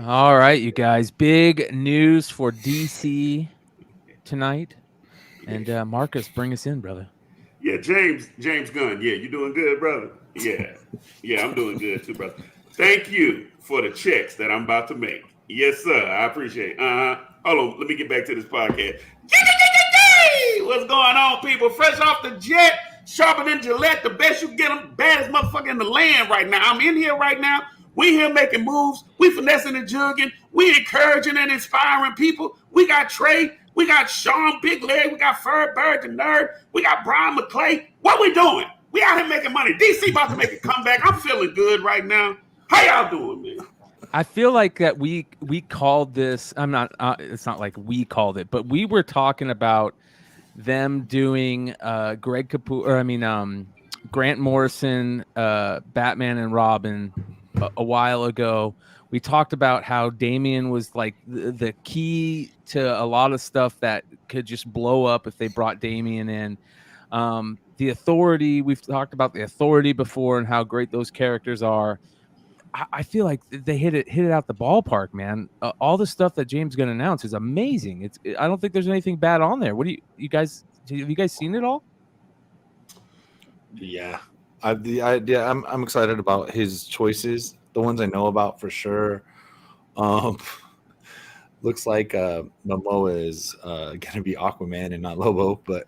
All right, you guys. Big news for DC tonight. And Marcus, bring us in, brother. Yeah, James Gunn. Yeah, you doing good, brother? Yeah, I'm doing good too, brother. Thank you for the checks that I'm about to make. Yes, sir. I appreciate it. Hold on, let me get back to this podcast. What's going on, people? Fresh off the jet, sharper than Gillette, the best you can get them, baddest motherfucker in the land right now. I'm in here right now. We here making moves. We finessing and jugging. We encouraging and inspiring people. We got Trey. We got Sean Big Leg. We got Fur Bird the Nerd. We got Brian McClay. What we doing? We out here making money. DC about to make a comeback. I'm feeling good right now. How y'all doing, man? I feel like that we called this. I'm not. It's not like we called it, but we were talking about them doing Greg Capullo, or I mean Grant Morrison, Batman and Robin a while ago. We talked about how Damian was like the key to a lot of stuff that could just blow up if they brought Damian in. The Authority, we've talked about the Authority before and how great those characters are. I feel like they hit it out the ballpark, man. All the stuff that James Gunn announced is amazing. I don't think there's anything bad on there. What do you guys? Have you guys seen it all? Yeah, I'm excited about his choices. The ones I know about for sure. Looks like Momoa is gonna be Aquaman and not Lobo, but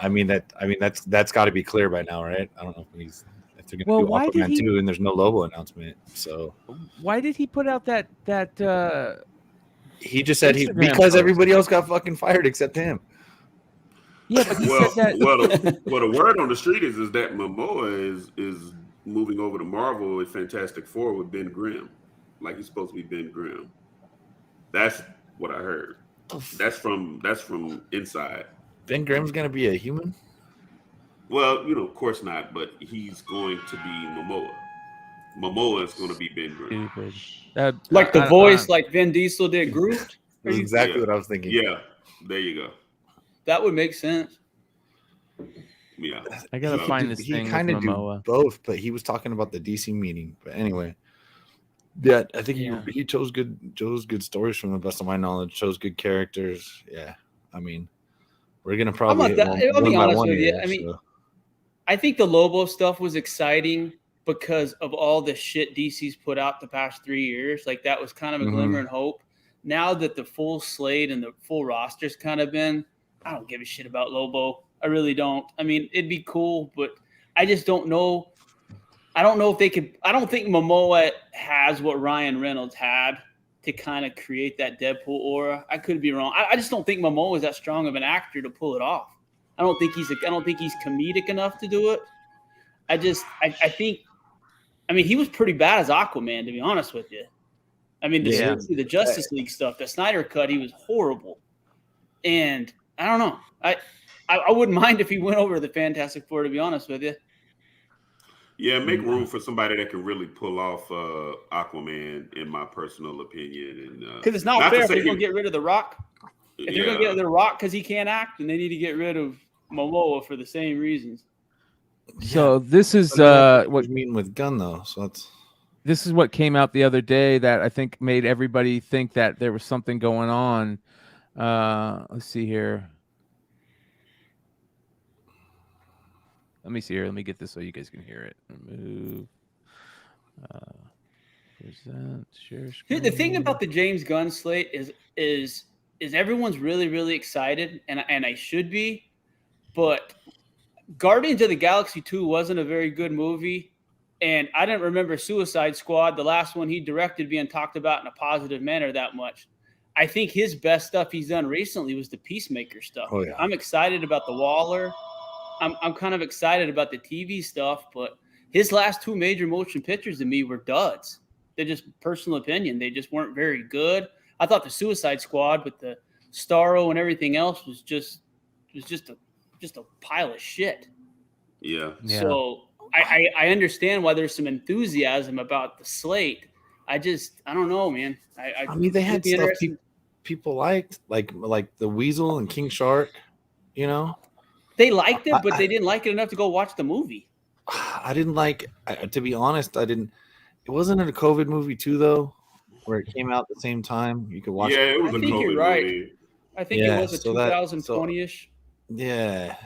I mean that's got to be clear by now, right? I don't know if they're gonna do Aquaman 2 and there's no Lobo announcement. So why did he put out that he just said because post. Everybody else got fucking fired except him. Yeah, but he said that. Well, the word on the street is that Momoa is moving over to Marvel with Fantastic Four with Ben Grimm, like he's supposed to be Ben Grimm. That's what I heard. That's from inside. Ben Grimm's gonna be a human. Well, of course not, but he's going to be Momoa. Momoa is going to be Ben Grimm. Like the voice, like Vin Diesel did Groot. That's exactly what I was thinking. Yeah, there you go. That would make sense. Yeah, I gotta find this thing. He kind of do both, but he was talking about the DC meeting. But anyway, yeah, I think he chose good stories from the best of my knowledge. Chose good characters. Yeah, I mean, we're gonna probably. I'll be honest with you. I mean, I think the Lobo stuff was exciting because of all the shit DC's put out the past 3 years. Like that was kind of a glimmer and hope. Now that the full slate and the full roster's kind of been, I don't give a shit about Lobo. I really don't. I mean, it'd be cool, but I just don't know. I don't know if they could. I don't think Momoa has what Ryan Reynolds had to kind of create that Deadpool aura. I could be wrong. I just don't think Momoa is that strong of an actor to pull it off. I don't think he's comedic enough to do it. I think. I mean, he was pretty bad as Aquaman, to be honest with you. I mean, the Justice League stuff, the Snyder Cut, he was horrible. And I don't know. I wouldn't mind if he went over to the Fantastic Four, to be honest with you. Yeah, make room for somebody that can really pull off Aquaman, in my personal opinion. Because it's not fair if they're going to get rid of The Rock. If they're going to get rid of The Rock because he can't act, then they need to get rid of Momoa for the same reasons. So this is what you mean with Gunn, though. So this is what came out the other day that I think made everybody think that there was something going on. Let's see here. Let me see here. Let me get this so you guys can hear it. Remove. Present. Share screen. The thing about the James Gunn slate is everyone's really, really excited, and I should be, but Guardians of the Galaxy 2 wasn't a very good movie, and I didn't remember Suicide Squad, the last one he directed, being talked about in a positive manner that much. I think his best stuff he's done recently was the Peacemaker stuff. Oh, yeah. I'm excited about the Waller. I'm kind of excited about the TV stuff, but his last two major motion pictures to me were duds. They're just personal opinion. They just weren't very good. I thought the Suicide Squad with the Starro and everything else was just a pile of shit. Yeah. So I understand why there's some enthusiasm about the slate. I don't know, man. I mean, they had stuff people liked, like the Weasel and King Shark. They liked it, but they didn't like it enough to go watch the movie. I didn't like. To be honest, I didn't. It wasn't a COVID movie too, though. where it came out at the same time. You could watch. Yeah, it was I a think COVID you're right. movie. I think it was a so 2020-ish. Yeah.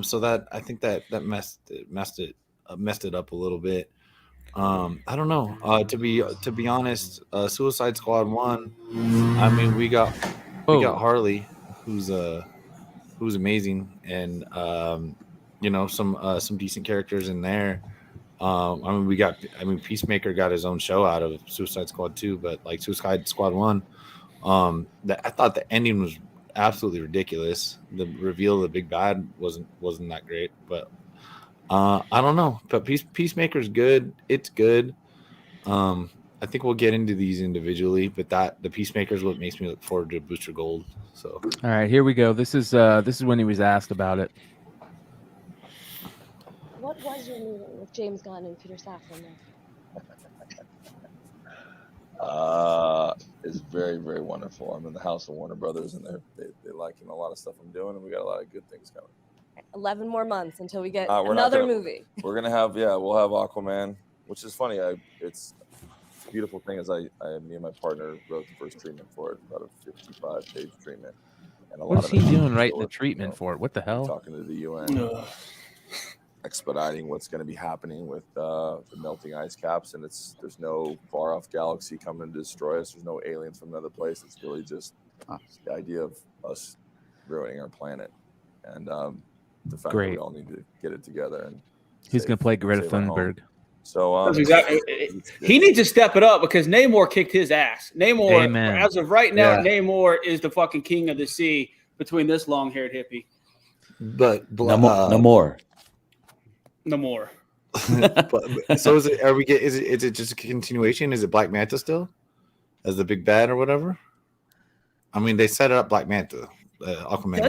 So that I think that messed it up a little bit. I don't know. To be honest, Suicide Squad 1. I mean, we got Harley, who's amazing, and some decent characters in there. Peacemaker got his own show out of Suicide Squad 2, but like Suicide Squad 1, I thought the ending was absolutely ridiculous. The reveal of the big bad wasn't that great, but I don't know. But Peacemaker's good. It's good. I think we'll get into these individually, but the Peacemaker is what makes me look forward to Booster Gold. So, all right, here we go. This is when he was asked about it. What was your meeting with James Gunn and Peter Safran? It's very, very wonderful. I'm in the house of Warner Brothers, and they like a lot of stuff I'm doing, and we got a lot of good things coming. 11 more months until we get another movie. We're gonna have we'll have Aquaman, which is funny. It's the beautiful thing is me and my partner wrote the first treatment for it, about a 55-page treatment. And what is he doing writing the treatment for it? What the hell? Talking to the UN, expediting what's going to be happening with the melting ice caps, and there's no far off galaxy coming to destroy us. There's no aliens from another place. It's really just the idea of us ruining our planet, and the fact that we all need to get it together. And he's going to play Greta Thunberg. So that's exactly. He needs to step it up because Namor kicked his ass. Namor, Amen. As of right now, Namor is the fucking king of the sea between this long-haired hippie. But no more. But, so is it? Is it just a continuation? Is it Black Manta still as the big bad or whatever? I mean, they set up Black Manta. Aquaman. The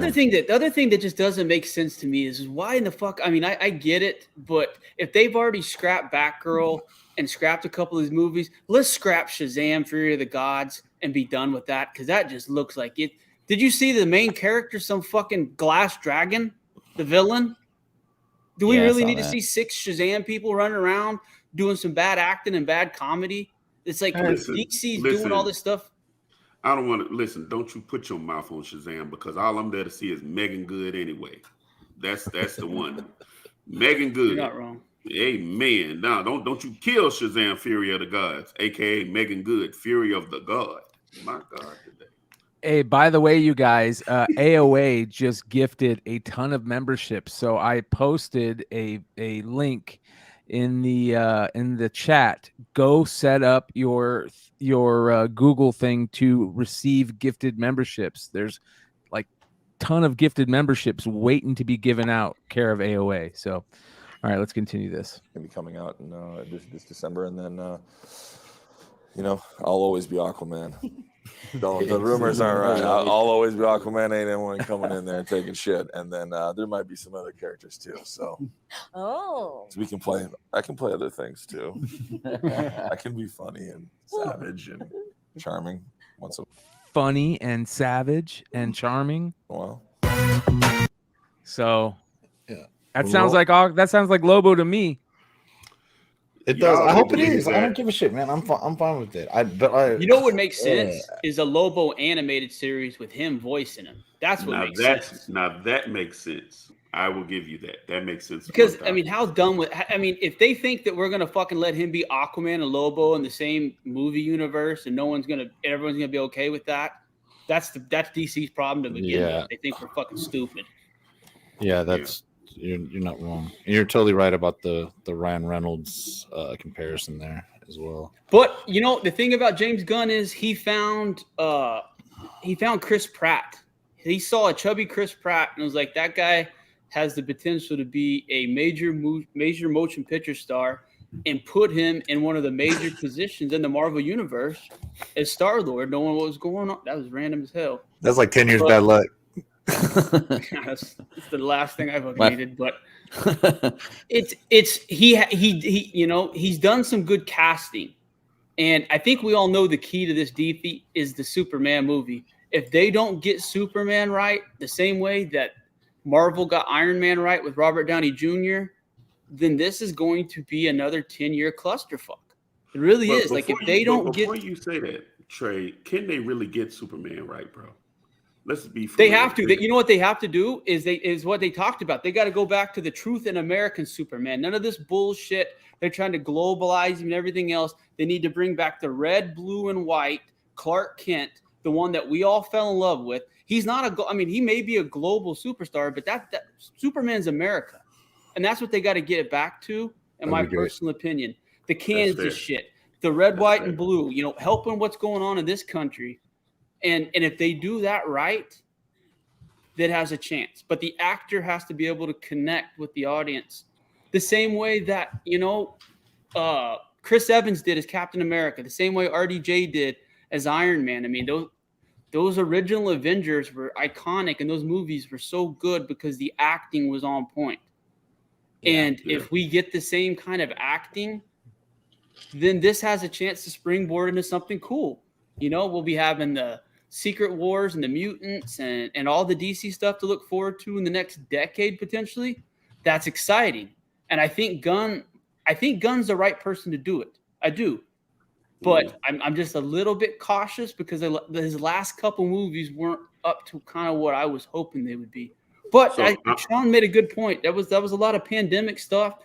other thing that just doesn't make sense to me is why in the fuck. I mean, I get it, but if they've already scrapped Batgirl and scrapped a couple of these movies, let's scrap Shazam, Fury of the Gods, and be done with that because that just looks like it. Did you see the main character, some fucking glass dragon, the villain? Do we really need to see 6 Shazam people running around doing some bad acting and bad comedy? It's like DC's doing all this stuff. I don't want to listen. Don't you put your mouth on Shazam because all I'm there to see is Megan Good anyway. That's the one. Megan Good. You're not wrong. Amen. Now don't you kill Shazam, Fury of the Gods, aka Megan Good, Fury of the God. My God, today. Hey, by the way, you guys, AOA just gifted a ton of memberships. So I posted a link in the chat. Go set up your Google thing to receive gifted memberships. There's like ton of gifted memberships waiting to be given out, care of AOA. So, all right, let's continue this. Gonna be coming out in this December, and then I'll always be Aquaman. The rumors are right. I'll always be Aquaman. Ain't anyone coming in there and taking shit. And then there might be some other characters too. So, so we can play. I can play other things too. I can be funny and savage and charming. Funny and savage and charming. Well, so that sounds like Lobo to me. It does. I hope it is. I don't give a shit, man. I'm fine with it. You know what would make sense is a Lobo animated series with him voicing him. That's what makes sense. Now that makes sense. I will give you that. That makes sense. Because how dumb if they think that we're gonna fucking let him be Aquaman and Lobo in the same movie universe and everyone's gonna be okay with that, that's DC's problem to begin with. They think we're fucking stupid. Yeah, you're not wrong. And you're totally right about the Ryan Reynolds comparison there as well. But the thing about James Gunn is he found Chris Pratt. He saw a chubby Chris Pratt and was like, that guy has the potential to be a major motion picture star, and put him in one of the major positions in the Marvel universe as Star-Lord, knowing what was going on. That was random as hell. That's like 10 years bad luck. It's the last thing I fucking needed, but he's done some good casting, and I think we all know the key to this defeat is the Superman movie. If they don't get Superman right the same way that Marvel got Iron Man right with Robert Downey Jr., then this is going to be another 10-year clusterfuck. It really is. Like if they don't before you say that, Trey, can they really get Superman right, bro? Let's be. They have to. You know what they have to do is what they talked about. They got to go back to the truth in American Superman. None of this bullshit. They're trying to globalize him and everything else. They need to bring back the red, blue, and white Clark Kent, the one that we all fell in love with. He's not a. I mean, he may be a global superstar, but that Superman's America, and that's what they got to get it back to. In my personal opinion, the Kansas shit, the red, white, and blue. You know, helping what's going on in this country. And if they do that right, that has a chance. But the actor has to be able to connect with the audience the same way that, Chris Evans did as Captain America, the same way RDJ did as Iron Man. I mean, those original Avengers were iconic, and those movies were so good because the acting was on point. And if we get the same kind of acting, then this has a chance to springboard into something cool. You know, we'll be having the Secret Wars and the mutants and all the DC stuff to look forward to in the next decade, potentially. That's exciting. And I think Gunn's the right person to do it. I do. But I'm just a little bit cautious because his last couple movies weren't up to kind of what I was hoping they would be. But Sean made a good point. That was a lot of pandemic stuff,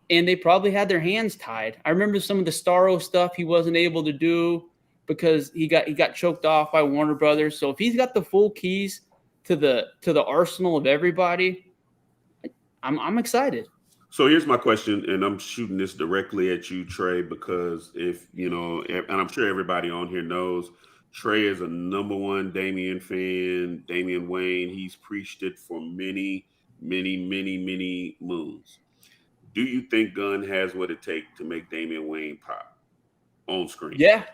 and they probably had their hands tied. I remember some of the Starro stuff he wasn't able to do because he got choked off by Warner Brothers. So if he's got the full keys to the arsenal of everybody, I'm excited. So here's my question, and I'm shooting this directly at you, Trey, because if and I'm sure everybody on here knows, Trey is a #1 Damian fan, Damian Wayne. He's preached it for many, many, many, many moons. Do you think Gunn has what it takes to make Damian Wayne pop on screen? Yeah.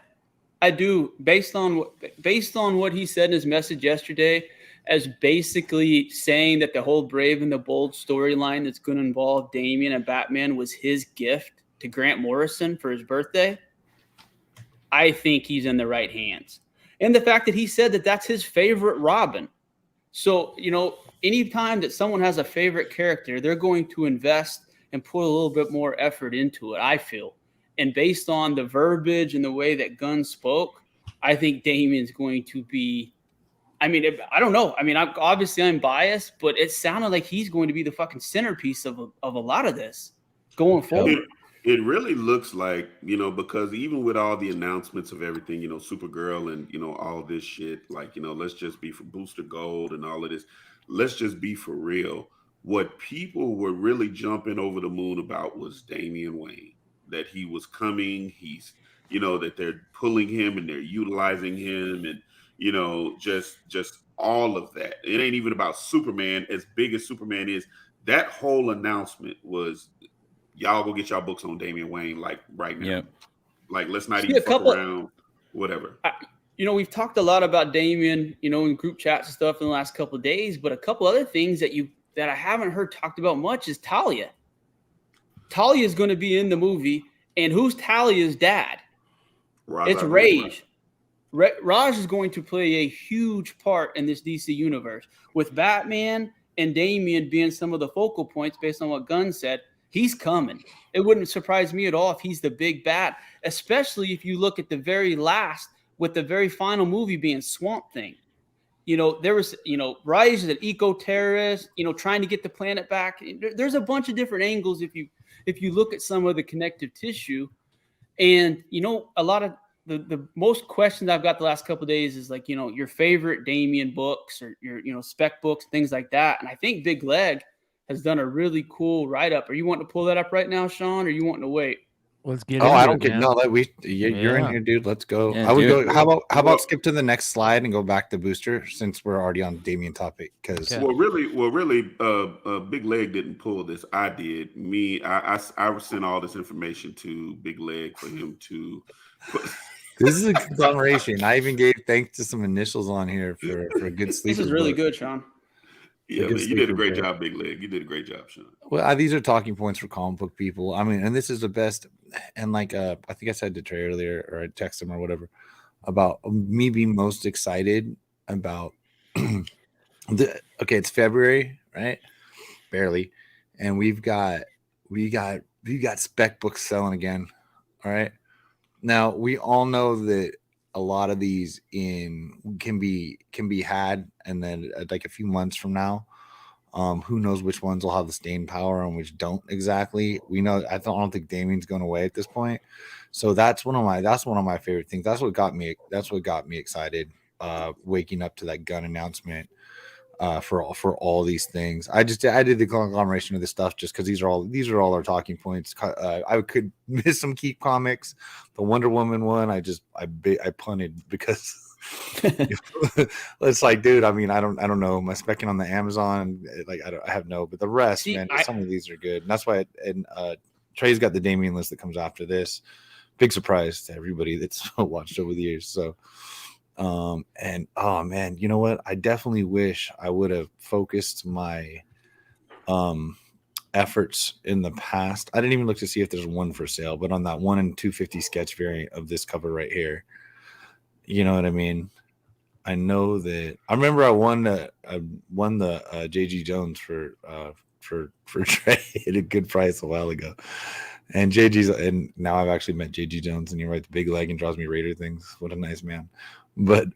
I do, based on what he said in his message yesterday, as basically saying that the whole Brave and the Bold storyline that's going to involve Damian and Batman was his gift to Grant Morrison for his birthday. I think he's in the right hands. And the fact that he said that that's his favorite Robin. So, anytime that someone has a favorite character, they're going to invest and put a little bit more effort into it, I feel. And based on the verbiage and the way that Gunn spoke, I think Damian's going to be. I mean, I don't know. I mean, I'm biased, but it sounded like he's going to be the fucking centerpiece of a lot of this going forward. It really looks like, because even with all the announcements of everything, Supergirl and, all this shit, like, let's just be for Booster Gold and all of this. Let's just be for real. What people were really jumping over the moon about was Damian Wayne. That he was coming, he's, that they're pulling him and they're utilizing him and, just all of that. It ain't even about Superman, as big as Superman is. That whole announcement was, y'all go get y'all books on Damian Wayne, like right now. Yep. Like, let's not even fuck around, whatever. We've talked a lot about Damian, in group chats and stuff in the last couple of days, but a couple other things that I haven't heard talked about much is Talia. Talia is going to be in the movie, and who's Talia's dad? It's Raj. Raj is going to play a huge part in this DC universe. With Batman and Damian being some of the focal points based on what Gunn said, he's coming. It wouldn't surprise me at all if he's the big bad, especially if you look at the very last, with the very final movie being Swamp Thing. There was, Raj is an eco-terrorist, trying to get the planet back. There's a bunch of different angles if you look at some of the connective tissue. And, a lot of the most questions I've got the last couple of days is like, your favorite Damian books or your spec books, things like that. And I think Big Leg has done a really cool write-up. Are you wanting to pull that up right now, Sean, or are you wanting to wait? Let's get I don't get no. You're in here, dude. Let's go. Yeah, I would go. How about skip to the next slide and go back to Booster since we're already on Damian topic? Because really, Big Leg didn't pull this. I did. I sent all this information to Big Leg for him to. This is a conglomeration. I even gave thanks to some initials on here for a good sleep. This is really good, Sean. Yeah, man, you did a great job, Big Leg. You did a great job, Sean. Well, these are talking points for comic book people. I mean, and this is the best. And like, I think I said to Trey earlier, or I texted him or whatever, about me being most excited about. It's February, right? Barely, and we got spec books selling again. All right. Now we all know that a lot of these can be had, and then like a few months from now, who knows which ones will have the staying power and which don't exactly. We know I don't think Damian's going away at this point. So that's one of my favorite things. That's what got me excited waking up to that Gunn announcement for all these things. I did the conglomeration of this stuff just because these are all our talking points. I could miss some Keep Comics, the Wonder Woman one. I punted because it's like, dude, I mean, I don't know. Am I specking on the Amazon? Like, I have no, but the rest, man, some of these are good. And that's why, Trey's got the Damian list that comes after this. Big surprise to everybody that's watched over the years. So, and oh man, you know what? I definitely wish I would have focused my efforts in the past. I didn't even look to see if there's one for sale, but on that 1 in 250 sketch variant of this cover right here, you know what I mean? I know that I remember I won the JG Jones for Trey at a good price a while ago. And and now I've actually met JG Jones, and he writes big leg and draws me Raider things. What a nice man. But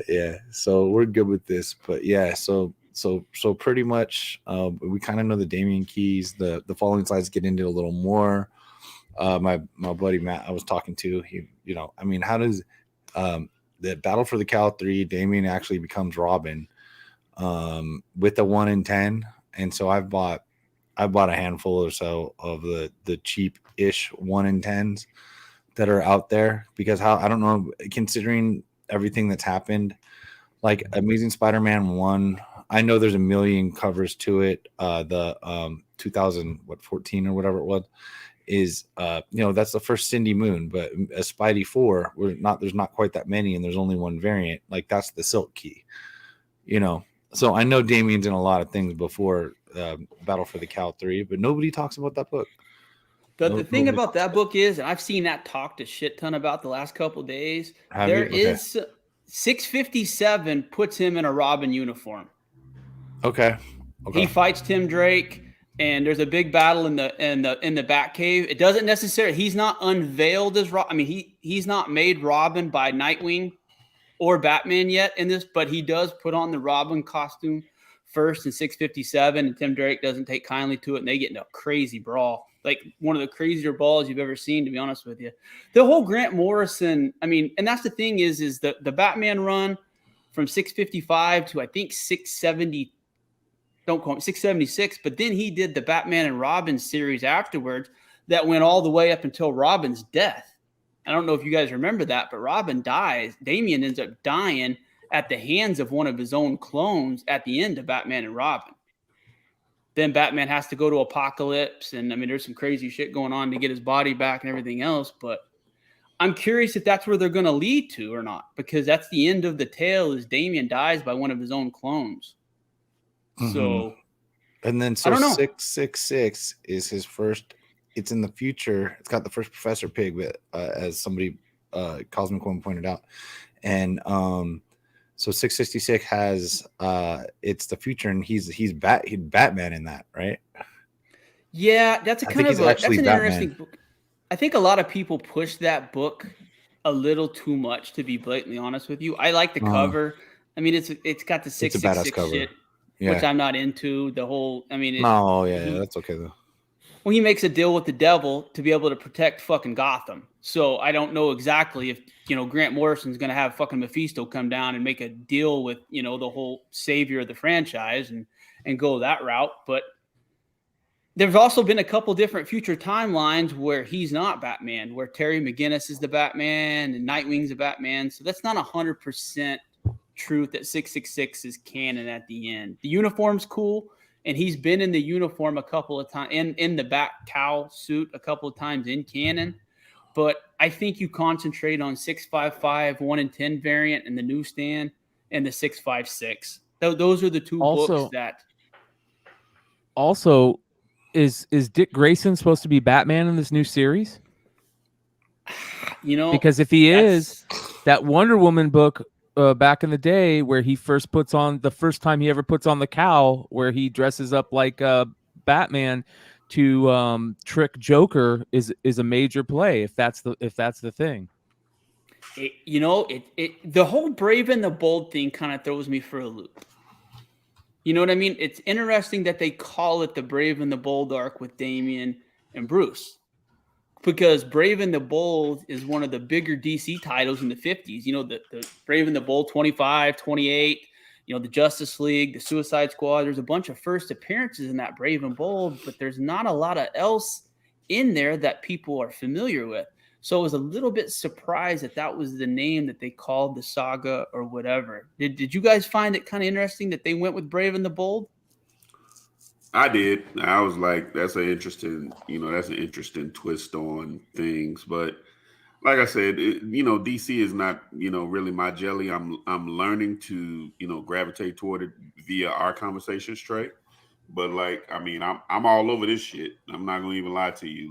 yeah, so we're good with this. But yeah, so pretty much we kind of know the Damian keys. The following slides get into a little more. My buddy Matt I was talking to, he, you know, I mean, how does the Battle for the Cal 3, Damian actually becomes Robin with the 1 in 10. And so I bought a handful or so of the cheap-ish 1 in 10s that are out there, because I don't know, considering everything that's happened, like Amazing Spider-Man 1, I know there's a million covers to it. The 2014 or whatever it was is you know, that's the first Cindy Moon, but a Spidey 4, there's not quite that many, and there's only one variant. Like, that's the Silk Key, you know. So I know Damian's in a lot of things before Battle for the Cal 3, but nobody talks about that book. The thing about that book is, and I've seen that talked a shit ton about the last couple of days. Is 657 puts him in a Robin uniform. Okay. He fights Tim Drake, and there's a big battle in the Batcave. It doesn't necessarily, he's not unveiled as Robin. I mean, he's not made Robin by Nightwing or Batman yet in this, but he does put on the Robin costume first in 657, and Tim Drake doesn't take kindly to it, and they get into a crazy brawl, like one of the crazier brawls you've ever seen, to be honest with you. The whole Grant Morrison, I mean, and that's the thing is the Batman run from 655 to I think 670, don't call it 676, but then he did the Batman and Robin series afterwards that went all the way up until Robin's death. I don't know if you guys remember that, but Robin dies. Damian ends up dying at the hands of one of his own clones at the end of Batman and Robin. Then Batman has to go to Apocalypse, and I mean, there's some crazy shit going on to get his body back and everything else, but I'm curious if that's where they're going to lead to or not, because that's the end of the tale, is Damian dies by one of his own clones. Mm-hmm. So, and then so 666 is his first. It's in the future. It's got the first Professor Pig, but as somebody Cosmic One pointed out, and so 666 has it's the future, and he's Batman in that, right? Yeah, that's an interesting book. I think a lot of people push that book a little too much, to be blatantly honest with you. I like the cover. I mean, it's got the 666 shit, which I'm not into. The whole, I mean, that's okay though. Well, he makes a deal with the devil to be able to protect fucking Gotham. So I don't know exactly if, you know, Grant Morrison's going to have fucking Mephisto come down and make a deal with, you know, the whole savior of the franchise and go that route. But there's also been a couple different future timelines where he's not Batman, where Terry McGinnis is the Batman and Nightwing's the Batman. So that's not 100% truth that 666 is canon at the end. The uniform's cool. And he's been in the uniform a couple of times, in the Bat Cowl suit a couple of times in canon. But I think you concentrate on 655, 1 in 10 variant in the newsstand, and the 656. Those are the two books that. Also, is Dick Grayson supposed to be Batman in this new series? You know, because if he is, that Wonder Woman book back in the day, where he first puts on, the first time he ever puts on the cowl, where he dresses up like Batman to trick Joker, is a major play, if that's the thing. The whole Brave and the Bold thing kind of throws me for a loop. You know what I mean? It's interesting that they call it the Brave and the Bold arc with Damian and Bruce, because Brave and the Bold is one of the bigger DC titles in the 50s. You know, the Brave and the Bold 25, 28, the Justice League, the Suicide Squad. There's a bunch of first appearances in that Brave and Bold, but there's not a lot of else in there that people are familiar with. So I was a little bit surprised that was the name that they called the saga or whatever. Did you guys find it kind of interesting that they went with Brave and the Bold? I did. I was like, that's an interesting twist on things. But like I said, DC is not, really my jelly. I'm learning to, gravitate toward it via our conversation straight. But I'm all over this shit. I'm not gonna even lie to you.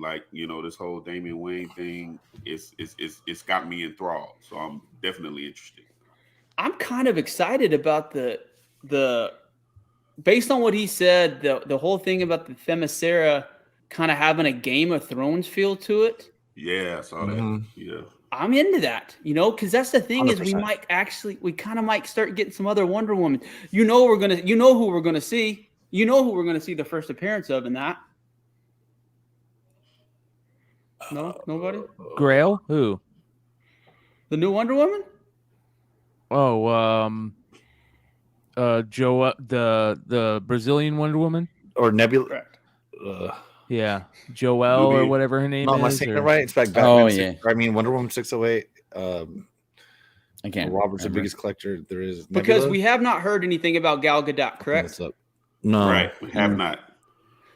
This whole Damian Wayne thing it's got me enthralled. So I'm definitely interested. I'm kind of excited about the based on what he said, the whole thing about the Themyscira kind of having a Game of Thrones feel to it. Yeah, I saw that. Yeah. I'm into that, because that's the thing 100%. is we kind of might start getting some other Wonder Woman. Who we're gonna see. You know who we're going to see the first appearance of in that? No, nobody. Grail? Who? The new Wonder Woman? Oh, Joe, the Brazilian Wonder Woman, or Nebula. Correct. Yeah, Joelle or whatever her name is. Am I saying it right? It's like Batman. Oh, yeah. Wonder Woman 608. I can't. Robert's the biggest collector there is. Because Nebula? we have not heard anything about Gal Gadot, correct? No, right. We have not.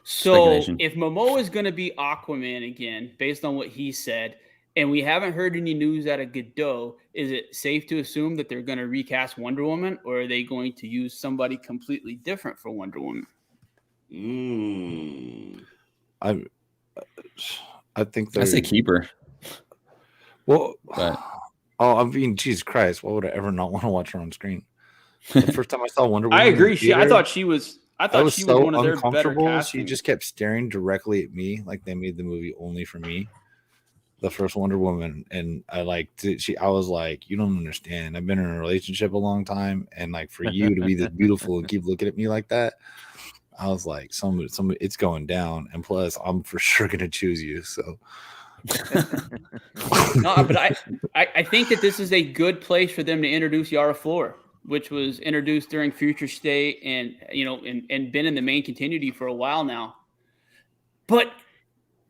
So if Momoa is going to be Aquaman again, based on what he said, and we haven't heard any news out of Godot, is it safe to assume that they're going to recast Wonder Woman, or are they going to use somebody completely different for Wonder Woman? I think that's a keeper. Well, but I mean, Jesus Christ, why would I ever not want to watch her on screen? The first time I saw Wonder Woman, I agree. I thought she was so one of their better uncomfortable. She castings. just kept staring directly at me, like they made the movie only for me. The first Wonder Woman, and I was like, you don't understand. I've been in a relationship a long time, and for you to be this beautiful and keep looking at me like that, I was like, some it's going down, and plus, I'm for sure gonna choose you. So, no, but I think that this is a good place for them to introduce Yara Flor, which was introduced during Future State and been in the main continuity for a while now. But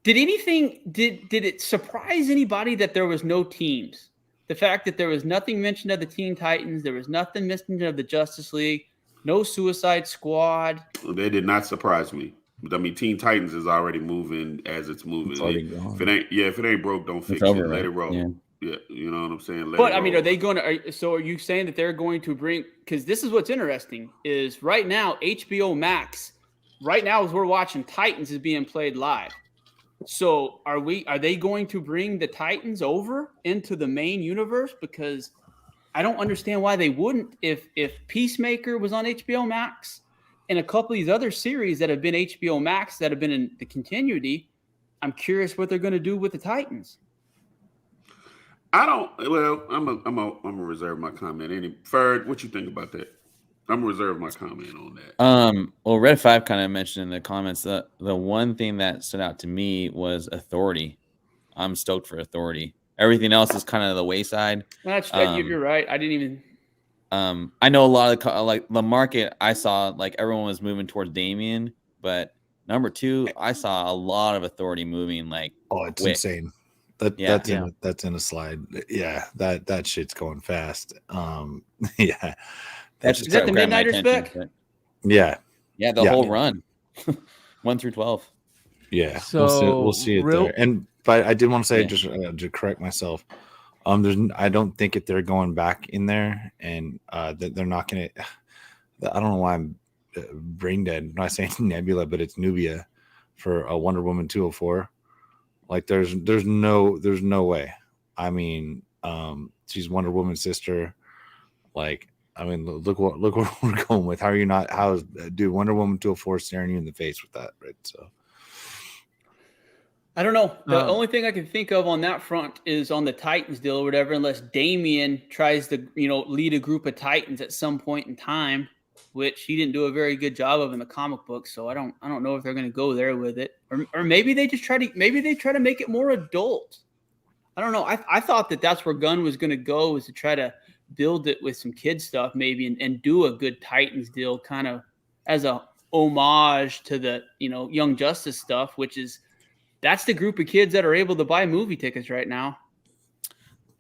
did it surprise anybody that there was no teams? The fact that there was nothing mentioned of the Teen Titans, there was nothing mentioned of the Justice League, no Suicide Squad. They did not surprise me. I mean, Teen Titans is already moving as it's moving. If it ain't broke, don't fix it. Let it roll. Yeah, you know what I'm saying? Are they going to? Are you saying that they're going to bring? Because this is what's interesting is right now HBO Max, right now as we're watching, Titans is being played live. So are they going to bring the Titans over into the main universe? Because I don't understand why they wouldn't. If Peacemaker was on HBO Max and a couple of these other series that have been HBO Max that have been in the continuity, I'm curious what they're going to do with the Titans. I'm gonna reserve my comment. Ferd, what you think about that? I'm gonna reserve my comment on that. Well, Red 5 kind of mentioned in the comments that the one thing that stood out to me was Authority. I'm stoked for Authority. Everything else is kind of the wayside. You're right. I didn't even. I know a lot of the market. I saw everyone was moving towards Damian, but number 2, I saw a lot of Authority moving. It's insane. That's in a slide. Yeah, that shit's going fast. Yeah. Is that the Midnighter spec? Yeah. Yeah, the whole run. 1 through 12. Yeah. So we'll see it there. But I did want to say just to correct myself. I don't think if they're going back in there and that they're not gonna. I don't know why I'm brain dead. I'm not saying Nebula, but it's Nubia for a Wonder Woman 204. There's no way. I mean, she's Wonder Woman's sister. Look what we're going with. Wonder Woman 204 staring you in the face with that, right? So I don't know. The only thing I can think of on that front is on the Titans deal or whatever, unless Damian tries to, lead a group of Titans at some point in time, which he didn't do a very good job of in the comic book. So I don't know if they're going to go there with it, or maybe they just try to make it more adult. I don't know. I thought that's where Gunn was going to go, was to try to build it with some kid stuff maybe and do a good Titans deal kind of as a homage to the, Young Justice stuff, which is, that's the group of kids that are able to buy movie tickets right now.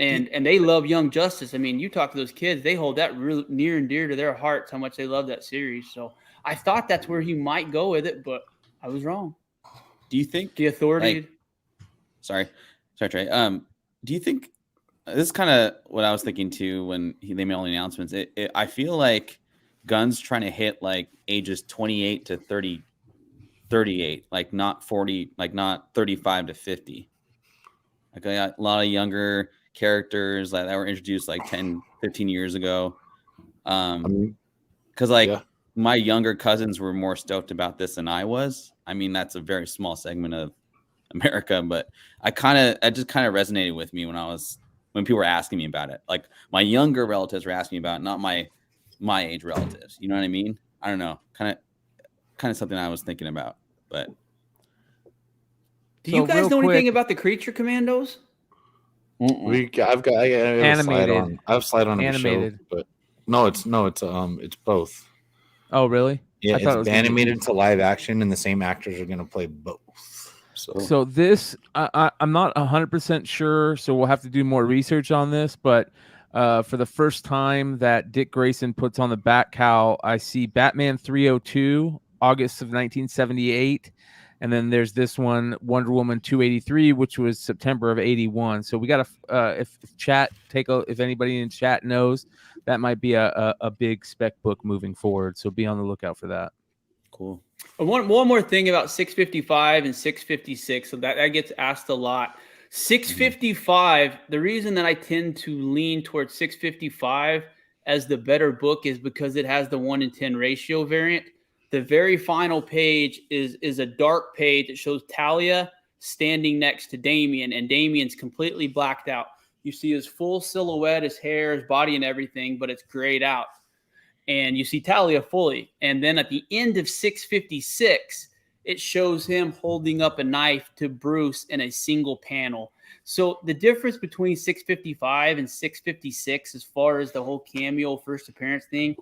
And they love Young Justice. I mean, you talk to those kids, they hold that real near and dear to their hearts, how much they love that series. So I thought that's where he might go with it, but I was wrong. Do you think the Authority? Sorry, Trey. Do you think this is kind of what I was thinking too when they made all the announcements? I feel like Gunn's trying to hit like ages 28 to 38, like not 40, like not 35 to 50. Like a lot of younger characters that were introduced like 10, 15 years ago. Because my younger cousins were more stoked about this than I was. I mean, that's a very small segment of America, but it just kind of resonated with me when people were asking me about it. Like my younger relatives were asking me about it, not my age relatives. You know what I mean? I don't know. Kind of something I was thinking about. But do you guys know anything about the Creature Commandos? I have animated. I have slide on animated, show, but it's both. Oh, really? Yeah, it's animated to live action, and the same actors are going to play both. So this, I'm not 100% sure, so we'll have to do more research on this. But for the first time that Dick Grayson puts on the Bat Cowl, I see Batman 302, August of 1978. And then there's this one, Wonder Woman 283, which was September of 81. So we got to, if anybody in chat knows, that might be a big spec book moving forward. So be on the lookout for that. Cool. One more thing about 655 and 656. So that gets asked a lot. 655, the reason that I tend to lean towards 655 as the better book is because it has the 1-in-10 ratio variant. The very final page is a dark page that shows Talia standing next to Damian, and Damian's completely blacked out. You see his full silhouette, his hair, his body, and everything, but it's grayed out. And you see Talia fully. And then at the end of 656, it shows him holding up a knife to Bruce in a single panel. So the difference between 655 and 656, as far as the whole cameo first appearance thing,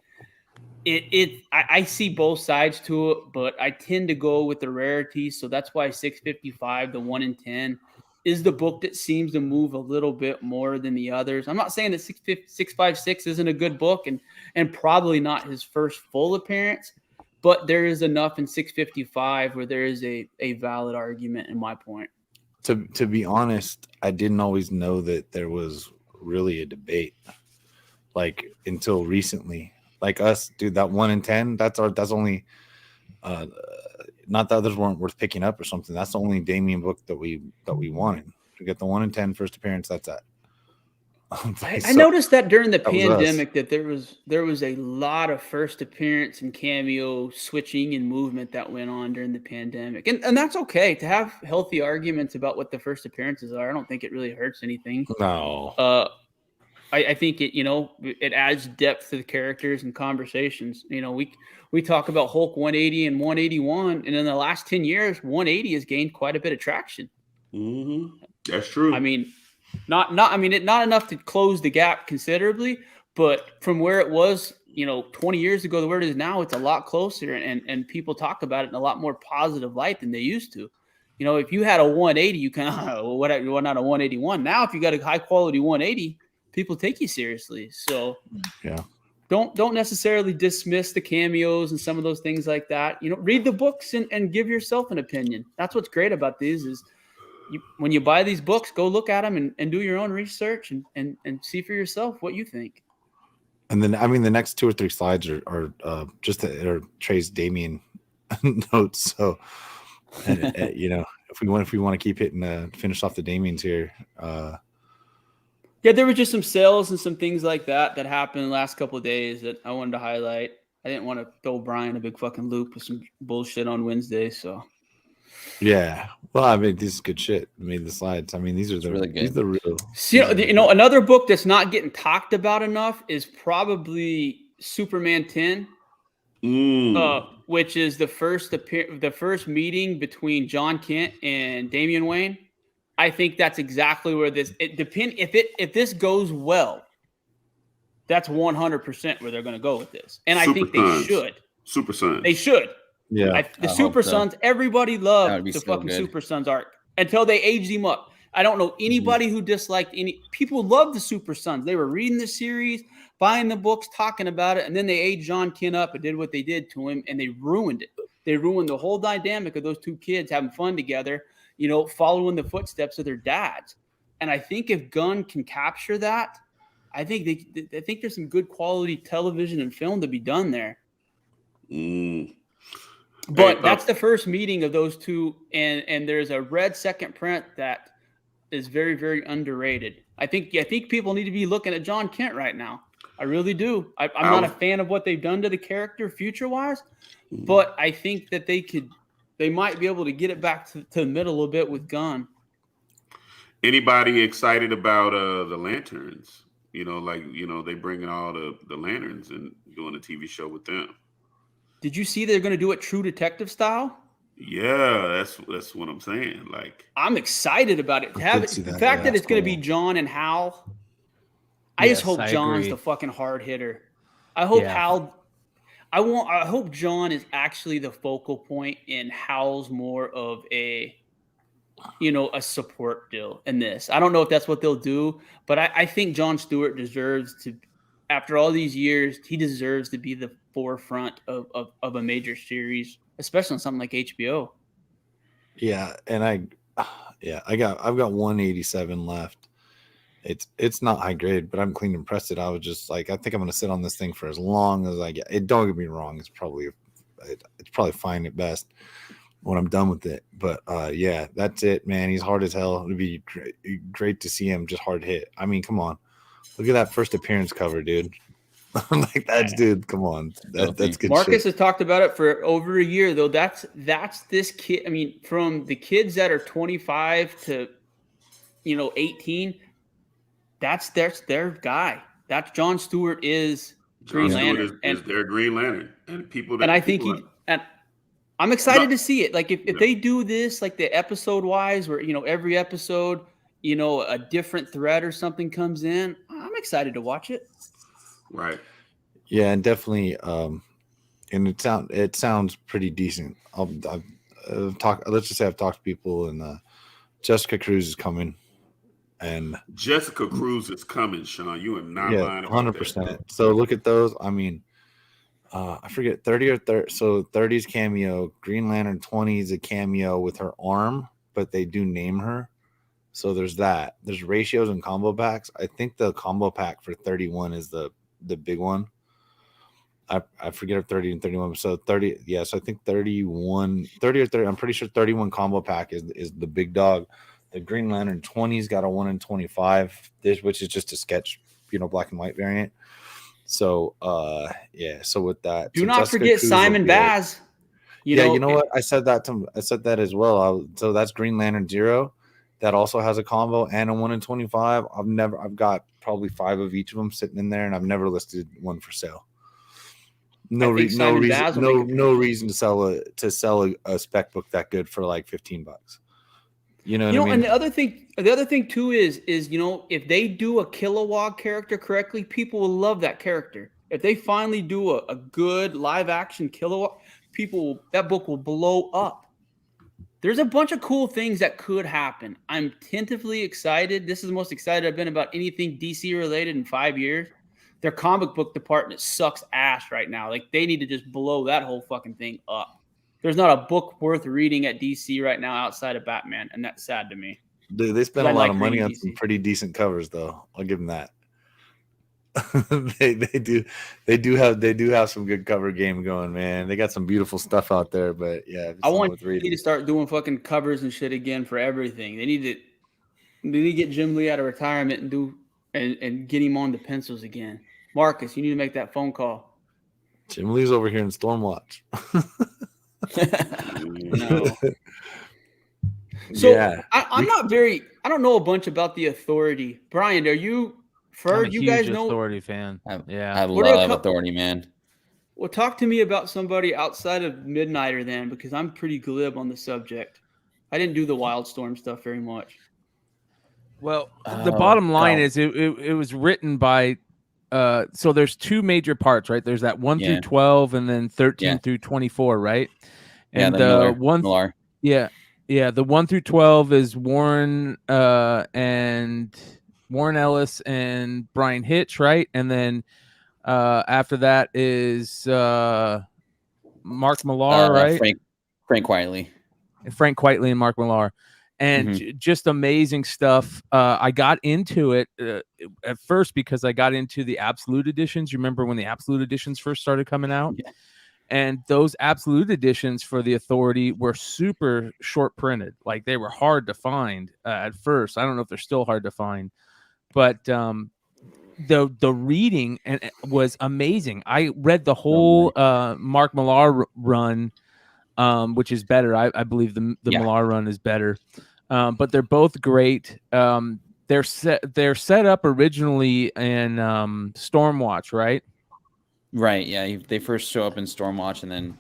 I see both sides to it, but I tend to go with the rarity. So that's why 655, the 1-in-10, is the book that seems to move a little bit more than the others. I'm not saying that 656 isn't a good book and probably not his first full appearance, but there is enough in 655 where there is a valid argument in my point. To be honest, I didn't always know that there was really a debate, like until recently. Like us, dude, that 1-in-10, that's only not the others weren't worth picking up or something. That's the only Damian book that we wanted. To get the 1-in-10 first appearance, that's that. I noticed that during the pandemic that there was a lot of first appearance and cameo switching and movement that went on during the pandemic. And that's okay to have healthy arguments about what the first appearances are. I don't think it really hurts anything. No. I think it adds depth to the characters and conversations. We talk about Hulk 180 and 181, and in the last 10 years, 180 has gained quite a bit of traction. Mm-hmm. That's true. I mean, not enough to close the gap considerably, but from where it was, 20 years ago to where it is now, it's a lot closer, and people talk about it in a lot more positive light than they used to. If you had a 180, you kind of, what not a 181. Now, if you got a high quality 180, people take you seriously. So yeah, don't necessarily dismiss the cameos and some of those things like that. Read the books and give yourself an opinion. That's what's great about these is when you buy these books, go look at them and do your own research and see for yourself what you think. And then, the next 2 or 3 slides are just Trey's Damian notes. So, if we want to keep hitting finish off the Damians here, yeah, there were just some sales and some things like that happened in the last couple of days that I wanted to highlight. I didn't want to throw Bryan a big fucking loop with some bullshit on Wednesday, so. Yeah. Well, I mean, this is good shit. I mean, the slides. I mean, these are really good. These are the real. See, another book that's not getting talked about enough is probably Superman 10, which is the first meeting between John Kent and Damian Wayne. I think that's exactly where if this goes well, that's 100% where they're going to go with this. And I think they should. Super Sons. They should. Yeah. The Super Sons, everybody loved the fucking Super Sons arc until they aged him up. I don't know anybody who disliked people loved the Super Sons. They were reading the series, buying the books, talking about it, and then they aged John Kent up and did what they did to him, and they ruined it. They ruined the whole dynamic of those two kids having fun together, following the footsteps of their dads. And I think if Gunn can capture that, I think there's some good quality television and film to be done there. But that's the first meeting of those two, and there's a red second print that is very, very underrated. I think people need to be looking at John Kent right now. I really do. I'm not a fan of what they've done to the character future-wise, but I think that they might be able to get it back to the middle a little bit with Gunn. Anybody excited about the Lanterns? They bringing all the Lanterns and doing a TV show with them. Did you see they're going to do it True Detective style? Yeah, that's what I'm saying. Like, I'm excited about it. The fact that it's going to be John and Hal. I just hope John's the fucking hard hitter. I hope I hope John is actually the focal point and Hal's more of a support deal in this. I don't know if that's what they'll do, but I think Jon Stewart deserves to, after all these years, he deserves to be the forefront of a major series, especially on something like HBO. Yeah, and I've got 187 left. It's not high grade, but I'm clean and pressed it. I was just like, I think I'm gonna sit on this thing for as long as I get. It, don't get me wrong, it's probably fine at best when I'm done with it. But yeah, that's it, man. He's hard as hell. It'd be great to see him just hard hit. I mean, come on, look at that first appearance cover, dude. Like that's dude. Come on, that's good. Marcus shit. has talked about it for over a year, though. That's this kid. I mean, from the kids that are 25 to 18, that's their guy. That's Jon Stewart is Green Lantern, is their Green Lantern, and people. And I think and I'm excited to see it. Like if they do this, like the episode wise, where every episode, a different thread or something comes in, I'm excited to watch it. Right. Yeah, and definitely. And it sounds pretty decent. I've talked. Let's just say I've talked to people, and Jessica Cruz is coming. And Jessica Cruz is coming, Sean. You are not lying about 100%. that. So look at those. I mean, I forget 30 or 30. So 30's cameo. Green Lantern 20 is a cameo with her arm, but they do name her. So there's that. There's ratios and combo packs. I think the combo pack for 31 is the big one. I forget if 30 and 31. So 30, yeah. So I think 30 or 30. I'm pretty sure 31 combo pack is the big dog. The Green Lantern 20's got a 1 in 25, which is just a sketch, black and white variant. So yeah. So with that, do not forget Simon Baz. You know what? I said that as well. So that's Green Lantern 0. That also has a combo and a 1 in 25. I've got probably 5 of each of them sitting in there, and I've never listed one for sale. No reason to sell a spec book that good for like $15. You know what I mean? And the other thing too is if they do a Kilowog character correctly, people will love that character. If they finally do a good live action Kilowog, that book will blow up. There's a bunch of cool things that could happen. I'm tentatively excited. This is the most excited I've been about anything DC related in 5 years. Their comic book department sucks ass right now. Like they need to just blow that whole fucking thing up. There's not a book worth reading at DC right now outside of Batman, and that's sad to me. Dude, they spent a lot of money on some pretty decent covers, though. I'll give them that. they do have some good cover game going, man. They got some beautiful stuff out there, but yeah, I want you to start doing fucking covers and shit again for everything. They need to get Jim Lee out of retirement and get him on the pencils again. Marcus, you need to make that phone call. Jim Lee's over here in Stormwatch. No. So Yeah. I don't know a bunch about the Authority. Brian, are you? I'm a You huge guys know? Authority fan. I Yeah. love Authority, man. Well, talk to me about somebody outside of Midnighter then, because I'm pretty glib on the subject. I didn't do the Wildstorm stuff very much. Well, the bottom line is it was written by so there's two major parts, right? There's that 1 through 12 and then 13 through 24, right? And the Millar. the 1 through 12 is Warren Ellis and Brian Hitch, right? And then after that is Mark Millar, right? Frank Quitely. Frank Quitely and Mark Millar. And just amazing stuff. I got into it at first because I got into the Absolute editions. You remember when the Absolute editions first started coming out? Yeah. And those Absolute editions for the Authority were super short printed. Like they were hard to find at first. I don't know if they're still hard to find, but the reading was amazing. I read the whole Mark Millar run, which is better. I believe the Millar run is better. But they're both great. They're set up originally in Stormwatch, right? Right. Yeah. They first show up in Stormwatch, and then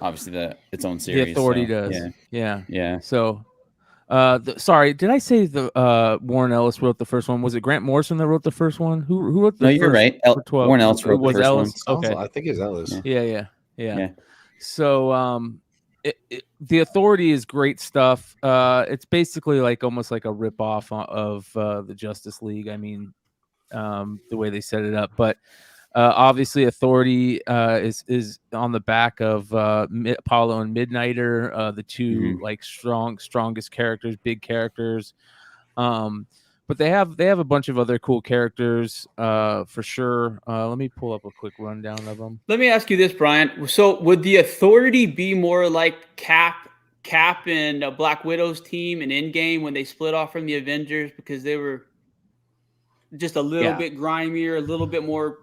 obviously its own series. The Authority does. Yeah. So, sorry, did I say the Warren Ellis wrote the first one? Was it Grant Morrison that wrote the first one? Who wrote the No, first? you're right. Warren Ellis wrote the first Ellis? one. Okay. I think it's Ellis. Yeah. So, the Authority is great stuff. It's basically like almost like a ripoff of the Justice League. I mean, the way they set it up, but obviously Authority is on the back of Apollo and Midnighter, the two like strongest characters, big characters. But they have a bunch of other cool characters for sure. Let me pull up a quick rundown of them. Let me ask you this, Brian. So would the Authority be more like Cap and Black Widow's team in Endgame when they split off from the Avengers because they were just a little bit grimier, a little bit more,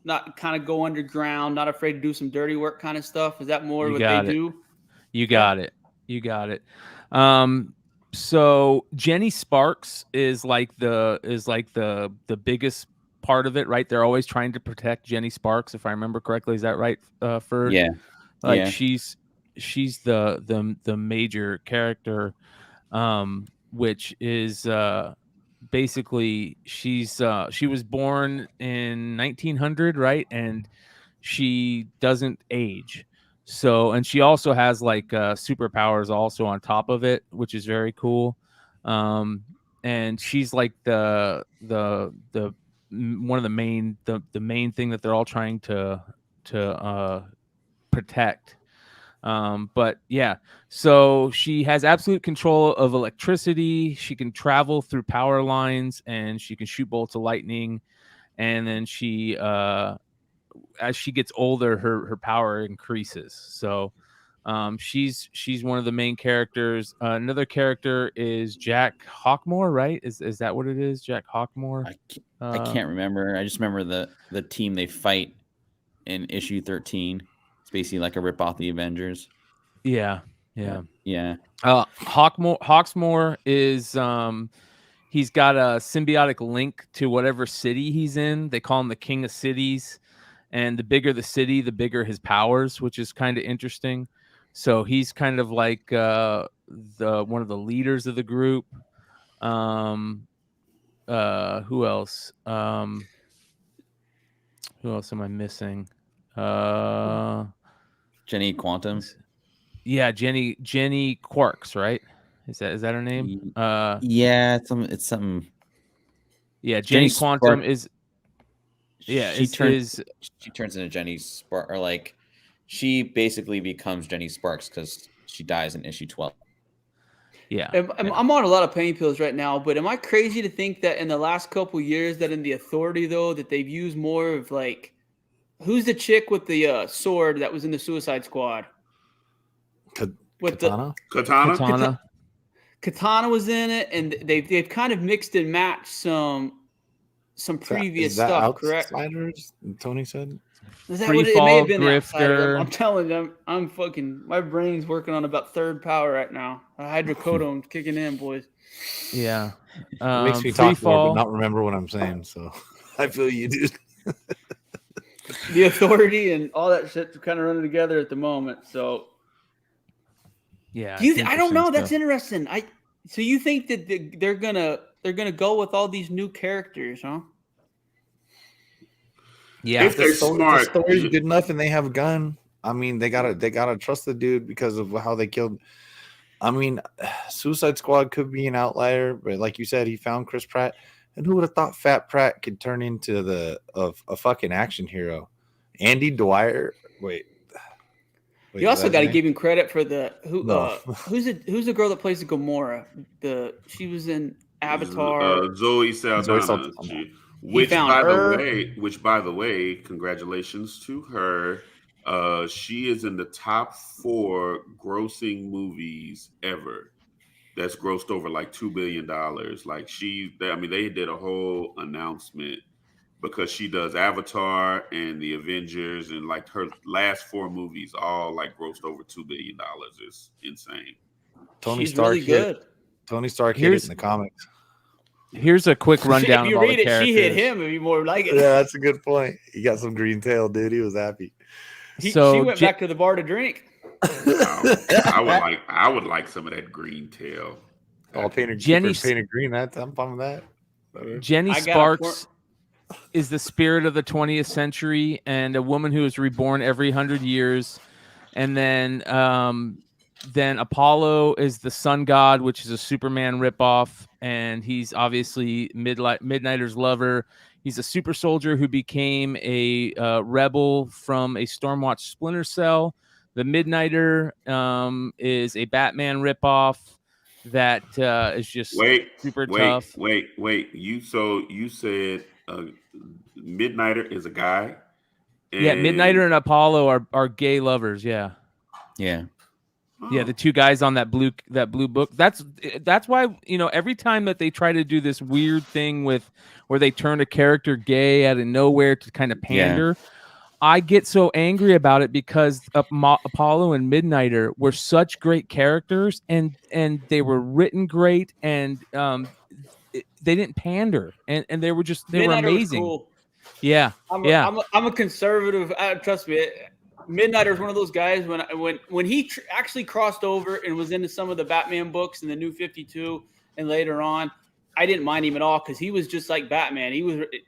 not kind of go underground, not afraid to do some dirty work kind of stuff? Is that more what they do? You got it. So Jenny Sparks is like the biggest part of it, right? They're always trying to protect Jenny Sparks, if I remember correctly. Is that right, Ferg? Yeah. She's the major character, which is basically she was born in 1900, right? And she doesn't age. So, and she also has like superpowers also on top of it, which is very cool. And she's like the one of the main thing that they're all trying to protect. But yeah, so she has absolute control of electricity. She can travel through power lines, and she can shoot bolts of lightning. And then she as she gets older, her power increases. So she's one of the main characters. Another character is Jack Hawkmoor, right? Is that what it is? Jack Hawkmoor? I can't remember. I just remember the team they fight in issue 13. It's basically like a rip off the Avengers. Yeah. Hawksmoor is he's got a symbiotic link to whatever city he's in. They call him the King of Cities. And the bigger the city, the bigger his powers, which is kind of interesting. So he's kind of like one of the leaders of the group. Who else? Who else am I missing? Jenny Quantum. Yeah, Jenny Quarks, right? Is that her name? Yeah, it's something. Yeah, Jenny Quantum is. Yeah, she turns into Jenny Sparks, or like she basically becomes Jenny Sparks because she dies in issue 12. Yeah. I'm on a lot of pain pills right now, but am I crazy to think that in the last couple years that in the Authority though that they've used more of like, who's the chick with the sword that was in the Suicide Squad? Katana? Katana was in it, and they've kind of mixed and matched some previous stuff, correct? Outsiders, Tony said. Is that what it may have been? Grifter. I'm telling them, I'm fucking. My brain's working on about third power right now. Hydrocodone's kicking in, boys. Yeah, it makes me talk fall. more, but not remember what I'm saying. So I feel you, dude. The authority and all that shit's kind of running together at the moment. So yeah, I don't know. Stuff. That's interesting. So you think that they're gonna go with all these new characters, huh? Yeah, if they're smart, the story's good enough, and they have a gun. I mean, they gotta trust the dude because of how they killed. I mean, Suicide Squad could be an outlier, but like you said, he found Chris Pratt, and who would have thought Fat Pratt could turn into a fucking action hero? Andy Dwyer. Wait, you also got to give him credit for who's the girl that plays the Gamora? She was in Avatar. Zoe Saldana. Which by the way, congratulations to her. She is in the top 4 grossing movies ever. That's grossed over like $2 billion. Like they did a whole announcement because she does Avatar and the Avengers, and like her last 4 movies all like grossed over $2 billion. It's insane. She's really good. Tony Stark hit it in the comics. Here's a quick rundown of all the characters. She hit him, it'd be more like it. Yeah, that's a good point. He got some green tail, dude. He was happy. She went back to the bar to drink. I would like some of that green tail. All painted green. I'm fine with that. Jenny Sparks is the spirit of the 20th century and a woman who is reborn every 100 years. And then Apollo is the sun god, which is a Superman ripoff, and he's obviously Midnighter's lover. He's a super soldier who became a rebel from a Stormwatch Splinter Cell. The Midnighter is a Batman ripoff that is just super tough. Wait. You said Midnighter is a guy? Yeah, Midnighter and Apollo are gay lovers. Yeah. Yeah. Yeah, the 2 guys on that blue book. That's why, every time that they try to do this weird thing where they turn a character gay out of nowhere to kind of pander, I get so angry about it because Apollo and Midnighter were such great characters and they were written great and they didn't pander and they were amazing. Cool. Yeah, I'm a conservative. Trust me. Midnighter is one of those guys when he actually crossed over and was into some of the Batman books in the New 52 and later on, I didn't mind him at all because he was just like Batman.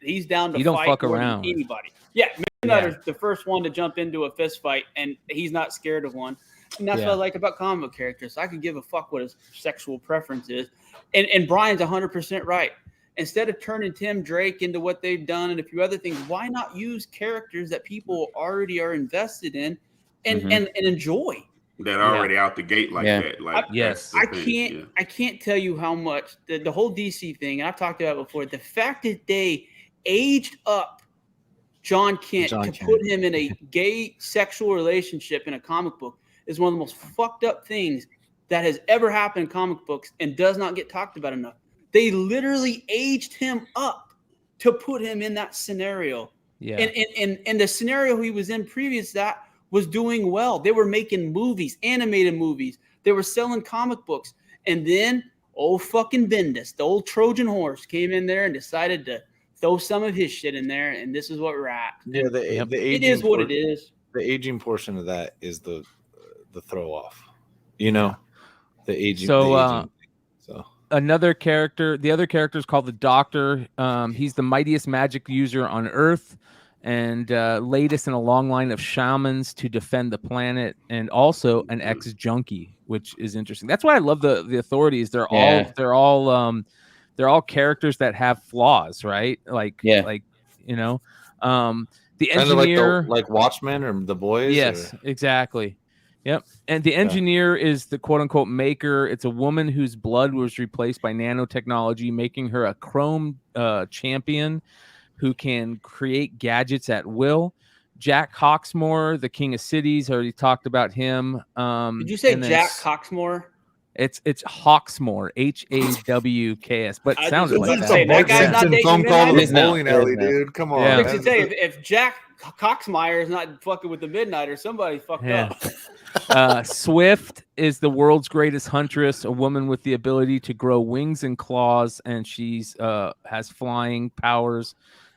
He's down to fight fuck around anybody. Yeah, Midnighter's the first one to jump into a fist fight, and he's not scared of one. And that's what I like about comic book characters. I can give a fuck what his sexual preference is. And Brian's 100% right. Instead of turning Tim Drake into what they've done and a few other things, why not use characters that people already are invested in and enjoy? That are already out the gate like that. Like I can't tell you how much the whole DC thing, and I've talked about it before, the fact that they aged up John Kent put him in a gay sexual relationship in a comic book is one of the most fucked up things that has ever happened in comic books and does not get talked about enough. They literally aged him up to put him in that scenario. Yeah. And the scenario he was in previous to that was doing well. They were making movies, animated movies. They were selling comic books. And then old fucking Bendis, the old Trojan horse, came in there and decided to throw some of his shit in there. And this is what we're at. Yeah, it is what it is. The aging portion of that is the throw off. The aging. So another character, the other character is called the Doctor. He's the mightiest magic user on Earth and latest in a long line of shamans to defend the planet, and also an ex-junkie, which is interesting. That's why I love the authorities. They're all characters that have flaws, right? The engineer, like Watchmen or The Boys. Yes, exactly. Yep. And the engineer is the quote unquote maker. It's a woman whose blood was replaced by nanotechnology, making her a chrome champion who can create gadgets at will. Jack Hawksmoor, the King of Cities, already talked about him. Did you say Jack Hawksmoor? It's Hawksmoor, HAWKS, but it sounded was like about to that. say, that guy's not dating phone call to Midnight. the bowling alley, dude. Come on. Yeah. I was gonna say, if Jack Coxmeyer is not fucking with the Midnighter, somebody fucked up. Swift is the world's greatest huntress, a woman with the ability to grow wings and claws, and she's has flying powers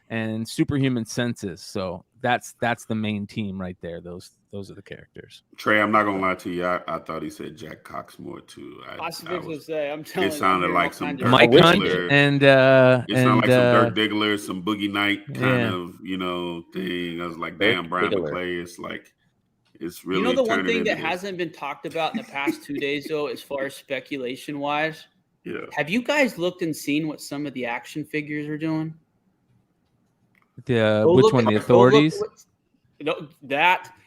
and superhuman senses. So that's the main team right there. Those are the characters. Trey, I'm not gonna lie to you. I thought he said Jack Coxmore too. I was gonna say, I'm telling you, it sounded I'm like some Dirk Mike Hunt Diggler. and it sounded like some Dirk Diggler, some Boogie Night kind of thing. I was like, damn, Brian McClay. It's like it's really. The one thing that hasn't been talked about in the past 2 days, though, as far as speculation wise, have you guys looked and seen what some of the action figures are doing? Which one? The Authorities?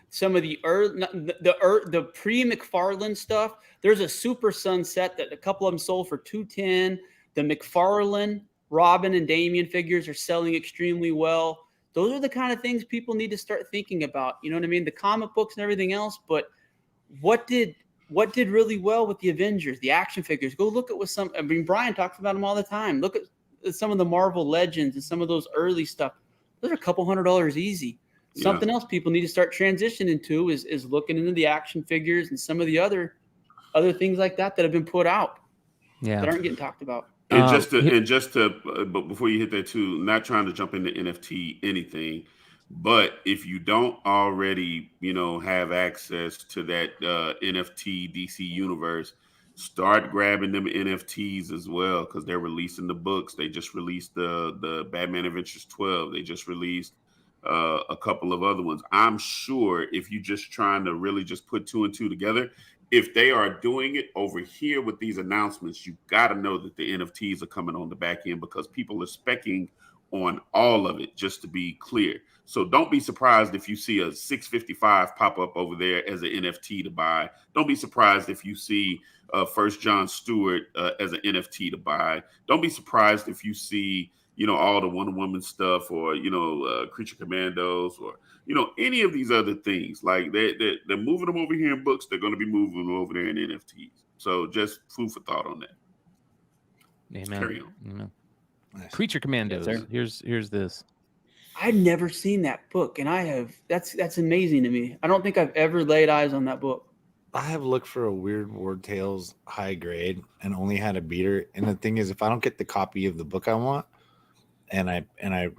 Some of the the pre-McFarlane stuff. There's a Super Sunset that a couple of them sold for $210. The McFarlane, Robin, and Damian figures are selling extremely well. Those are the kind of things people need to start thinking about. You know what I mean? The comic books and everything else, but what did really well with the Avengers, the action figures? Go look at what Brian talks about them all the time. Look at some of the Marvel Legends and some of those early stuff. Those are a couple $100 easy. Something else people need to start transitioning to is looking into the action figures and some of the other things like that have been put out that aren't getting talked about. And just to, but before you hit that too, not trying to jump into NFT anything, but if you don't already, have access to that NFT DC universe, start grabbing them NFTs as well, because they're releasing the books. They just released the Batman Adventures 12. They just released a couple of other ones. I'm sure if you're just trying to really just put two and two together, if they are doing it over here with these announcements, you got to know that the NFTs are coming on the back end, because people are speccing on all of it, just to be clear. So don't be surprised if you see a 655 pop up over there as an NFT to buy. Don't be surprised if you see First John Stewart as an NFT to buy. Don't be surprised if you see all the Wonder Woman stuff, or Creature Commandos, or any of these other things. Like they're moving them over here in books. They're going to be moving them over there in NFTs. So just food for thought on that. Amen. Carry on. Amen. Nice. Creature Commandos. Here's this. I've never seen that book, and I have. That's amazing to me. I don't think I've ever laid eyes on that book. I have looked for a Weird War Tales high grade and only had a beater. And the thing is, if I don't get the copy of the book I want, and I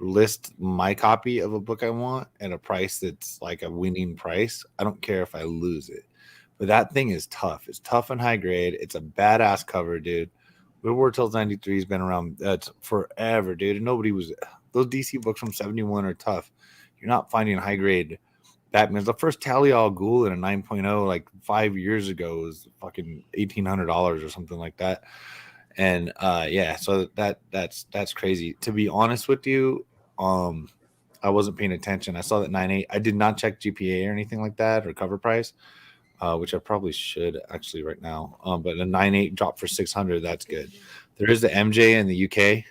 list my copy of a book I want at a price that's like a winning price, I don't care if I lose it. But that thing is tough. It's tough and high grade. It's a badass cover, dude. Weird War Tales 93 has been around forever, dude. And those DC books from 71 are tough. You're not finding high grade Batman. The first Tally Al Ghul in a 9.0 like 5 years ago was fucking $1,800 or something like that. And so that's crazy. To be honest with you, I wasn't paying attention. I saw that 9.8. I did not check GPA or anything like that, or cover price, which I probably should actually right now. But a 9.8 drop for 600, that's good. There is the MJ in the UK,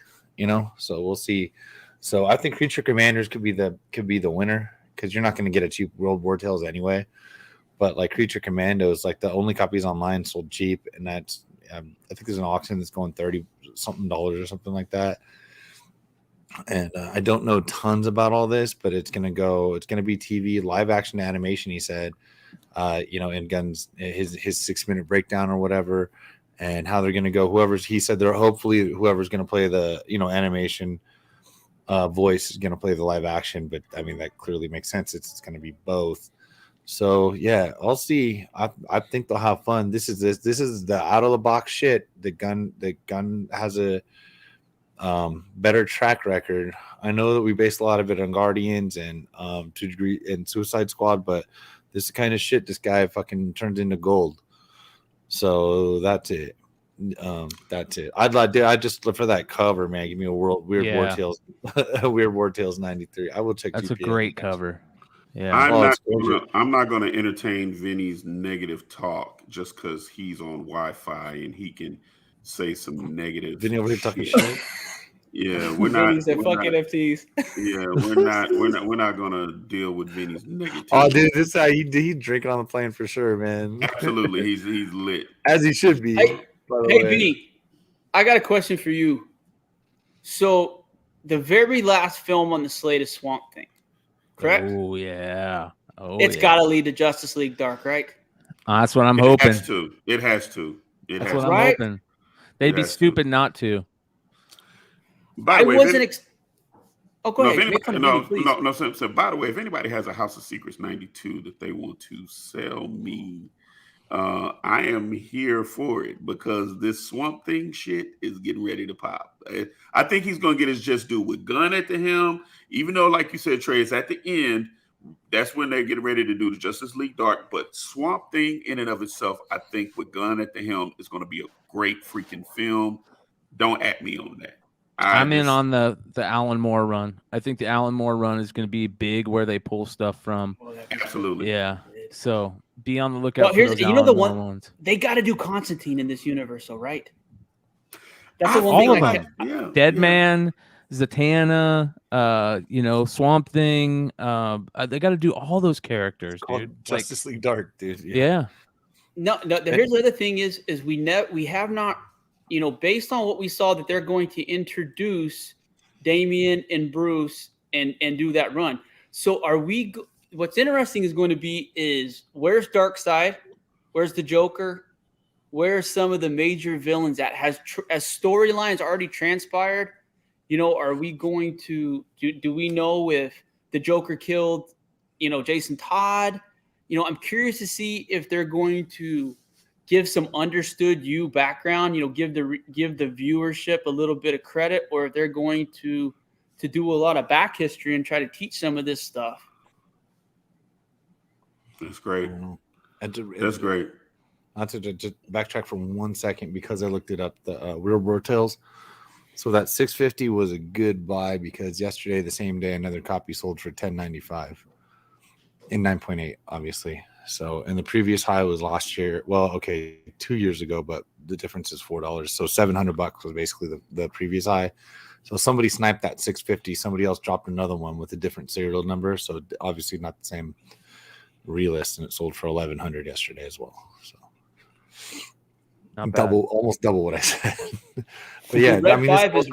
so we'll see. So I think Creature Commanders could be the winner, because you're not going to get a cheap World War Tales anyway. But like Creature Commandos, like the only copies online sold cheap, and that's I think there's an auction that's going $30 something or something like that. And I don't know tons about all this, but it's going to be TV, live action animation, he said, in Gunn's, his 6-minute breakdown or whatever, and how they're going to go. He said hopefully whoever's going to play the, animation voice is going to play the live action, but I mean, that clearly makes sense. It's going to be both. So yeah, I'll see. I think they'll have fun. This is the out of the box shit. The gun has a better track record. I know that we based a lot of it on Guardians and to a degree in Suicide Squad, but this is the kind of shit this guy fucking turns into gold. So that's it. I'd just look for that cover, man. Give me a Weird War Tales, Weird War Tales 93. I will check. That's GPA. A great cover. Yeah, I'm not going to entertain Vinny's negative talk just because he's on Wi-Fi and he can say some negative. Vinny over here talking shit. Yeah, we're Vinny not. said, We're "Fuck not NFTs." yeah, we're not gonna deal with Vinny's negativity. Oh, dude, this guy he drinking on the plane for sure, man. Absolutely, he's lit. As he should be. Hey, by the hey, way. B, I got a question for you. So, the very last film on the slate is Swamp Thing, correct? Oh yeah. It's got to lead to Justice League Dark, right? That's what I'm It hoping. has to. It has to. It That's has what to. I'm Right? hoping. They'd be has to. stupid not to. By I the way, wasn't. Oh, go no, ahead. if Make fun anybody, of Vinny, no, please. no, no. So, by the way, if anybody has a House of Secrets 92 that they want to sell me, I am here for it because this Swamp Thing shit is getting ready to pop. I think he's going to get his just due with Gunn at the helm, even though, like you said, Trey, it's at the end. That's when they're getting ready to do the Justice League Dark. But Swamp Thing in and of itself, I think with Gunn at the helm is going to be a great freaking film. Don't at me on that. I'm in on the Alan Moore run. I think the Alan Moore run is going to be big where they pull stuff from. Absolutely. Yeah. So be on the lookout Well, for here's those the Alan Moore one ones. they got to do Constantine in this universe, though, right? That's I the one all thing. of I them. can't, Yeah, Dead yeah. Man, Zatanna, Swamp Thing. They got to do all those characters, Called dude. Justice League Dark, dude. Yeah. No. Here's the other thing: is we have not, based on what we saw that they're going to introduce Damian and Bruce and do that run. So are we? What's interesting is going to be is where's Darkseid, where's the Joker, where's some of the major villains that has as storylines already transpired. Are we going to do we know if the Joker killed, Jason Todd? I'm curious to see if they're going to give some understood you background, give the viewership a little bit of credit, or if they're going to do a lot of back history and try to teach some of this stuff. That's great. That's great. Not to just backtrack for 1 second because I looked it up. The Real World Tales. So that 650 was a good buy because yesterday, the same day, another copy sold for 1095 in 9.8, obviously. So, and the previous high was last year. Well, okay, 2 years ago, but the difference is $4. So $700 was basically the previous high. So somebody sniped that 650. Somebody else dropped another one with a different serial number. So obviously not the same realist, and it sold for 1100 yesterday as well. So almost double what I said. But yeah, I mean, this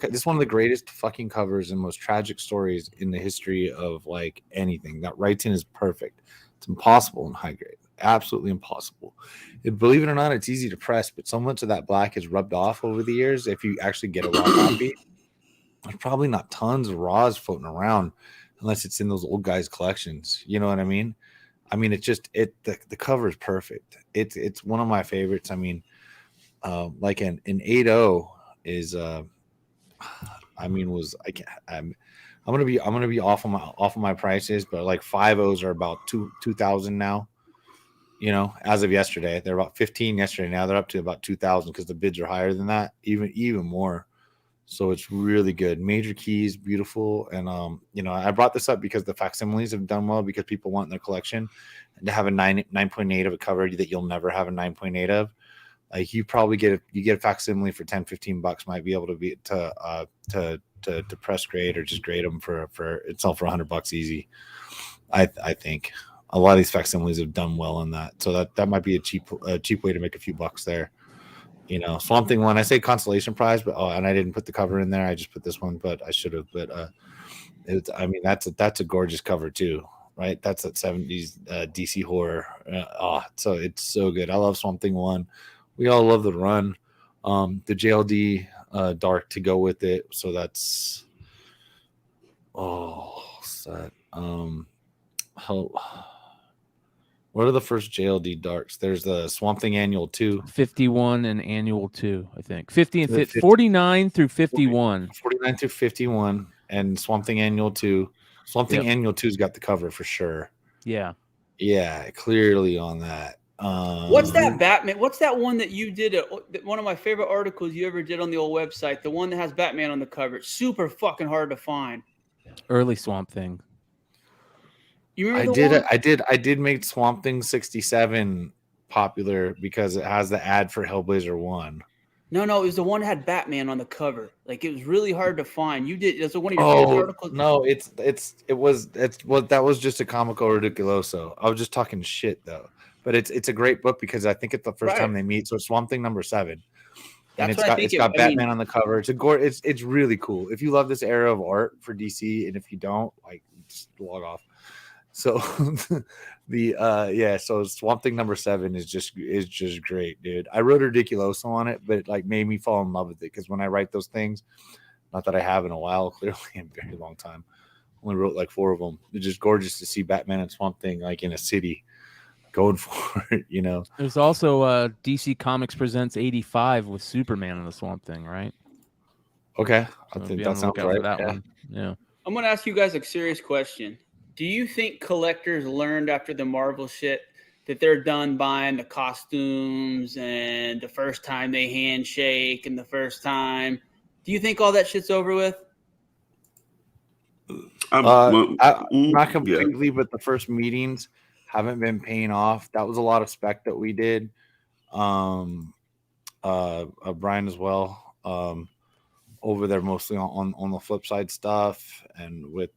is one of the greatest fucking covers and most tragic stories in the history of like anything. That writing is perfect. It's impossible in high grade. Absolutely impossible. Believe it or not, it's easy to press, but so much of that black is rubbed off over the years. If you actually get a raw copy, there's probably not tons of raws floating around unless it's in those old guys' collections. You know what I mean? I mean, it's just the cover is perfect. It's one of my favorites. I mean, like an 8.0 is I'm gonna be off of my prices, but like 5.0s are about 2,000 now. As of yesterday, they're about 15 yesterday. Now they're up to about 2,000 because the bids are higher than that, even more. So it's really good. Major keys, beautiful. And, I brought this up because the facsimiles have done well because people want in their collection and to have a 9.8 of a cover that you'll never have a 9.8 of. Like you probably get a facsimile for $10-15 might be able to be to press grade or just grade them for itself for $100 easy. I think a lot of these facsimiles have done well in that. So that might be a cheap way to make a few bucks there. Swamp Thing one, I say consolation prize, but and I didn't put the cover in there. I just put this one, but I should have. But that's a gorgeous cover too, right? That's that 70s DC horror. So it's so good. I love Swamp Thing one. We all love the run. The JLD dark to go with it. So that's what are the first JLD darks? There's the Swamp Thing Annual 2. 51 and Annual 2, I think. 49 through 51. 49 through 51 and Swamp Thing Annual 2. Swamp Thing Annual 2's got the cover for sure. Yeah. Yeah, clearly on that. What's that Batman? What's that one that you did? One of my favorite articles you ever did on the old website. The one that has Batman on the cover. It's super fucking hard to find. Early Swamp Thing. You remember I did make Swamp Thing 67 popular because it has the ad for Hellblazer 1. No, it was the one that had Batman on the cover. Like it was really hard to find. You did. It was one of your favorite articles. No, that was just a comico ridiculoso. I was just talking shit though. But it's a great book because I think it's the first time they meet. So Swamp Thing #7. And it's got Batman on the cover. It's really cool. If you love this era of art for DC, and if you don't, like, just log off. So so Swamp Thing #7 is just great, dude. I wrote Ridiculoso on it, but it like made me fall in love with it because when I write those things, not that I have in a while, clearly in a very long time, only wrote like 4 of them. It's just gorgeous to see Batman and Swamp Thing like in a city going for it, you know. There's also DC Comics Presents 85 with Superman and the Swamp Thing, right? Okay, So I think that sounds right. That one. Yeah. I'm gonna ask you guys a serious question. Do you think collectors learned after the Marvel shit that they're done buying the costumes and the first time they handshake and the first time? Do you think all that shit's over with? Not completely, but the first meetings haven't been paying off. That was a lot of spec that we did. Bryan as well. Over there mostly on the flip side stuff, and with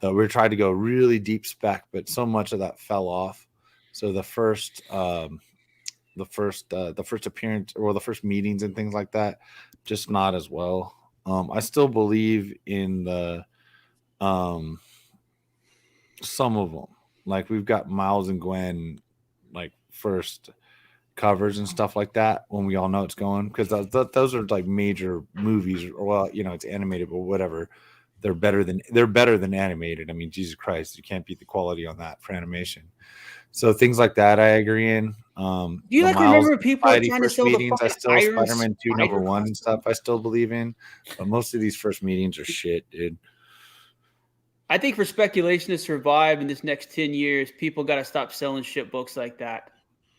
we tried to go really deep spec, but so much of that fell off. So the first appearance or the first meetings and things like that, just not as well. I still believe in the some of them. Like we've got Miles and Gwen, like first covers and stuff like that when we all know it's going, because those are like major movies, or well, you know, it's animated, but whatever. They're better than animated. I mean, Jesus Christ, you can't beat the quality on that for animation. So things like that, I agree in. Do you like remember people trying to sell meetings? the I still Spider-Man 2 #1 and stuff. I still believe in, but most of these first meetings are shit, dude. I think for speculation to survive in this next 10 years, people got to stop selling shit books like that.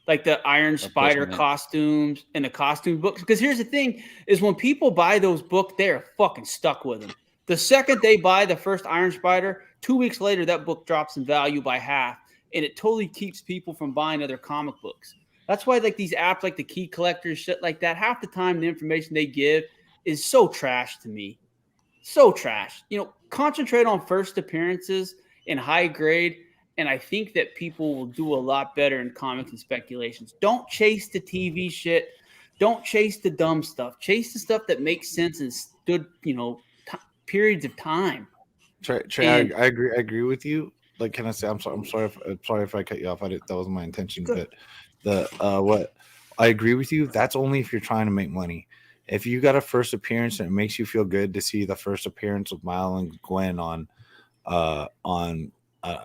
Like the Iron Spider costumes and the costume books. Because here's the thing is when people buy those books, they're fucking stuck with them. The second they buy the first Iron Spider, 2 weeks later, that book drops in value by half. And it totally keeps people from buying other comic books. That's why like these apps like the Key Collectors, shit like that, half the time the information they give is so trash to me. So trash. You know, concentrate on first appearances and high grade. And I think that people will do a lot better in comics and speculations. Don't chase the TV shit. Don't chase the dumb stuff. Chase the stuff that makes sense and stood, you know, periods of time. Trey, I agree with you. Like, can I say I'm sorry if I cut you off. That wasn't my intention. Good. But what I agree with you. That's only if you're trying to make money. If you got a first appearance and it makes you feel good to see the first appearance of Miles and Gwen on I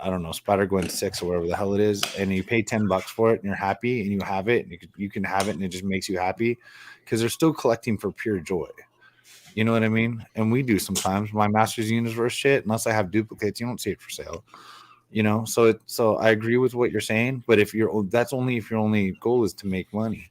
don't know, Spider-Gwen 6 or whatever the hell it is, and you pay $10 for it and you're happy and you have it and you can have it and it just makes you happy because they're still collecting for pure joy. You know what I mean? And we do sometimes. My Masters Universe shit, unless I have duplicates, you don't see it for sale. You know, so I agree with what you're saying, but that's only if your only goal is to make money.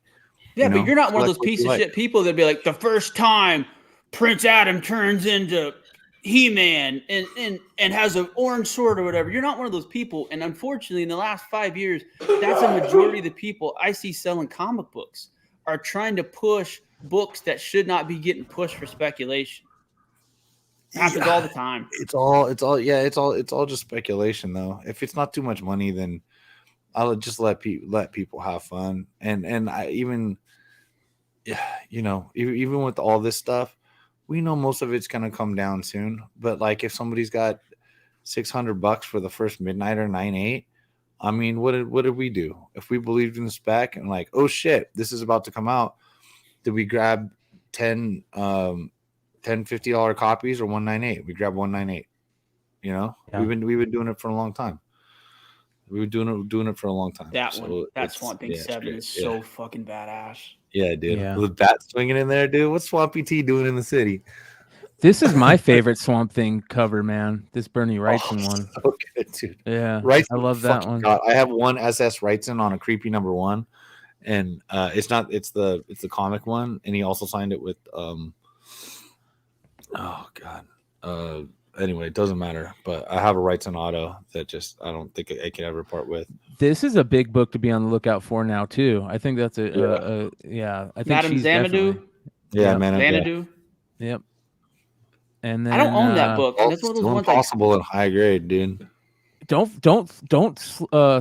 Yeah, you know? But you're not one of those piece of shit people that be like, the first time Prince Adam turns into He-Man and has an orange sword or whatever. You're not one of those people. And unfortunately, in the last 5 years, that's a majority of the people I see selling comic books are trying to push books that should not be getting pushed for speculation. It happens all the time. It's all just speculation though. If it's not too much money, then I'll just let people have fun. And I even with all this stuff, we know most of it's gonna come down soon. But like if somebody's got $600 for the first Midnighter 9.8, I mean, what did we do? If we believed in the spec and like, oh shit, this is about to come out, did we grab 10 $50 copies or 198? We grabbed 198. You know, yeah. We've been doing it for a long time. We were doing it for a long time. That Swamp Thing 7 is so fucking badass. Yeah, dude. Yeah. With bat swinging in there, dude. What's Swampy T doing in the city? This is my favorite Swamp Thing cover, man. This Bernie Wrightson one. So good, dude. Yeah, Wrightson, I love that one. God. I have one SS Wrightson on a creepy #1, and it's the comic one, and he also signed it with anyway, it doesn't matter. But I have a rights on auto that just I don't think I can ever part with. This is a big book to be on the lookout for now too. I think that's I think Madam she's Xanadu. definitely. Yeah, Yep. man. Xanadu. Yep. And then I don't own that book. And Oh, that's one of those still ones impossible in high grade, dude. Don't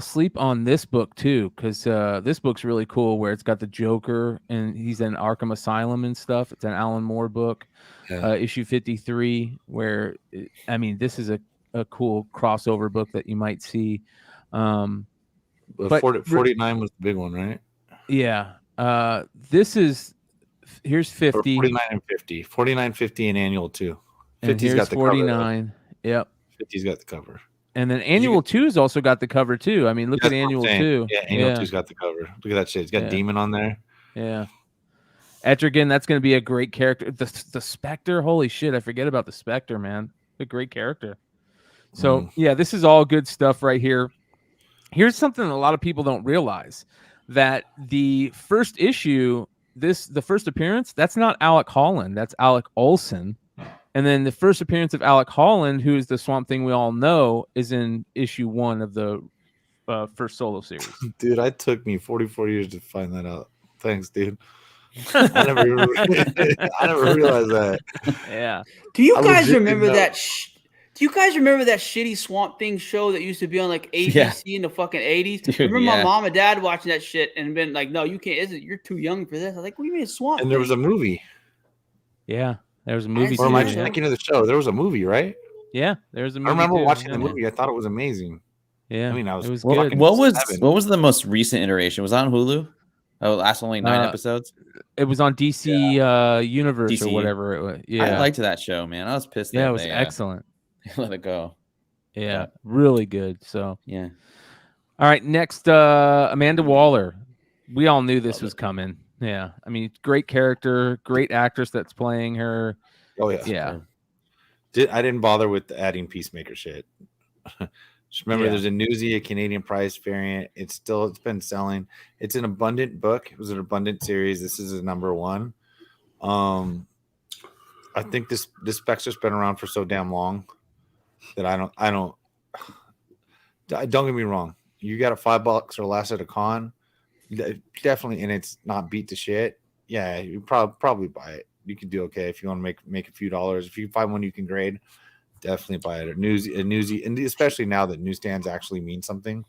sleep on this book too, because this book's really cool. Where it's got the Joker and he's in Arkham Asylum and stuff. It's an Alan Moore book, issue 53. Where this is a cool crossover book that you might see. But 49 was the big one, right? Yeah. Here's 50. Or 49 and 50. 49, 50 and annual 2. 50's got the 49. Cover, yep. 50's got the cover. And then annual 2's also got the cover too. I mean, look at annual 2. Yeah, annual 2's got the cover. Look at that shit. It's got Demon on there. Yeah. Etrigan, that's going to be a great character. The Spectre, holy shit, I forget about the Spectre, man. A great character. So, this is all good stuff right here. Here's something a lot of people don't realize, that the first issue, the first appearance, that's not Alec Holland, that's Alec Olson. And then the first appearance of Alec Holland, who is the Swamp Thing we all know, is in issue 1 of the first solo series. Dude, it took me 44 years to find that out. Thanks, dude. I never realized that. Yeah. Do you guys remember that? Do you guys remember that shitty Swamp Thing show that used to be on like ABC in the fucking 80s? Dude, remember my mom and dad watching that shit and been like, "No, you can't. You're too young for this." I was like, "What do you mean Swamp Thing?" And there was a movie. Yeah, there was a movie. Or am I thinking of the show? There was a movie, right? Yeah, there was a movie. I remember watching the movie. I thought it was amazing. Yeah, I mean, it was good. What was the most recent iteration? Was that on Hulu? Oh, last only 9 episodes. It was on DC Universe DC. Or whatever it was. Yeah, I liked that show, man. I was pissed. Yeah, it was excellent. Let it go. Yeah, really good. So yeah. All right, next, Amanda Waller. We all knew this was coming. Yeah, I mean, great character, great actress that's playing her. Oh yeah. I didn't bother with adding Peacemaker shit. Just remember, there's a Newsy, a Canadian Price variant. It's been selling. It's an abundant book. It was an abundant series. This is a number 1. I think this spec's just been around for so damn long that I don't get me wrong. You got a $5 or less at a con, definitely, and it's not beat to shit. Yeah, you probably buy it. You can do okay if you want to make a few dollars. If you find one you can grade, definitely buy it. A newsy, and especially now that newsstands actually mean something.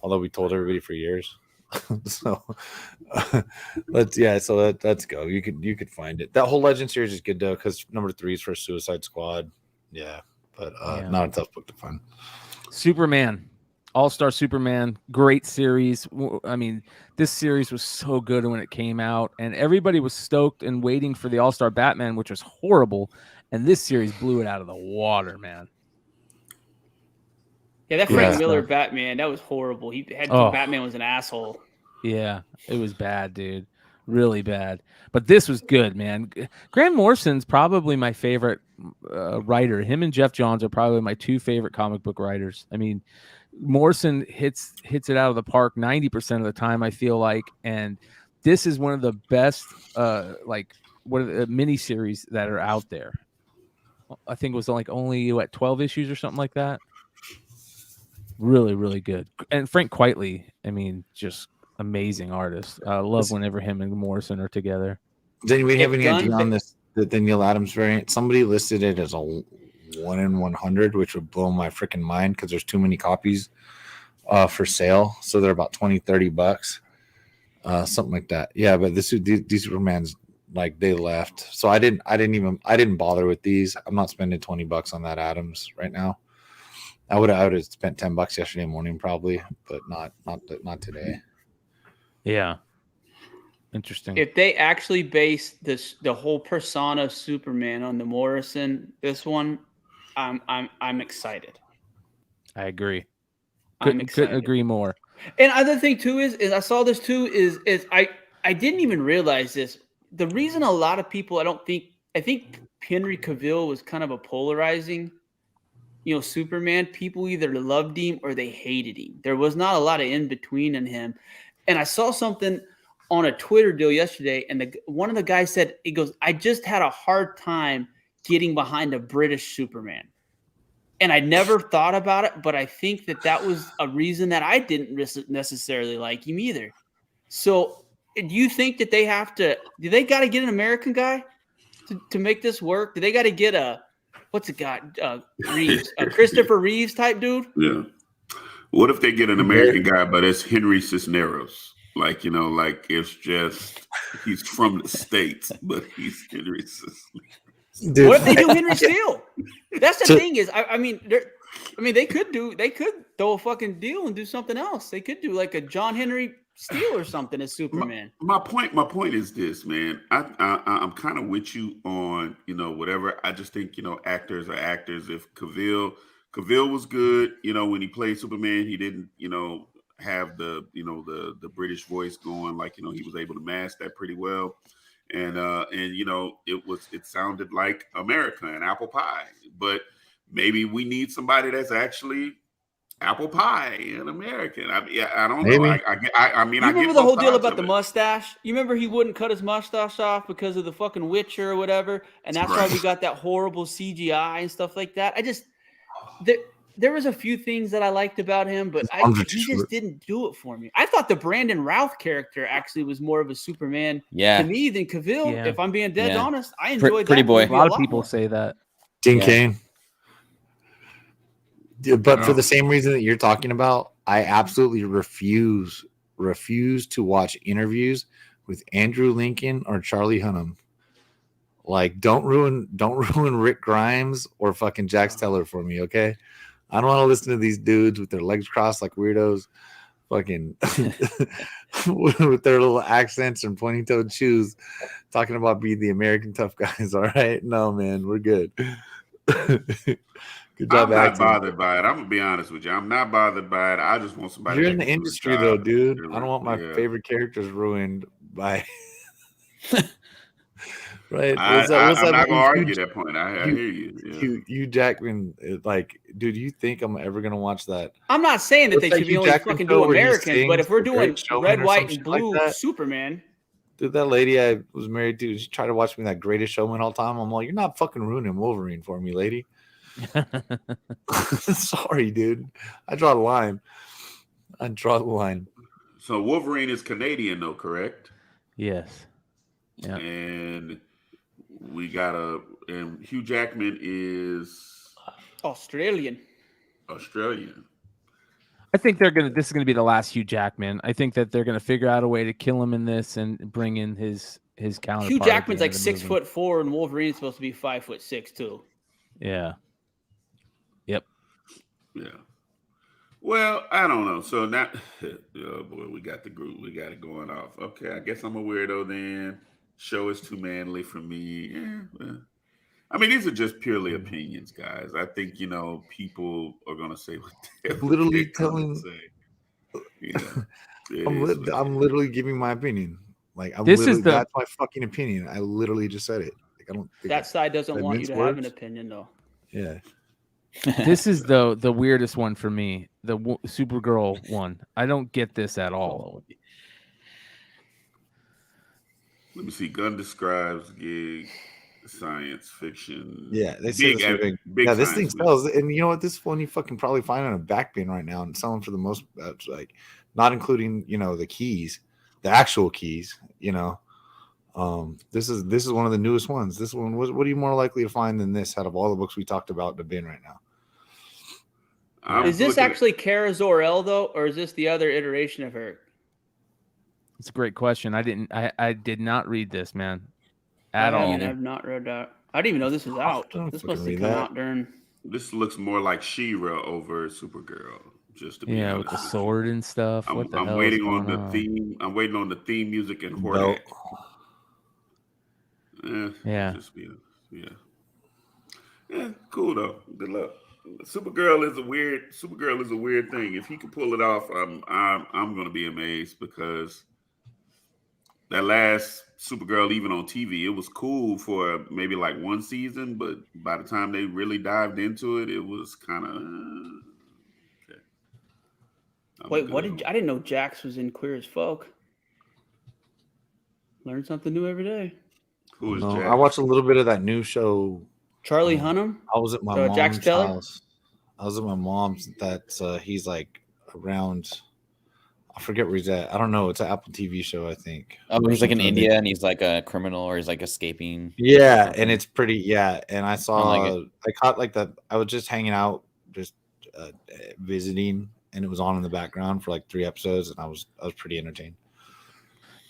Although we told everybody for years. So let's go. You could find it. That whole Legend series is good though, because number 3 is for Suicide Squad. Yeah, but not a tough book to find. Superman, All-Star Superman, great series. I mean, this series was so good when it came out, and everybody was stoked and waiting for the All-Star Batman, which was horrible. And this series blew it out of the water, man. Yeah, that Frank Miller Batman, that was horrible. Batman was an asshole. Yeah, it was bad, dude. Really bad. But this was good, man. Grant Morrison's probably my favorite writer. Him and Jeff Johns are probably my 2 favorite comic book writers. I mean, Morrison hits it out of the park 90% of the time, I feel like. And this is one of the best miniseries that are out there. I think it was only 12 issues or something like that. Really, really good. And Frank Quitely, I mean, just amazing artist. I love whenever him and Morrison are together. Did we have any idea on this, the Neil Adams variant? Somebody listed it as a 1 in 100, which would blow my freaking mind because there's too many copies for sale. So they're about $20-$30, something like that. Yeah, but these Supermans, like, they left. So I didn't bother with these. I'm not spending $20 on that Adams right now. I would have spent $10 yesterday morning probably, but not today. Yeah. Interesting. If they actually base the whole persona of Superman on the Morrison, this one, I'm excited. I agree. Couldn't agree more. And other thing too is I saw this too is I didn't even realize this. The reason a lot of people I think Henry Cavill was kind of a polarizing, Superman. People either loved him or they hated him. There was not a lot of in between in him. And I saw something on a Twitter deal yesterday, and one of the guys said, he goes, "I just had a hard time getting behind a British Superman. And I never thought about it, but I think that was a reason that I didn't necessarily like him either. So do you think that do they got to get an American guy to make this work? Do they got to get what's it got? Reeves, a Christopher Reeves type dude? Yeah. What if they get an American guy, but it's Henry Cisneros? Like, like it's just, he's from the States, but he's Henry Cisneros. Dude. What if they do Henry Steele? That's the thing is, I mean, they could throw a fucking deal and do something else. They could do like a John Henry Steele or something as Superman. My point is this, man. I'm kind of with you on, whatever. I just think, actors are actors. If Cavill was good, when he played Superman, he didn't, have the, the British voice going, like, he was able to mask that pretty well. And it sounded like America and apple pie, but maybe we need somebody that's actually apple pie and American. I don't know. I mean, you remember the whole deal about the mustache? You remember he wouldn't cut his mustache off because of the fucking Witcher or whatever, and that's why we got that horrible CGI and stuff like that. There was a few things that I liked about him, but he just didn't do it for me. I thought the Brandon Routh character actually was more of a Superman to me than Cavill. Yeah. If I'm being dead honest, I enjoyed Pretty that. Boy. A lot of people say that. Dean Cain. But for the same reason that you're talking about, I absolutely refuse to watch interviews with Andrew Lincoln or Charlie Hunnam. Like, don't ruin Rick Grimes or fucking Jax Teller for me, okay? I don't want to listen to these dudes with their legs crossed like weirdos, fucking with their little accents and pointy-toed shoes, talking about being the American tough guys. All right, no, man, we're good. Good job. I'm not bothered by it. I'm gonna be honest with you. I'm not bothered by it. I just want somebody. You're in the industry, though, dude. I don't want my favorite characters ruined by. Right. I'm not gonna argue that point. I hear you. Hugh Jackman, like, dude, you think I'm ever gonna watch that? I'm not saying that they should be only fucking do Americans, but if we're doing red, white, and blue Superman. Dude, that lady I was married to, she tried to watch me that Greatest Showman all the time. I'm like, you're not fucking ruining Wolverine for me, lady. Sorry, dude. I draw the line. So Wolverine is Canadian, though, correct? Yes. Yeah. And we got and Hugh Jackman is Australian. I think this is gonna be the last Hugh Jackman. I think that they're gonna figure out a way to kill him in this and bring in his counterpart. Hugh Jackman's like 6'4", and Wolverine's supposed to be 5'6" too. Yeah. Yep. Yeah. Well, I don't know. So now, oh boy, we got the group. We got it going off. Okay, I guess I'm a weirdo then. Show is too manly for me. Yeah, well. I mean, these are just purely opinions, guys. I think, people are going to say what they're literally telling. Yeah, I'm literally giving my opinion. Like, that's my fucking opinion. I literally just said it. Like, I don't think that side doesn't want you to have an opinion, though. Yeah. This is the weirdest one for me, the Supergirl one. I don't get this at all. Let me see. Gunn describes gig science fiction. Yeah, they say big this thing sells. And you know what? This one you fucking probably find on a back bin right now and sell them for the most, like, not including the keys, the actual keys. This is one of the newest ones. This one what are you more likely to find than this out of all the books we talked about in the bin right now? Is this actually Kara Zor-El though, or is this the other iteration of her? It's a great question. I did not read this, man, at all. I have not read that. I didn't even know this was out. This must have come out during. This looks more like She-Ra over Supergirl. Just to be honest, with the sword and stuff. I'm waiting on the theme. I'm waiting on the theme music and Hordak. Yeah, cool though. Good luck. Supergirl is a weird thing. If he can pull it off, I'm gonna be amazed, because that last Supergirl, even on TV, it was cool for maybe like one season, but by the time they really dived into it, it was kind of okay. Wait, I didn't know Jax was in Queer as Folk. Learn something new every day. Who is Jax? I watched a little bit of that new show. Charlie Hunnam. I was at my Jack mom's Speller? house. I was at my mom's. He's like around. I forget where he's at. I don't know. It's an Apple TV show, I think. Oh, he's like in India, and he's like a criminal, or he's like escaping. Yeah, and it's pretty. Yeah, and I saw. Like I caught like the. I was just hanging out, just visiting, and it was on in the background for like 3 episodes, and I was pretty entertained.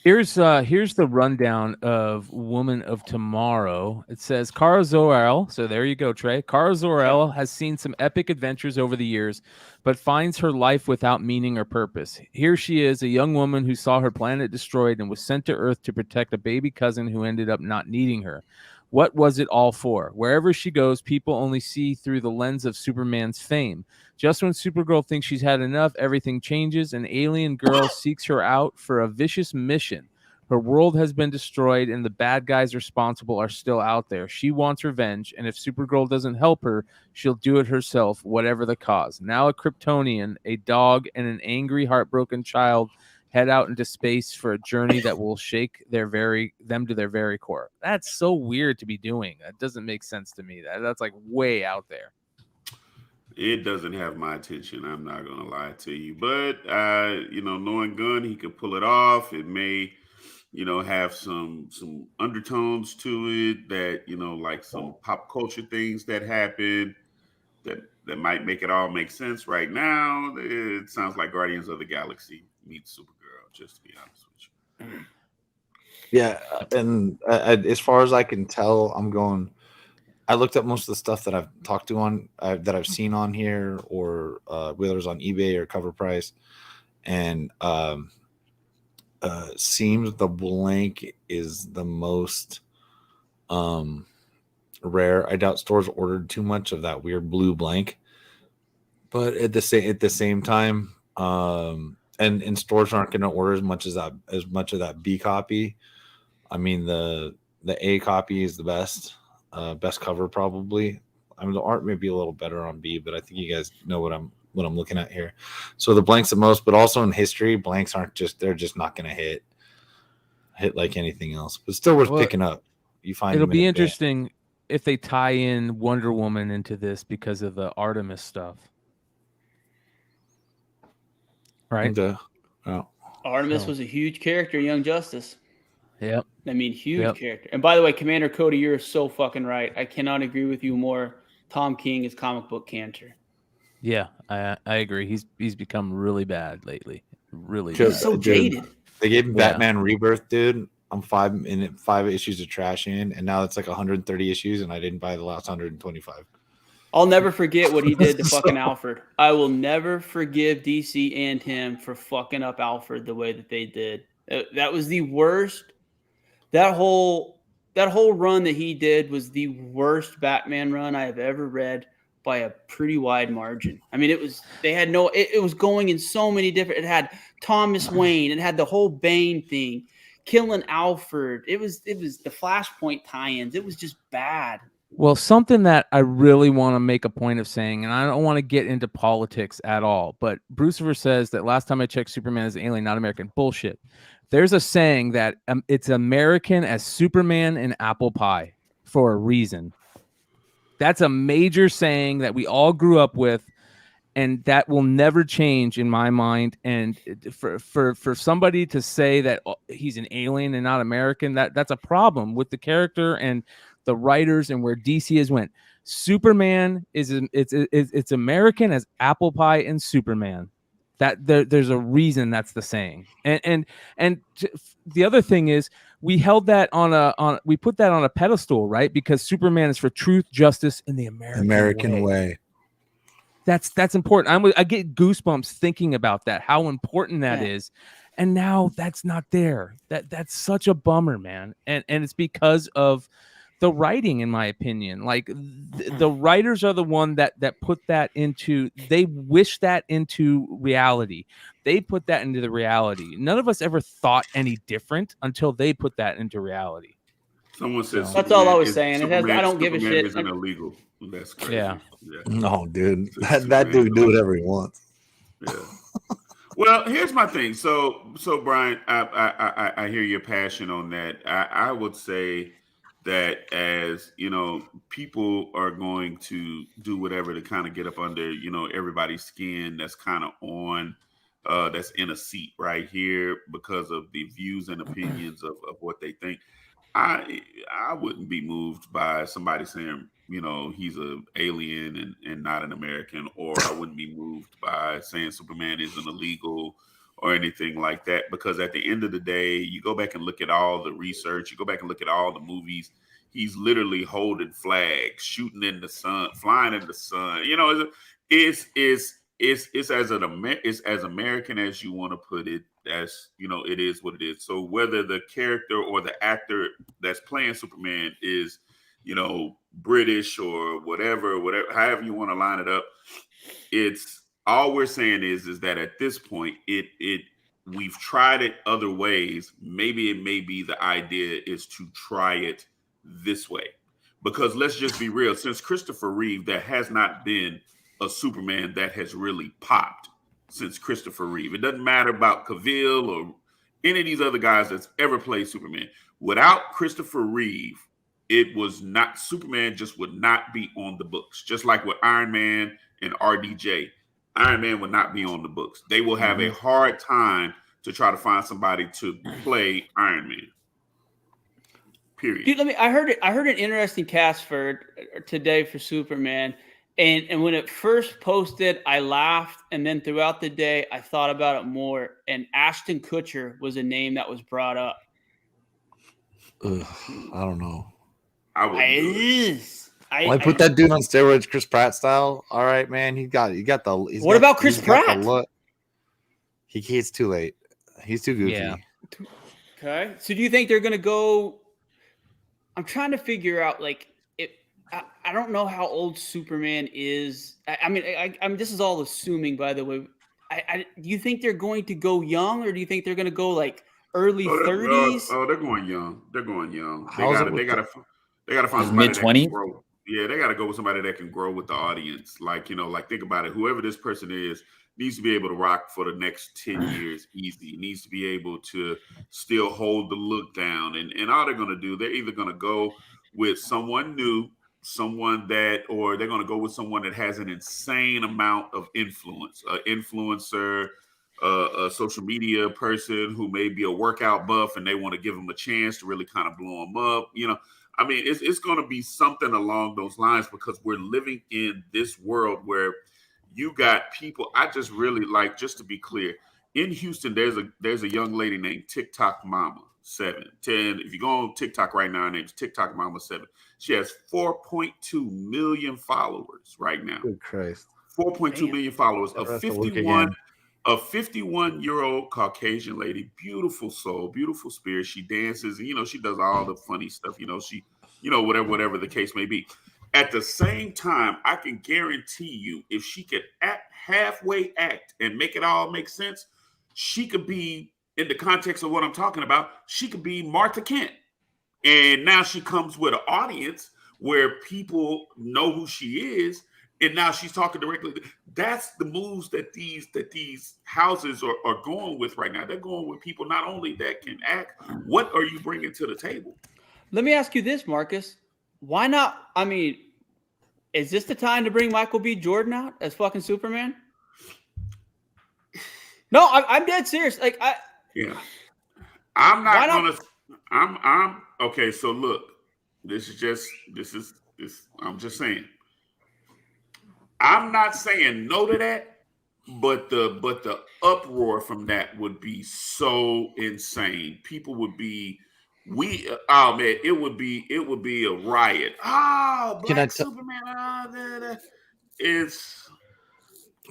Here's the rundown of Woman of Tomorrow. It says Kara Zor-El. So there you go, Trey. Kara Zor-El has seen some epic adventures over the years, but finds her life without meaning or purpose. Here she is, a young woman who saw her planet destroyed and was sent to Earth to protect a baby cousin who ended up not needing her. What was it all for? Wherever she goes, people only see through the lens of Superman's fame. Just when Supergirl thinks she's had enough, everything changes. An alien girl seeks her out for a vicious mission. Her world has been destroyed, and the bad guys responsible are still out there. She wants revenge, and if Supergirl doesn't help her, she'll do it herself, whatever the cause. Now a Kryptonian, a dog, and an angry, heartbroken child head out into space for a journey that will shake them to their very core. That's so weird to be doing. That doesn't make sense to me. That's like way out there. It doesn't have my attention. I'm not going to lie to you. But, knowing Gunn, he could pull it off. It may, have some undertones to it that, like some pop culture things that happen that might make it all make sense. Right now, it sounds like Guardians of the Galaxy meets Supergirl, just to be honest with you. Yeah, and as far as I can tell, I looked up most of the stuff that I've talked to that I've seen on here, or whether it's on eBay or Cover Price, and seems the blank is the most rare. I doubt stores ordered too much of that weird blue blank, but at the same time, and stores aren't going to order as much of that B copy. I mean, the A copy is the best cover probably. I mean, the art may be a little better on B, but I think you guys know what I'm looking at here. So the blanks the most, but also in history, blanks they're just not going to hit like anything else. But still worth picking up. You find it'll be interesting if they tie in Wonder Woman into this because of the Artemis stuff. Right? Artemis was a huge character in Young Justice. Yep. I mean, huge character. And by the way, Commander Cody, you're so fucking right. I cannot agree with you more. Tom King is comic book cancer. Yeah, I agree. He's become really bad lately. Really bad. He's so jaded. They gave him Batman Rebirth, dude. I'm 5 issues of trash in, and now it's like 130 issues, and I didn't buy the last 125. I'll never forget what he did to fucking Alfred. I will never forgive DC and him for fucking up Alfred the way that they did. That was the worst. That whole run that he did was the worst Batman run I have ever read by a pretty wide margin. I mean, it was going in so many different. It had Thomas Wayne. It had the whole Bane thing, killing Alfred. It was the Flashpoint tie-ins. It was just bad. Well, something that I really want to make a point of saying, and I don't want to get into politics at all, but Brucifer says that last time I checked, Superman is alien, not American. Bullshit. There's a saying that it's American as Superman and apple pie for a reason. That's a major saying that we all grew up with, and that will never change in my mind. And for somebody to say that he's an alien and not American, that's a problem with the character and the writers and where DC has went. Superman it's American as apple pie and Superman. That there's a reason that's the saying. And the other thing is we put that on a pedestal, right? Because Superman is for truth, justice, and the American way. That's important. I get goosebumps thinking about that, how important that is. And now that's not there. That's such a bummer, man. And it's because of the writing, in my opinion. Like the writers are the one that put that into, they wish that into reality. They put that into the reality. None of us ever thought any different until they put that into reality. Someone says that's all I was saying. I don't give a shit. Isn't illegal. That's crazy. Yeah. No, dude. That dude do whatever he wants. Yeah. Well, here's my thing. So Brian, I hear your passion on that. I would say that as people are going to do whatever to kind of get up under everybody's skin that's kind of on that's in a seat right here because of the views and opinions of what they think. I wouldn't be moved by somebody saying he's an alien and not an American, or I wouldn't be moved by saying Superman isn't illegal or anything like that, because at the end of the day, you go back and look at all the research, you go back and look at all the movies, he's literally holding flags, shooting in the sun, flying in the sun. It's as American as you want to put it. That's it is what it is. So whether the character or the actor that's playing Superman is British or whatever, however you want to line it up, it's all we're saying is that at this point we've tried it other ways. Maybe it may be the idea is to try it this way, because let's just be real, since Christopher Reeve, there has not been a Superman that has really popped since Christopher Reeve. It doesn't matter about Cavill or any of these other guys that's ever played Superman. Without Christopher Reeve, it was not, Superman just would not be on the books. Just like with Iron Man and RDJ, Iron Man would not be on the books. They will have a hard time to try to find somebody to play Iron Man. Period. Dude, I heard an interesting cast for today for Superman. And when it first posted, I laughed. And then throughout the day, I thought about it more. And Ashton Kutcher was a name that was brought up. I don't know. I put that dude on steroids, Chris Pratt style. All right, man. What about Chris Pratt? It's too late. He's too goofy. Yeah. Okay. So do you think they're going to go? I'm trying to figure out, I don't know how old Superman is. I mean, this is all assuming, by the way. Do you think they're going to go young, or do you think they're going to go early 30s? They're going young. They're going young. They got to find somebody mid-20s? that can grow. Yeah, they got to go with somebody that can grow with the audience. Think about it. Whoever this person is needs to be able to rock for the next 10 years easy. Needs to be able to still hold the look down. And all they're going to do, they're either going to go with someone new, or they're going to go with someone that has an insane amount of influence, an influencer, a social media person who may be a workout buff, and they want to give them a chance to really kind of blow them up. I mean, it's going to be something along those lines, because we're living in this world where you got people. I just really just to be clear, in Houston, there's a young lady named TikTok Mama 7. If you go on TikTok right now, her name's TikTok Mama 7. She has 4.2 million followers right now. Good Christ. 4.2 million followers. A 51-year-old Caucasian lady, beautiful soul, beautiful spirit. She dances, she does all the funny stuff. She, whatever the case may be. At the same time, I can guarantee you, if she could halfway act and make it all make sense, she could be, in the context of what I'm talking about, she could be Martha Kent. And now she comes with an audience where people know who she is. And now she's talking directly. That's the moves that these houses are going with right now. They're going with people not only that can act. What are you bringing to the table? Let me ask you this, Marcus. Why not? I mean, is this the time to bring Michael B. Jordan out as fucking Superman? No, I'm dead serious. I'm not gonna. I'm okay. So look, this is I'm just saying. I'm not saying no to that, but the uproar from that would be so insane. People would be, it would be a riot. Black Superman. It's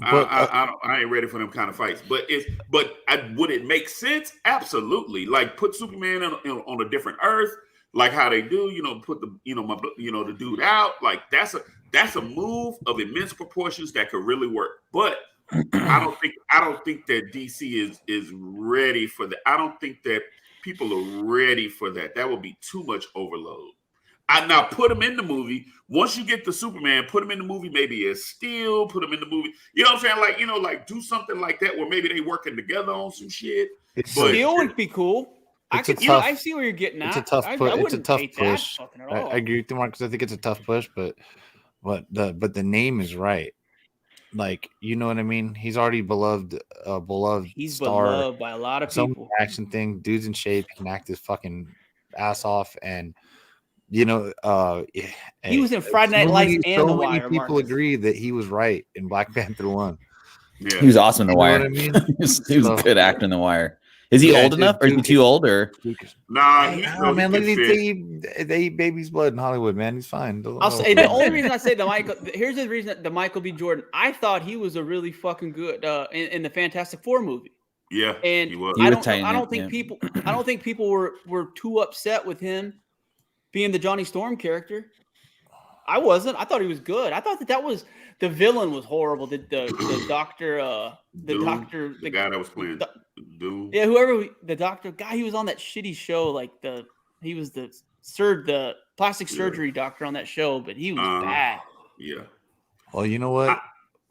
I ain't ready for them kind of fights. But would it make sense? Absolutely. Put Superman on a different Earth, like how they do. Put the the dude out. That's a move of immense proportions that could really work. But I don't think that DC is ready for that. I don't think that people are ready for that. That would be too much overload. Now put him in the movie. Once you get the Superman, put him in the movie. Maybe as Steel, put him in the movie. You know what I'm saying? Do something like that where maybe they working together on some shit. Steel would be cool. I see where you're getting at. It's a tough push. It's a tough push. I agree with you, Mark, because I think it's a tough push, but the name is right. Like, you know what I mean? He's already beloved. He's star, beloved by a lot of people. Action thing, dude's in shape. He can act his fucking ass off, and you know, he was in Friday Night Lights and The Wire. People agree that he was right in Black Panther 1. Yeah. He was awesome in The Wire. I mean? he was a good actor in The Wire. Is he old enough, or is he too old? Or nah, man, look at they eat baby's blood in Hollywood, man. He's fine. I'll say the only reason I say the Michael. Here's the reason that the Michael B. Jordan. I thought he was a really fucking good in the Fantastic Four movie. Yeah, and he was. I don't think people were too upset with him being the Johnny Storm character. I wasn't. I thought he was good. I thought that was the villain was horrible. The doctor, the guy that was playing Dude. Yeah, the doctor guy, he was on that shitty show. Like he was the plastic surgery doctor on that show, but he was bad. Yeah. Well, you know what,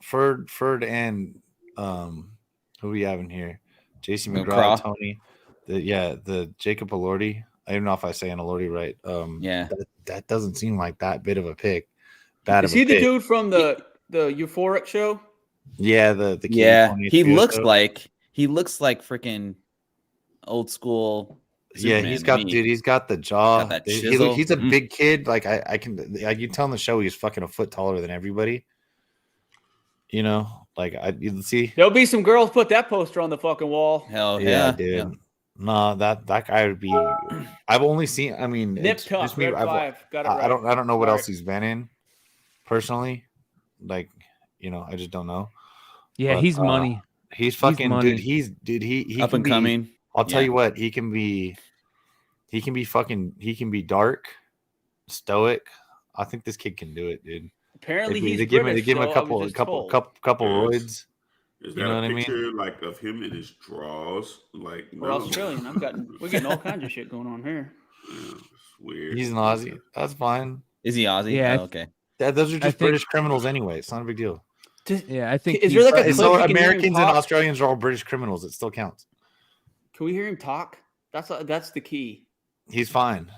Ferd and who we have in here, JC McGraw, Tony, the Jacob Elordi. I don't know if I say Elordi right. That doesn't seem like that bit of a pick. Is he the dude from the Euphoric show? Yeah, he looks like freaking old school. Superman. Yeah, he's got the jaw. He's a big kid. Like I can, like you tell in the show, he's fucking a foot taller than everybody. You know, like you see. There'll be some girls put that poster on the fucking wall. Hell yeah, dude. Yeah. No, that guy would be. I've only seen. I mean, Nip Tuck, just me. I don't know what else he's been in. Personally, like, you know, I just don't know. Yeah, but, he's money. He's fucking money. Dude. He up and coming. I'll tell you what. He can be dark, stoic. I think this kid can do it, dude. Apparently, they give him a couple roids. Is that a picture like of him in his drawers? Like we're Australian. We're getting all kinds of shit going on here. Yeah, it's weird. He's an Aussie. That's fine. Is he Aussie? Yeah. Oh, okay. Those are just British criminals anyway. It's not a big deal. Yeah, I think. Is there like a so Americans and Australians are all British criminals. It still counts. Can we hear him talk? That's the key. He's fine.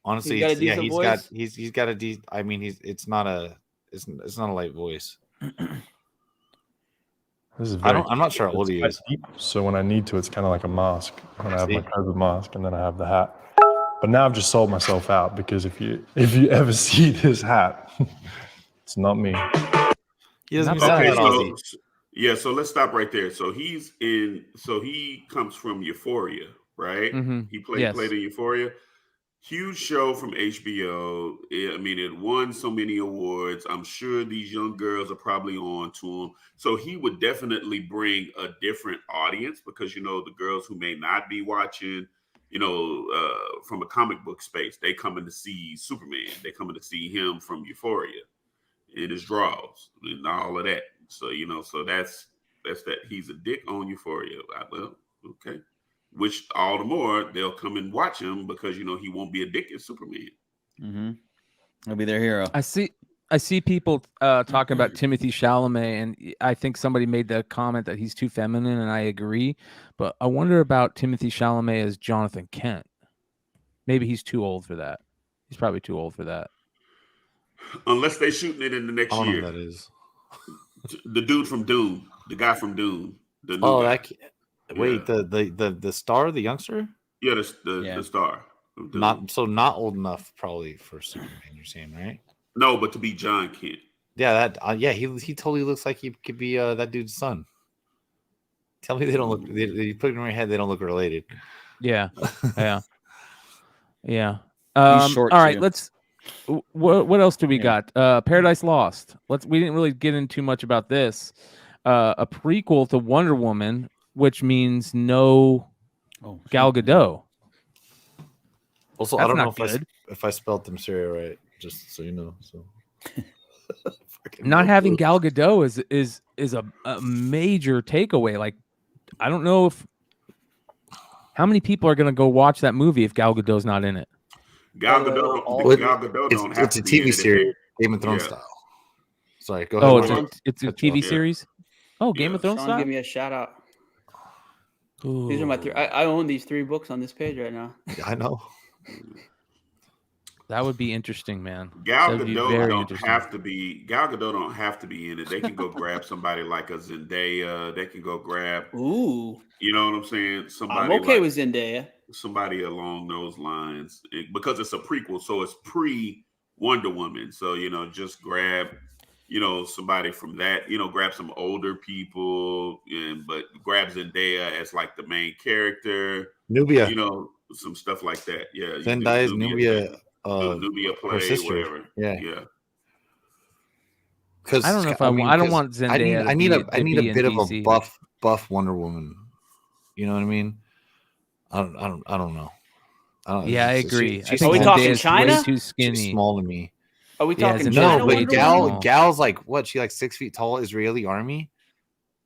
Honestly, he's got a I mean, it's not a light voice. I'm not sure how old he is. So when I need to, it's kind of like a mask. When I have my COVID mask, and then I have the hat. But now I've just sold myself out, because if you ever see this hat, it's not me. He doesn't sound that Aussie. Yeah, so let's stop right there. So he comes from Euphoria, right? Mm-hmm. He played in Euphoria. Huge show from HBO. I mean, it won so many awards. I'm sure these young girls are probably on to him. So he would definitely bring a different audience, because, you know, the girls who may not be watching, you know, from a comic book space, they coming to see Superman. They coming to see him from Euphoria in his draws and all of that. So, you know, so that's that. He's a dick on Euphoria. Well, okay. Which all the more they'll come and watch him, because, you know, he won't be a dick as Superman. Mm-hmm. He'll be their hero. I see people talking about Timothée Chalamet, and I think somebody made the comment that he's too feminine, and I agree. But I wonder about Timothée Chalamet as Jonathan Kent. Maybe he's too old for that. He's probably too old for that. Unless they're shooting it in the next year. That is the dude from Dune, the guy from Dune. Wait, the star, the youngster? Yeah, the star. Not old enough probably for Superman. You're saying, right? No, but to be John Kent. Yeah, he totally looks like he could be that dude's son. Tell me they don't look. You put it in my head, they don't look related. Yeah, yeah. All right, let's. What else do we got? Paradise Lost. We didn't really get into too much about this. A prequel to Wonder Woman, which means no Gal Gadot. Also, that's I don't know if I spelled them Syria right, just so you know. So not having Gal Gadot is a major takeaway. Like, I don't know how many people are going to go watch that movie if Gal Gadot's not in it. Gal Gadot don't have it's a TV series, Game of Thrones style. Sorry, go ahead. Oh, it's a TV series. Oh, Game of Thrones style. Give me a shout out. Ooh. These are my 3. I own these 3 books on this page right now. I know. That would be interesting, man. Gal That would be Gadot very don't interesting. have to be. Gal Gadot don't have to be in it. They can go grab somebody like a Zendaya. They can go grab. Ooh, You know what I'm saying? Somebody. I'm okay like, with Zendaya. Somebody along those lines, because it's a prequel, so it's pre Wonder Woman. So just grab. Somebody from that. Grab some older people, but grab Zendaya as like the main character. Nubia. Some stuff like that. Yeah. Zendaya's Nubia. Nubia play, her sister. whatever. Yeah. I don't know if I don't want Zendaya. I need a bit of a buff Wonder Woman. You know what I mean? I don't know. Yeah, I agree. Are we talking China? Way too skinny. She's small to me. Are we talking China? No, but Gal's like what? She like 6 feet tall, Israeli army.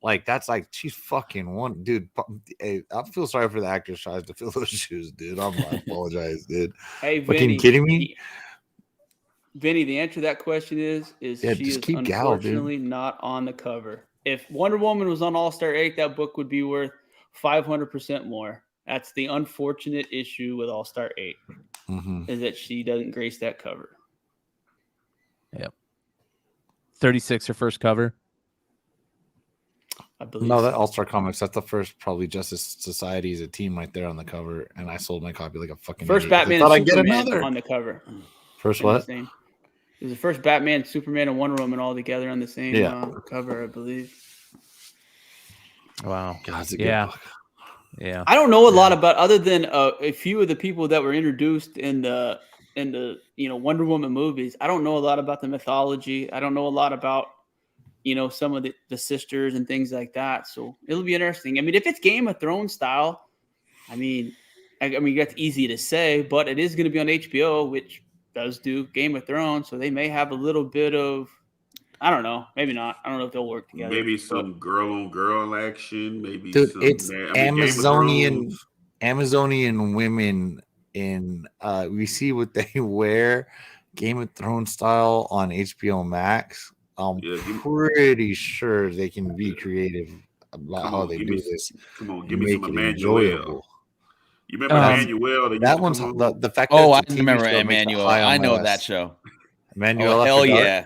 Like that's like she's fucking one dude. Hey, I feel sorry for the actress tries to fill those shoes, dude. I apologize, dude. Hey, Vinny, fucking kidding me? Vinny, the answer to that question is she is unfortunately not on the cover. If Wonder Woman was on All-Star 8, that book would be worth 500% more. That's the unfortunate issue with All-Star 8, is that she doesn't grace that cover. Yep. 36, her first cover. I believe no, that All-Star Comics, that's the first probably Justice Society as a team right there on the cover, and I sold my copy like a fucking first idiot. Batman and Superman on the cover. First what? It was the first Batman, Superman, and Wonder Woman all together on the same cover, I believe. Wow. God, it's a good book. Yeah. I don't know a lot about, other than a few of the people that were introduced in the Wonder Woman movies. I don't know a lot about the mythology. I don't know a lot about some of the sisters and things like that. So it'll be interesting. I mean, if it's Game of Thrones style, I mean, that's easy to say, but it is going to be on HBO, which does do Game of Thrones. So they may have a little bit of, I don't know, maybe not. I don't know if they'll work together. Maybe some girl on girl action. Maybe dude, some, it's Amazonian women in we see what they wear, Game of Thrones style on HBO Max. I'm pretty sure they can be creative about how they do this. Come on, give me some Emmanuel. You remember Emmanuel? That one's the fact. I remember Emmanuel. I know that show. Emmanuel. Hell yeah.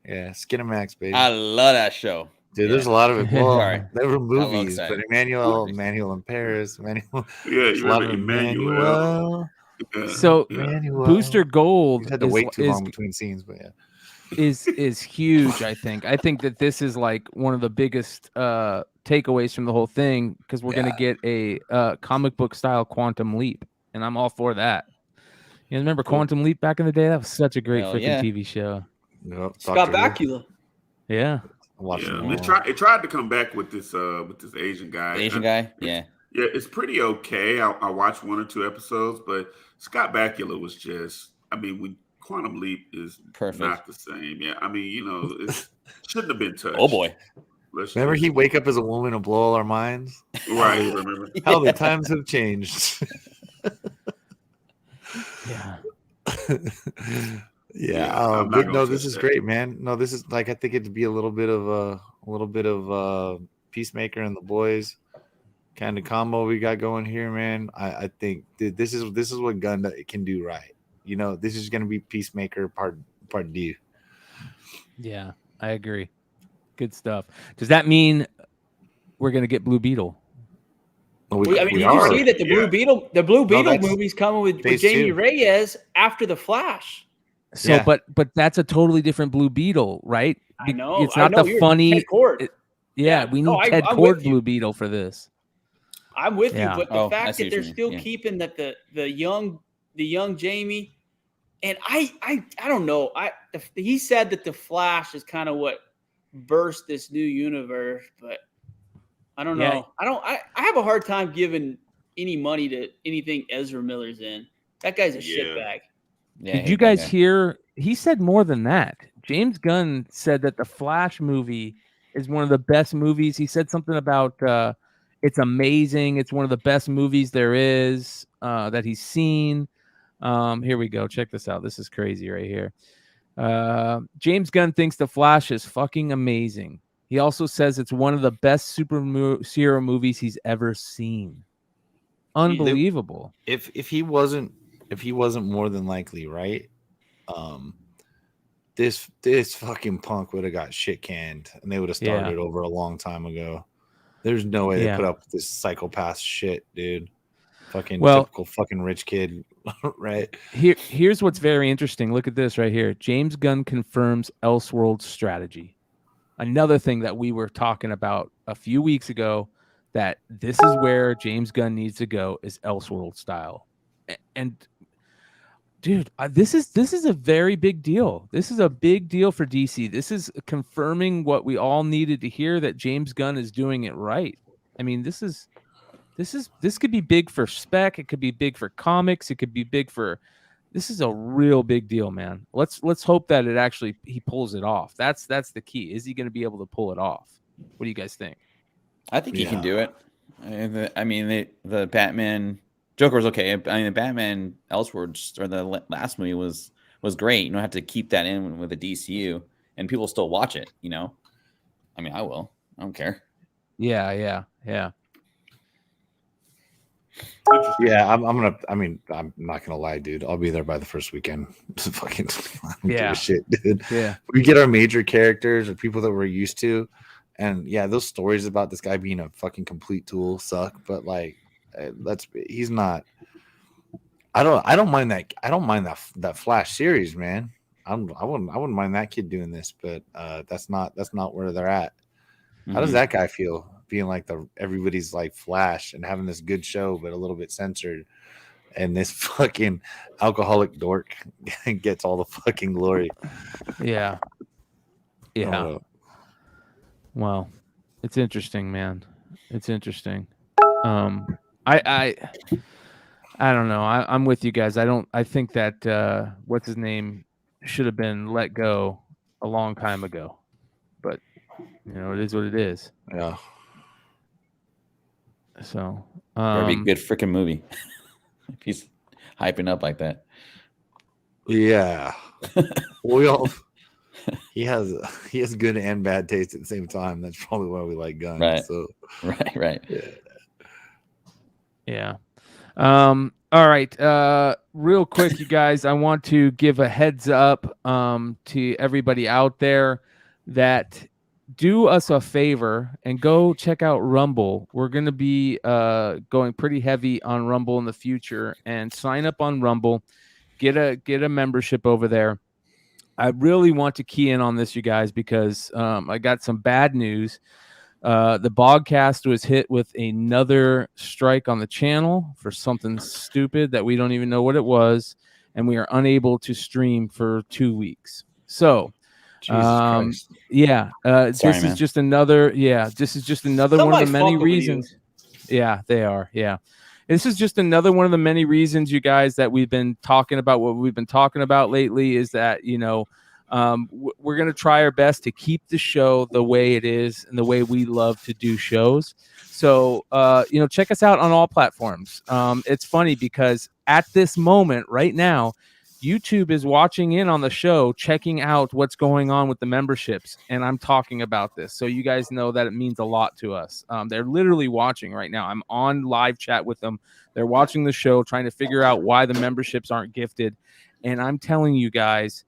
Yeah, Skinamax, baby. I love that show. Dude, there's a lot of it. Well, Sorry. There were movies, but Emmanuel in Paris. Emmanuel. Yeah, you remember Emmanuel. So Booster Gold had to wait too long between scenes, but is huge. I think that this is like one of the biggest takeaways from the whole thing, because we're gonna get a comic book style Quantum Leap, and I'm all for that. You guys remember Quantum Leap back in the day? That was such a great freaking TV show. Yep, Scott Bakula. Yeah. It tried to come back with this Asian guy. Yeah. Yeah, it's pretty okay. I watched 1 or 2 episodes, but Scott Bakula was just, Quantum Leap is not the same. Yeah, it shouldn't have been touched. Oh boy. Remember he wake up as a woman and blow all our minds? Right, remember. How the times have changed. But no, this is great, man. No, this is like, I think it'd be a little bit of Peacemaker and the Boys kind of combo we got going here, man. I think this is what Gunn can do right. This is going to be Peacemaker part D. Yeah, I agree. Good stuff. Does that mean we're going to get Blue Beetle? Did you see that the Blue Beetle movie's coming with Jamie Reyes after The Flash? So, but that's a totally different Blue Beetle, right? I know. It's not the funny. Ted Kord. We need Ted Kord Blue Beetle for this. I'm with you, but the fact that they're still keeping that the young Jamie, and I don't know. He said that the Flash is kind of what burst this new universe, but I don't know. I have a hard time giving any money to anything Ezra Miller's in. That guy's a shitbag. Yeah, did you guys hear? He said more than that. James Gunn said that the Flash movie is one of the best movies. He said something about it's amazing. It's one of the best movies there is that he's seen. Here we go. Check this out. This is crazy right here. James Gunn thinks the Flash is fucking amazing. He also says it's one of the best superhero movies he's ever seen. Unbelievable. If he wasn't more than likely right, this fucking punk would have got shit canned and they would have started over a long time ago. There's no way they put up with this psychopath shit, dude. Fucking typical fucking rich kid, right? Here's what's very interesting. Look at this right here. James Gunn confirms Elseworlds strategy. Another thing that we were talking about a few weeks ago, that this is where James Gunn needs to go, is Elseworlds style. And dude, this is a very big deal. This is a big deal for DC. This is confirming what we all needed to hear, that James Gunn is doing it right. I mean, this could be big for spec. It could be big for comics. It could be big for. This is a real big deal, man. Let's hope that he pulls it off. That's the key. Is he going to be able to pull it off? What do you guys think? I think he can do it. I mean, the Batman Joker was okay. I mean, the Batman Elseworlds, or the last movie, was great. You don't have to keep that in with the DCU, and people still watch it. You know, I mean, I will. I don't care. Yeah. Yeah, I'm not gonna lie, dude. I'll be there by the first weekend. Fucking give a shit, dude. Yeah, we get our major characters or people that we're used to, and those stories about this guy being a fucking complete tool suck. But like, he's not. I don't mind that. I don't mind that Flash series, man. I wouldn't mind that kid doing this, but that's not where they're at. Mm-hmm. How does that guy feel? Being like everybody's like Flash and having this good show, but a little bit censored, and this fucking alcoholic dork gets all the fucking glory. Yeah. Well, it's interesting, man. It's interesting. I don't know. I'm with you guys. I think that what's his name should have been let go a long time ago, but it is what it is. Yeah. So, that'd be a good freaking movie if he's hyping up like that. Yeah, he has good and bad taste at the same time. That's probably why we like Gunn. Right. So. Right. Yeah. All right. Real quick, you guys, I want to give a heads up to everybody out there that. Do us a favor and go check out Rumble. We're going to be going pretty heavy on Rumble in the future, and sign up on Rumble. Get a membership over there. I really want to key in on this, you guys, because I got some bad news. The Bogcast was hit with another strike on the channel for something stupid that we don't even know what it was, and we are unable to stream for 2 weeks. So. This is just another one of the many reasons. Yeah, they are. Yeah. This is just another one of the many reasons, you guys, that we've been talking about. What we've been talking about lately is that, we're going to try our best to keep the show the way it is and the way we love to do shows. So, check us out on all platforms. It's funny because at this moment right now, YouTube is watching in on the show, checking out what's going on with the memberships. And I'm talking about this, so you guys know that it means a lot to us. They're literally watching right now. I'm on live chat with them. They're watching the show, trying to figure out why the memberships aren't gifted. And I'm telling you guys,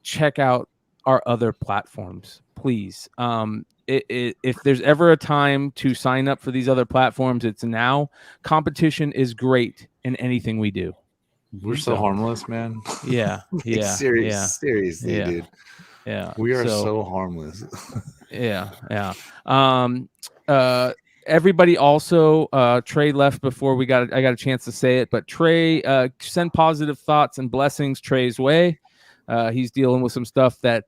check out our other platforms, please. If there's ever a time to sign up for these other platforms, it's now. Competition is great in anything we do. We're so harmless, man. Yeah. Seriously, dude. Yeah. We are so harmless. Yeah. Everybody also, Trey left before I got a chance to say it, but Trey, send positive thoughts and blessings Trey's way. He's dealing with some stuff that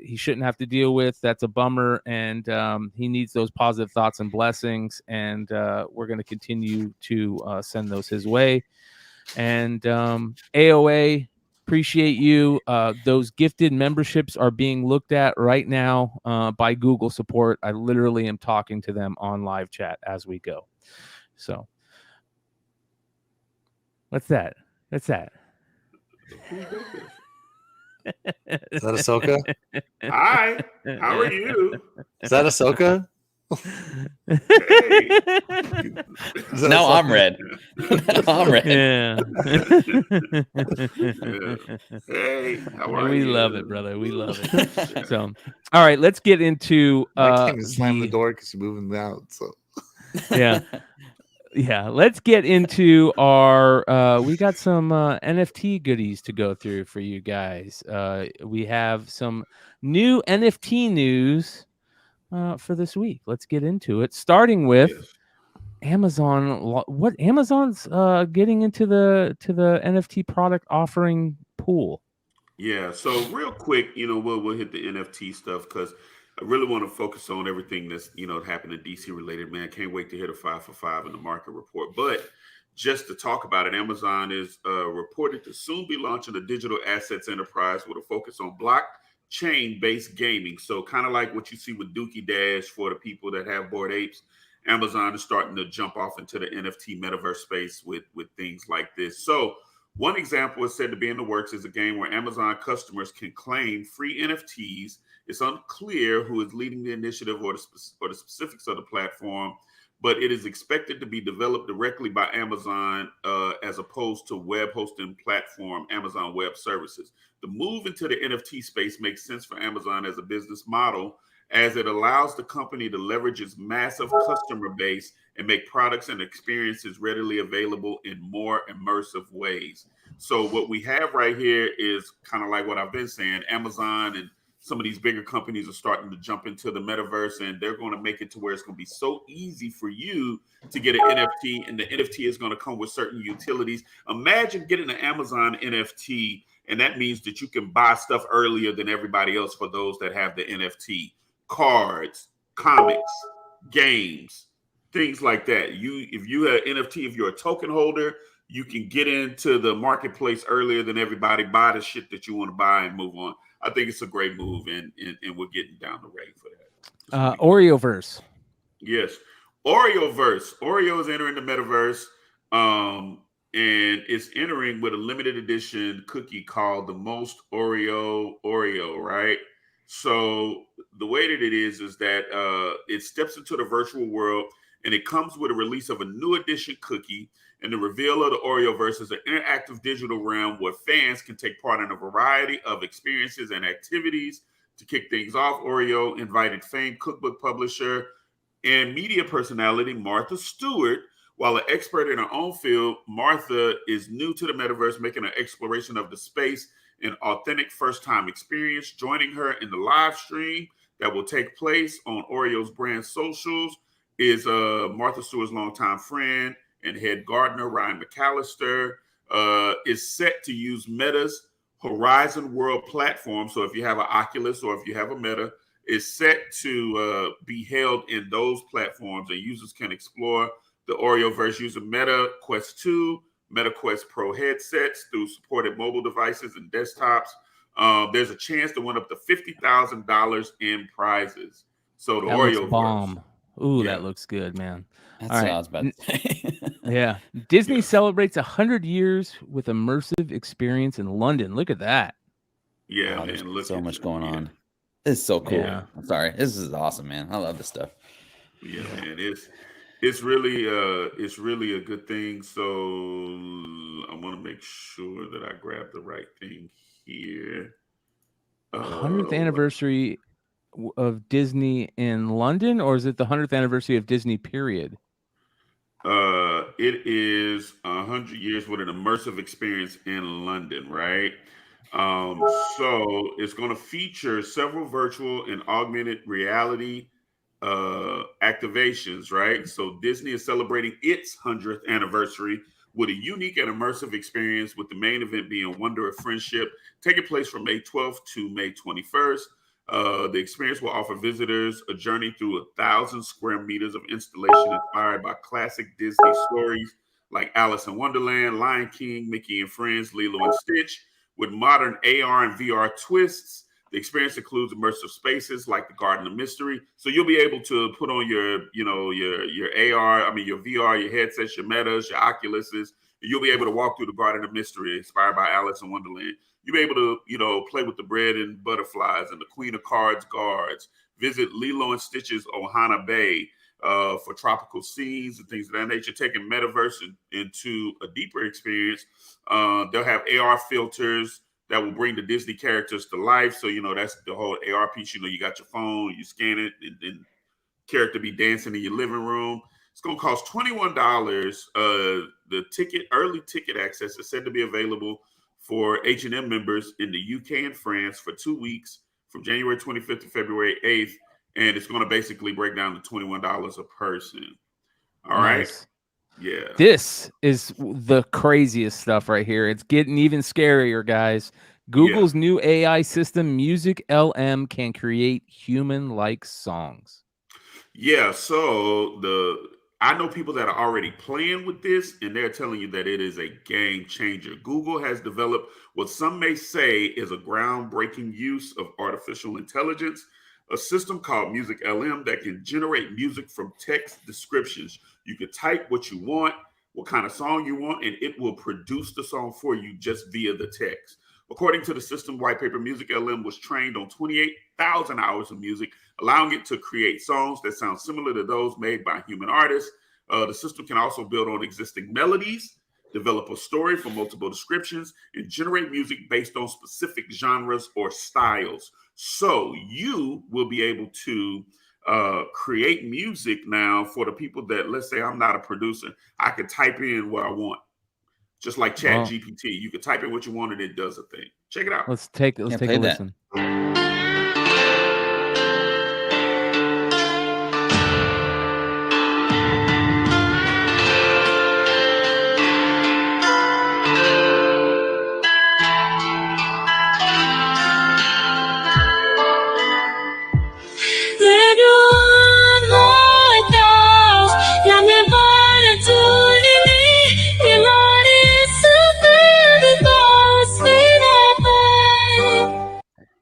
he shouldn't have to deal with. That's a bummer, and he needs those positive thoughts and blessings, and we're going to continue to send those his way. And AOA, appreciate you. Those gifted memberships are being looked at right now by Google support. I literally am talking to them on live chat as we go. So what's that? Is that Ahsoka? Hi, how are you? Is that Ahsoka? Hey. Now I'm red. Now I'm red. Yeah. Hey, how are we you? love it, brother. We love it. So, all right, let's get into I can't even slam the door because you're moving out. So yeah. Yeah, let's get into our we got some NFT goodies to go through for you guys. We have some new NFT news for this week. Let's get into it, starting with Amazon. What Amazon's getting into the NFT product offering pool. Yeah, so real quick, we'll hit the NFT stuff because I really want to focus on everything that's happened in DC related. Man, can't wait to hit a 5 for 5 in the market report. But just to talk about it, Amazon is reported to soon be launching a digital assets enterprise with a focus on blockchain based gaming. So kind of like what you see with Dookie Dash for the people that have Bored Apes. Amazon is starting to jump off into the NFT metaverse space with things like this. So one example is said to be in the works is a game where Amazon customers can claim free NFTs. It's unclear who is leading the initiative or the specifics of the platform, but it is expected to be developed directly by Amazon as opposed to web hosting platform Amazon Web Services. The move into the NFT space makes sense for Amazon as a business model, as it allows the company to leverage its massive customer base and make products and experiences readily available in more immersive ways. So what we have right here is kind of like what I've been saying. Amazon and some of these bigger companies are starting to jump into the metaverse, and they're going to make it to where it's going to be so easy for you to get an NFT, and the NFT is going to come with certain utilities. Imagine getting an Amazon NFT, and that means that you can buy stuff earlier than everybody else for those that have the NFT. Cards, comics, games, things like that. If you have NFT, if you're a token holder, you can get into the marketplace earlier than everybody, buy the shit that you want to buy and move on. I think it's a great move, and we're getting down the road for that. Oreoverse. Yes. Oreoverse. Oreo is entering the metaverse, and it's entering with a limited edition cookie called the Most Oreo, right? So the way that it is that it steps into the virtual world, and it comes with a release of a new edition cookie. And the reveal of the Oreoverse is an interactive digital realm where fans can take part in a variety of experiences and activities. To kick things off, Oreo invited famed cookbook publisher and media personality Martha Stewart. While an expert in her own field, Martha is new to the metaverse, making an exploration of the space an authentic first-time experience. Joining her in the live stream that will take place on Oreo's brand socials is Martha Stewart's longtime friend and head gardener, Ryan McAllister, is set to use Meta's Horizon World platform. So if you have an Oculus or if you have a Meta, is set to be held in those platforms, and users can explore the Oreoverse using Meta Quest 2, Meta Quest Pro headsets through supported mobile devices and desktops. There's a chance to win up to $50,000 in prizes. So the Oreoverse. Bomb. Ooh, that looks good, man. That's what I was about to say. Yeah. Disney celebrates 100 years with immersive experience in London. Look at that. Yeah, wow, man. There's so much going on. This is so cool. Yeah. I'm sorry. This is awesome, man. I love this stuff. Yeah, man. It's really a good thing. So I want to make sure that I grab the right thing here. 100th anniversary of Disney in London, or is it the 100th anniversary of Disney period? It is 100 years with an immersive experience in London, right? So it's going to feature several virtual and augmented reality activations, right? So Disney is celebrating its 100th anniversary with a unique and immersive experience, with the main event being Wonder of Friendship, taking place from May 12th to May 21st. The experience will offer visitors a journey through 1,000 square meters of installation inspired by classic Disney stories like Alice in Wonderland, Lion King, Mickey and Friends, Lilo and Stitch, with modern AR and VR twists. The experience includes immersive spaces like the Garden of Mystery. So you'll be able to put on your AR, your VR, your headsets, your Metas, your Oculuses. You'll be able to walk through the Garden of Mystery, inspired by Alice in Wonderland. You'll be able to, play with the bread and butterflies and the Queen of Cards guards. Visit Lilo and Stitch's Ohana Bay for tropical scenes and things of that nature. Taking metaverse into a deeper experience. They'll have AR filters that will bring the Disney characters to life. So, that's the whole AR piece. You got your phone, you scan it, and character be dancing in your living room. It's going to cost $21. The early ticket access is said to be available for H&M members in the UK and France for 2 weeks from January 25th to February 8th. And it's going to basically break down to $21 a person. All right. Yeah. This is the craziest stuff right here. It's getting even scarier, guys. Google's new AI system, Music LM, can create human-like songs. Yeah, so I know people that are already playing with this, and they're telling you that it is a game changer. Google has developed what some may say is a groundbreaking use of artificial intelligence, a system called Music LM that can generate music from text descriptions. You can type what you want, what kind of song you want, and it will produce the song for you just via the text. According to the system white paper, Music LM was trained on 28,000 hours of music, allowing it to create songs that sound similar to those made by human artists. The system can also build on existing melodies, develop a story from multiple descriptions, and generate music based on specific genres or styles. So you will be able to create music now for the people that, let's say I'm not a producer, I could type in what I want. Just like Chat GPT, you can type in what you want and it does a thing. Check it out. Let's take a listen.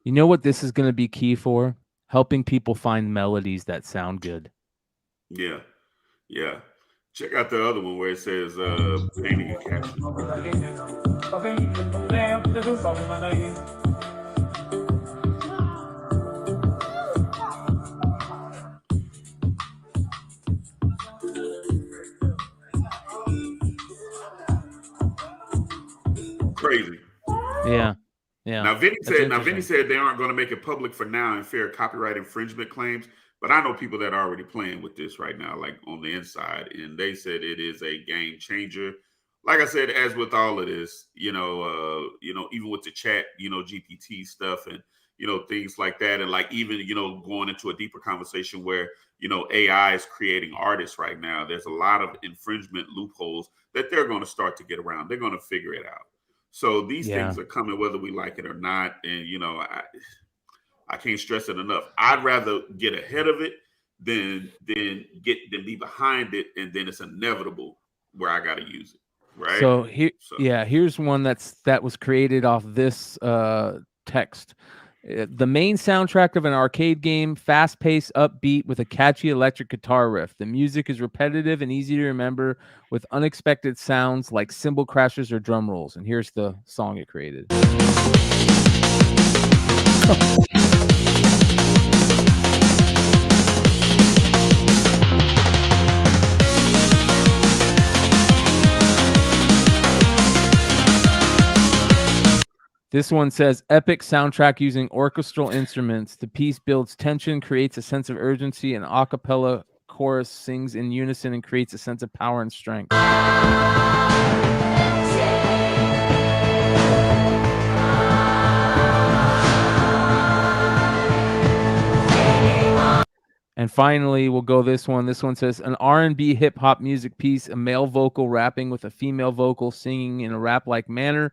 You know what this is going to be key for? Helping people find melodies that sound good. Yeah. Check out the other one where it says painting and caption. Crazy. Yeah. Now, Vinny said they aren't going to make it public for now and fear copyright infringement claims. But I know people that are already playing with this right now, like on the inside, and they said it is a game changer. Like I said, as with all of this, even with the chat, GPT stuff and, things like that. And like even, going into a deeper conversation where, AI is creating artists right now. There's a lot of infringement loopholes that they're going to start to get around. They're going to figure it out. So these things are coming whether we like it or not. And, I can't stress it enough. I'd rather get ahead of it than be behind it. And then it's inevitable where I got to use it. Right. So here's one that was created off this text. The main soundtrack of an arcade game, fast-paced, upbeat with a catchy electric guitar riff. The music is repetitive and easy to remember with unexpected sounds like cymbal crashes or drum rolls. And here's the song it created. This one says, epic soundtrack using orchestral instruments. The piece builds tension, creates a sense of urgency, and a cappella chorus sings in unison and creates a sense of power and strength. And finally, we'll go this one. This one says, an R&B hip-hop music piece, a male vocal rapping with a female vocal singing in a rap-like manner.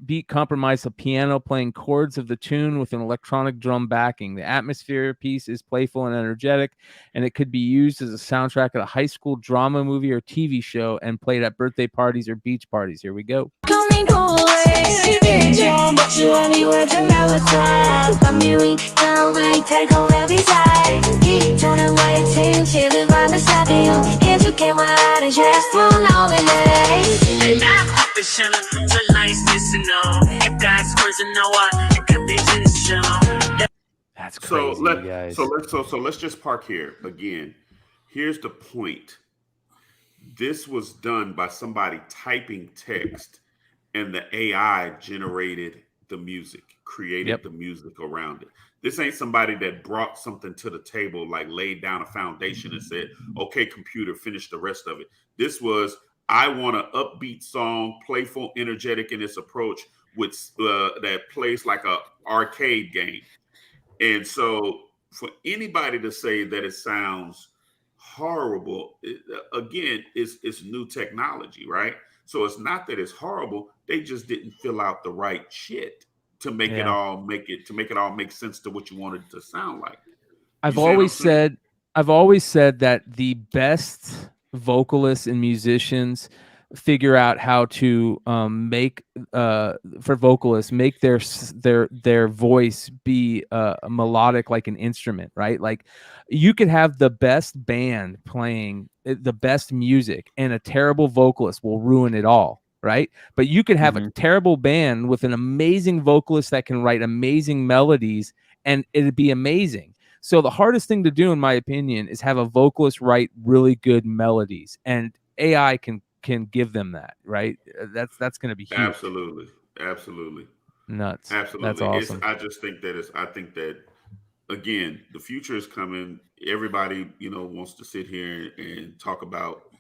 Beat compromise a piano playing chords of the tune with an electronic drum backing. The atmosphere piece is playful and energetic, and it could be used as a soundtrack at a high school drama movie or TV show and played at birthday parties or beach parties. Here we go. That's crazy, guys. So let's just park here again. Here's the point. This was done by somebody typing text, and the AI generated the music, created the music around it. This ain't somebody that brought something to the table, like laid down a foundation and said, okay, computer, finish the rest of it. This was, I want an upbeat song, playful, energetic in its approach, with that plays like a arcade game. And so for anybody to say that it sounds horrible, again, it's new technology, right? So it's not that it's horrible. They just didn't fill out the right shit to make it all make sense to what you wanted it to sound like. I've always said that the best vocalists and musicians figure out how to make their voice be melodic like an instrument, right? Like you could have the best band playing the best music and a terrible vocalist will ruin it all, right? But you could have a terrible band with an amazing vocalist that can write amazing melodies and it'd be amazing. So the hardest thing to do, in my opinion, is have a vocalist write really good melodies, and AI can give them that, right? That's going to be huge. Absolutely nuts. Absolutely. That's awesome. I think that again, the future is coming. Everybody, wants to sit here and talk about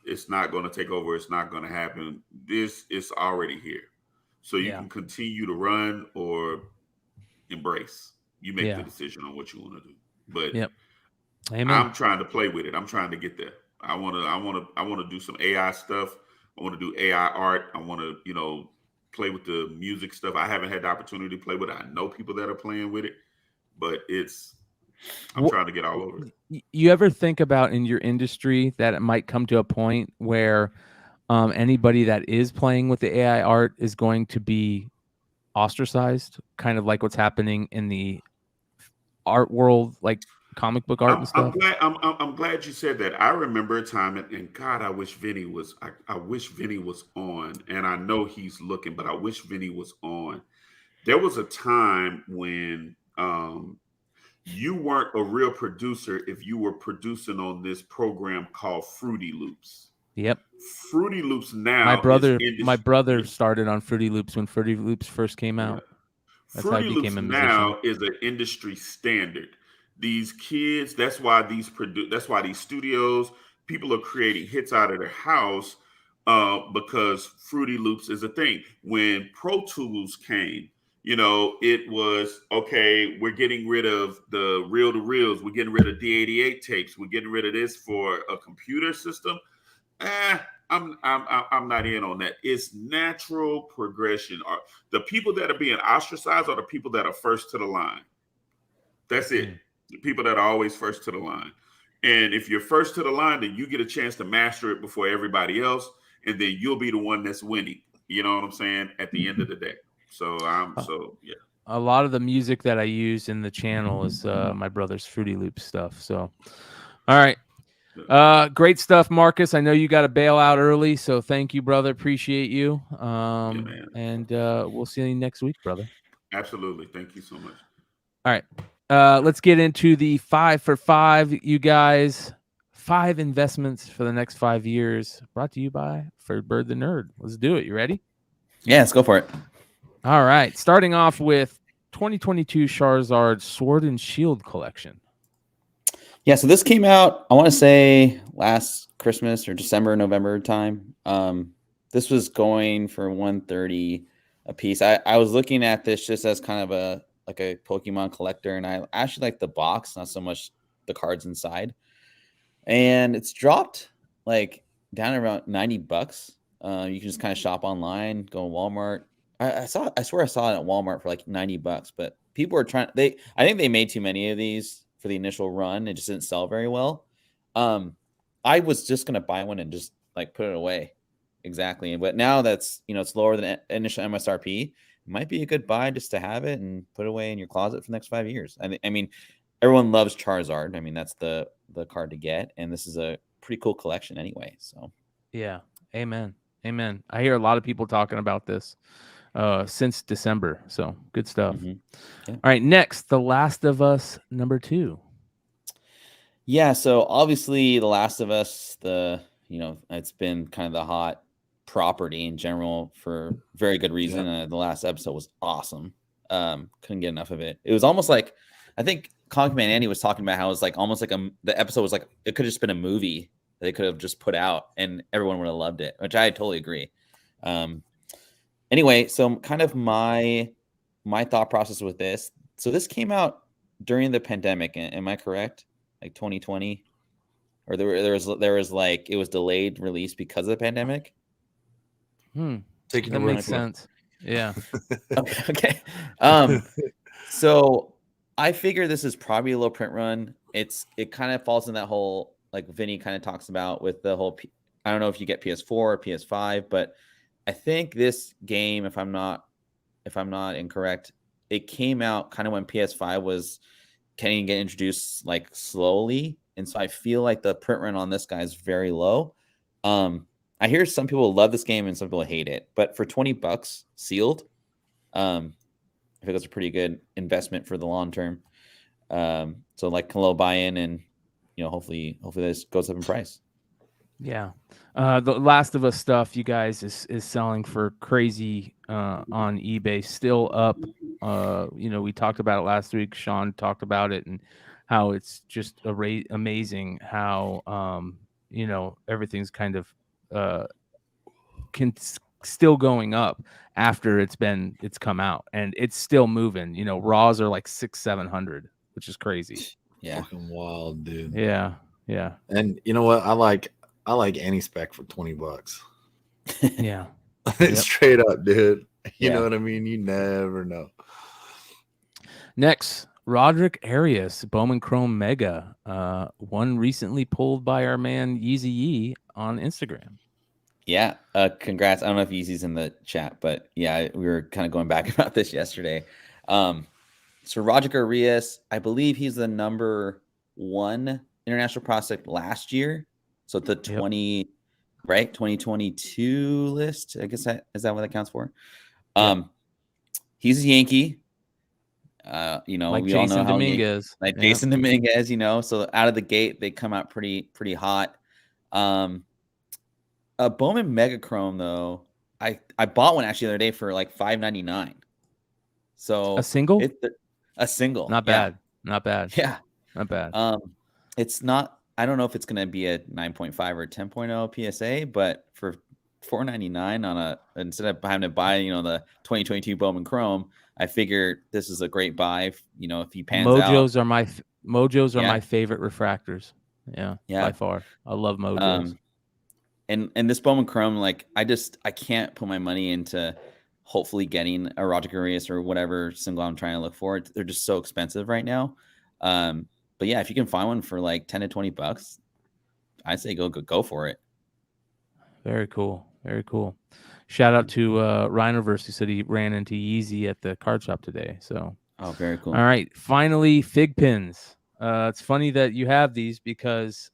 it's not going to take over. It's not going to happen. This is already here. So you can continue to run or embrace. You make the decision on what you want to do. But I'm trying to play with it. I'm trying to get there. I want to do some AI stuff. I want to do AI art. I want to, play with the music stuff. I haven't had the opportunity to play with it. I know people that are playing with it, but I'm trying to get all over it. You ever think about in your industry that it might come to a point where anybody that is playing with the AI art is going to be ostracized, kind of like what's happening in the art world, like comic book art and stuff? I'm glad you said that. I remember a time, and God, I wish Vinny was. I wish Vinny was on, and I know he's looking, but I wish Vinny was on. There was a time when you weren't a real producer if you were producing on this program called Fruity Loops. Yep. Fruity Loops now. My brother started on Fruity Loops when Fruity Loops first came out. That's Fruity how I became Loops a musician. now is an industry standard. These kids, that's why these studios, people are creating hits out of their house because Fruity Loops is a thing. When Pro Tools came, it was, okay, we're getting rid of the reel-to-reels. We're getting rid of D88 tapes. We're getting rid of this for a computer system. I'm not in on that. It's natural progression. The people that are being ostracized are the people that are first to the line. That's it. The people that are always first to the line. And if you're first to the line, then you get a chance to master it before everybody else, and then you'll be the one that's winning. You know what I'm saying? At the end of the day. So yeah. A lot of the music that I use in the channel is my brother's Fruity Loops stuff. So, all right. Great stuff, Marcus. I know you got to bail out early, so thank you, brother. Appreciate you. And we'll see you next week, brother. Absolutely. Thank you so much. All right. Let's get into the 5 for 5, you guys. 5 investments for the next 5 years. Brought to you by Bird the Nerd. Let's do it. You ready? Yeah, let's go for it. All right. Starting off with 2022 Charizard Sword and Shield collection. Yeah, so this came out, I want to say last Christmas or December, November time. This was going for $130 a piece. I was looking at this just as kind of a Pokemon collector, and I actually like the box, not so much the cards inside. And it's dropped like down around $90. You can just kind of shop online, go to Walmart. I swear I saw it at Walmart for like $90, but people are trying. I think they made too many of these for the initial run. It just didn't sell very well. I was just gonna buy one and just like put it away. Exactly. But now that's, it's lower than initial MSRP. It might be a good buy just to have it and put it away in your closet for the next 5 years. I mean, everyone loves Charizard. I mean, that's the card to get, and this is a pretty cool collection anyway. So yeah, amen. Amen. I hear a lot of people talking about this since December. So good stuff. Yeah. All right. Next, The Last of Us #2. Yeah. So obviously, The Last of Us, it's been kind of the hot property in general for very good reason. The last episode was awesome. Couldn't get enough of it. It was almost like, I think Comic Man Andy was talking about how it was like almost like the episode was like, it could have just been a movie that they could have just put out and everyone would have loved it, which I totally agree. Anyway, so kind of my thought process with this. So this came out during the pandemic. Am I correct? Like 2020, or there was like, it was delayed release because of the pandemic. That makes sense. Yeah. Okay. So I figure this is probably a low print run. It kind of falls in that whole, like Vinny kind of talks about with the whole, I don't know if you get PS4 or PS5, but I think this game, if I'm not incorrect, it came out kind of when PS5 was kind of get introduced like slowly. And so I feel like the print run on this guy is very low. I hear some people love this game and some people hate it, but for $20 sealed, I think that's a pretty good investment for the long term. So like a little buy-in, and hopefully this goes up in price. Yeah. The Last of Us stuff, you guys, is selling for crazy on eBay, still up. We talked about it last week. Sean talked about it and how it's just amazing how everything's kind of still going up after it's come out, and it's still moving. Raws are like 600-700, which is crazy. Yeah, fucking wild, dude. Yeah. And you know what? I like any spec for $20. Yeah. Straight up, dude. You know what I mean? You never know. Next, Roderick Arias, Bowman Chrome Mega, one recently pulled by our man Yeezy Yee on Instagram. Yeah, congrats. I don't know if Yeezy's in the chat, but yeah, we were kind of going back about this yesterday. So Roderick Arias, I believe he's the number 1 international prospect last year. So the 2022 list, I guess is that what that counts for? He's a Yankee. Like we Jason all know how Dominguez. Jason Dominguez, so out of the gate they come out pretty hot. A Bowman Mega Chrome though, I bought one actually the other day for like $5.99. So a single? A single. Not bad. Not bad. Yeah. Not bad. It's not, I don't know if it's going to be a 9.5 or 10.0 PSA, but for $4.99 on instead of having to buy, the 2022 Bowman Chrome, I figure this is a great buy. If he pans out. Mojos are my favorite refractors. Yeah. By far. I love Mojos. And this Bowman Chrome, like I can't put my money into hopefully getting a Roderick Arias or whatever single I'm trying to look for. They're just so expensive right now. But yeah, if you can find one for like $10 to $20, I say go for it. Very cool. Very cool. Shout out to Rhinoverse, who said he ran into Yeezy at the card shop today. So very cool. All right. Finally, fig pins. It's funny that you have these because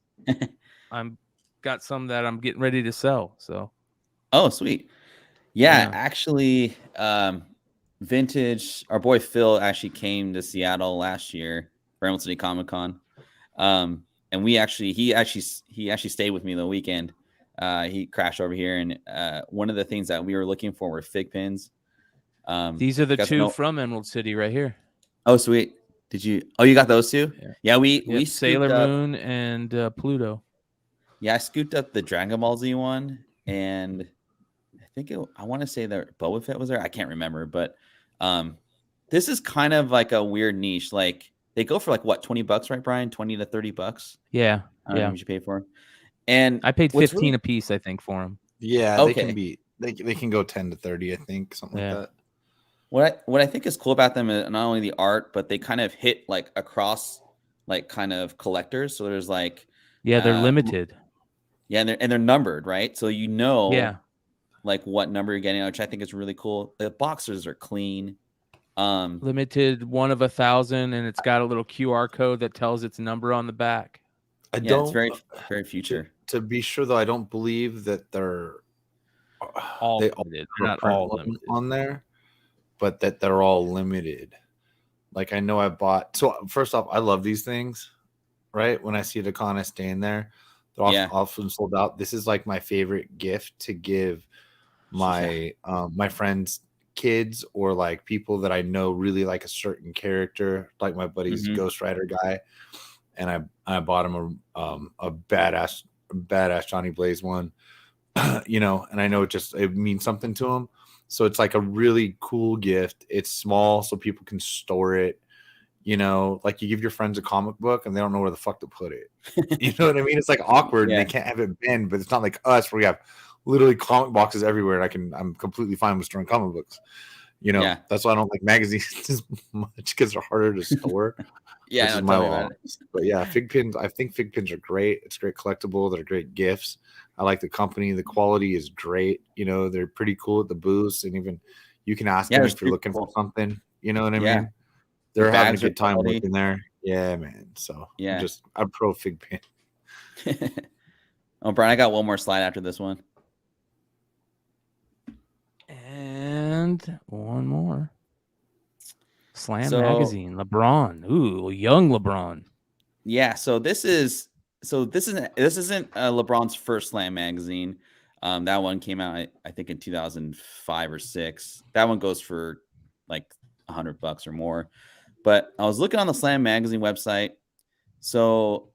I'm got some that I'm getting ready to sell. So sweet. Yeah. Actually, vintage, our boy Phil actually came to Seattle last year for Emerald City Comic Con. And he actually stayed with me the weekend. He crashed over here, and one of the things that we were looking for were fig pins. These are the two from Emerald City right here. Oh, sweet. Did you? Oh, you got those two? Yeah. We Sailor Moon and Pluto. Yeah, I scooped up the Dragon Ball Z one, and I want to say that Boba Fett was there. I can't remember, but this is kind of like a weird niche. Like they go for like what, $20, right, Brian? $20 to $30. Yeah. What you pay for them? And I paid 15 a piece, I think, for them. Yeah, they can be. They can go 10 to 30, I think, something like that. What I think is cool about them is not only the art, but they kind of hit like across like kind of collectors. So there's like they're limited. Yeah, and they're numbered, right? So like what number you're getting, which I think is really cool. The boxes are clean. Limited 1 of 1,000, and it's got a little QR code that tells its number on the back. It's very very future. To be sure though, I don't believe that all they limited. all They're have not a print all run limited. on there, but that they're all limited. Like I know I bought. So first off, I love these things. Right when I see the con, I stand there. They're often sold out. This is like my favorite gift to give my my friends' kids or like people that I know really like a certain character, like my buddy's Ghost Rider guy. And I bought him a badass Johnny Blaze one, you know, and I know it means something to him. So it's like a really cool gift. It's small, so people can store it. You know, like you give your friends a comic book and they don't know where the fuck to put it. You know what I mean? It's like awkward and they can't have it bend, but it's not like us where we have literally comic boxes everywhere. And I'm completely fine with storing comic books. You know, that's why I don't like magazines as much because they're harder to store. Yeah, my law. But yeah, fig pins. I think fig pins are great. It's great collectible. They're great gifts. I like the company. The quality is great. You know, they're pretty cool at the booths, and even you can ask them if you're looking for something. You know what I mean? They're having a good time working there. Yeah, man. So I'm pro fig pin. Oh, Brian, I got one more slide after this one. And one more. Slam magazine, LeBron. Ooh, young LeBron. Yeah, this isn't LeBron's first Slam magazine. That one came out I think in 2005 or 6. That one goes for like $100 or more. But I was looking on the Slam magazine website. So,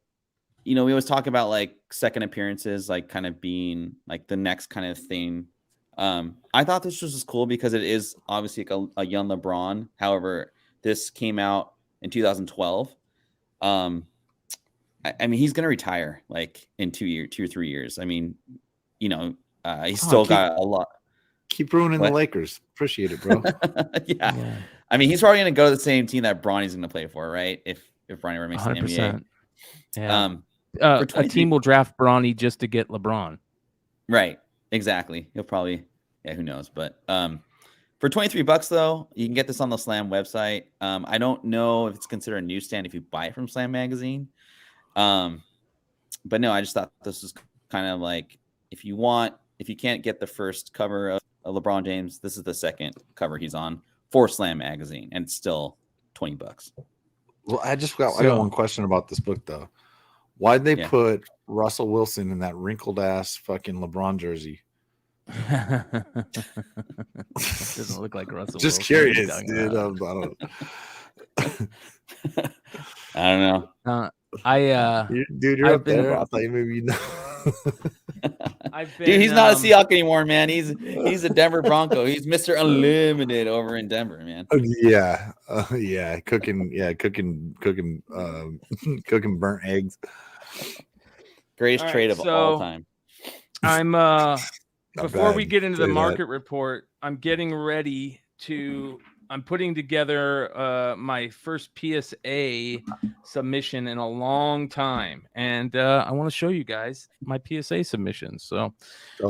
you know, we always talk about like second appearances, like kind of being like the next kind of thing. I thought this was just cool because it is obviously like a young LeBron. However, this came out in 2012. I mean, he's going to retire like in 2 or 3 years. I mean, you know, he's still got a lot. Keep ruining the Lakers. Appreciate it, bro. Yeah. I mean, he's probably going to go to the same team that Bronny's going to play for, right? If Bronny ever makes the NBA. Yeah. A team will draft Bronny just to get LeBron. Right. Exactly. He'll probably, who knows? But for $23 though, you can get this on the Slam website. I don't know if it's considered a newsstand if you buy it from Slam magazine. But no, I just thought this was kind of like if you can't get the first cover of LeBron James, this is the second cover he's on for Slam magazine, and it's still $20. Well, I got one question about this book though. Why'd they put Russell Wilson in that wrinkled ass fucking LeBron jersey? Doesn't look like Russell. Just Wilson. Curious, dude. I don't know. Dude, you're up there. I thought you maybe know. Dude, he's not a Seahawk anymore, man. He's a Denver Bronco. He's Mr. Unlimited over in Denver, man. Cooking burnt eggs. Greatest trade of all time. I'm before we get into the market report, I'm getting ready to. I'm putting together my first PSA submission in a long time, and I want to show you guys my PSA submissions. So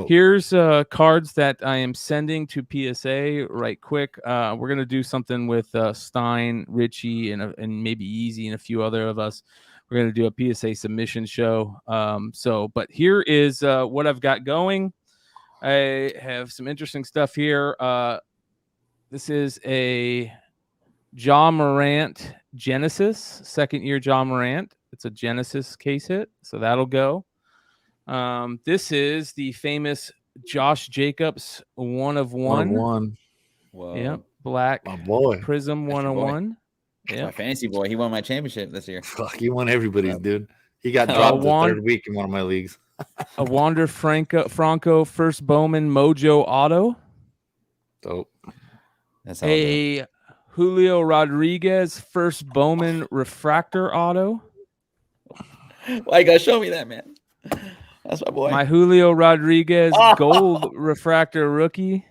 here's cards that I am sending to PSA right quick. We're gonna do something with Stein, Richie, and maybe Easy and a few other of us. We're gonna do a PSA submission show. But here is what I've got going. I have some interesting stuff here. This is a Ja Morant Genesis, second year Ja Morant. It's a Genesis case hit, so that'll go. This is the famous Josh Jacobs 1 of 1. Whoa. Yep, black my boy. Prism 101. Yeah, my fantasy boy. He won my championship this year. Fuck, he won everybody's, dude. He got dropped the third week in one of my leagues. A Wander Franco first Bowman Mojo auto. Dope. That's a Julio Rodriguez first Bowman refractor auto. Why you gotta show me that, man? That's my boy. My Julio Rodriguez gold refractor rookie.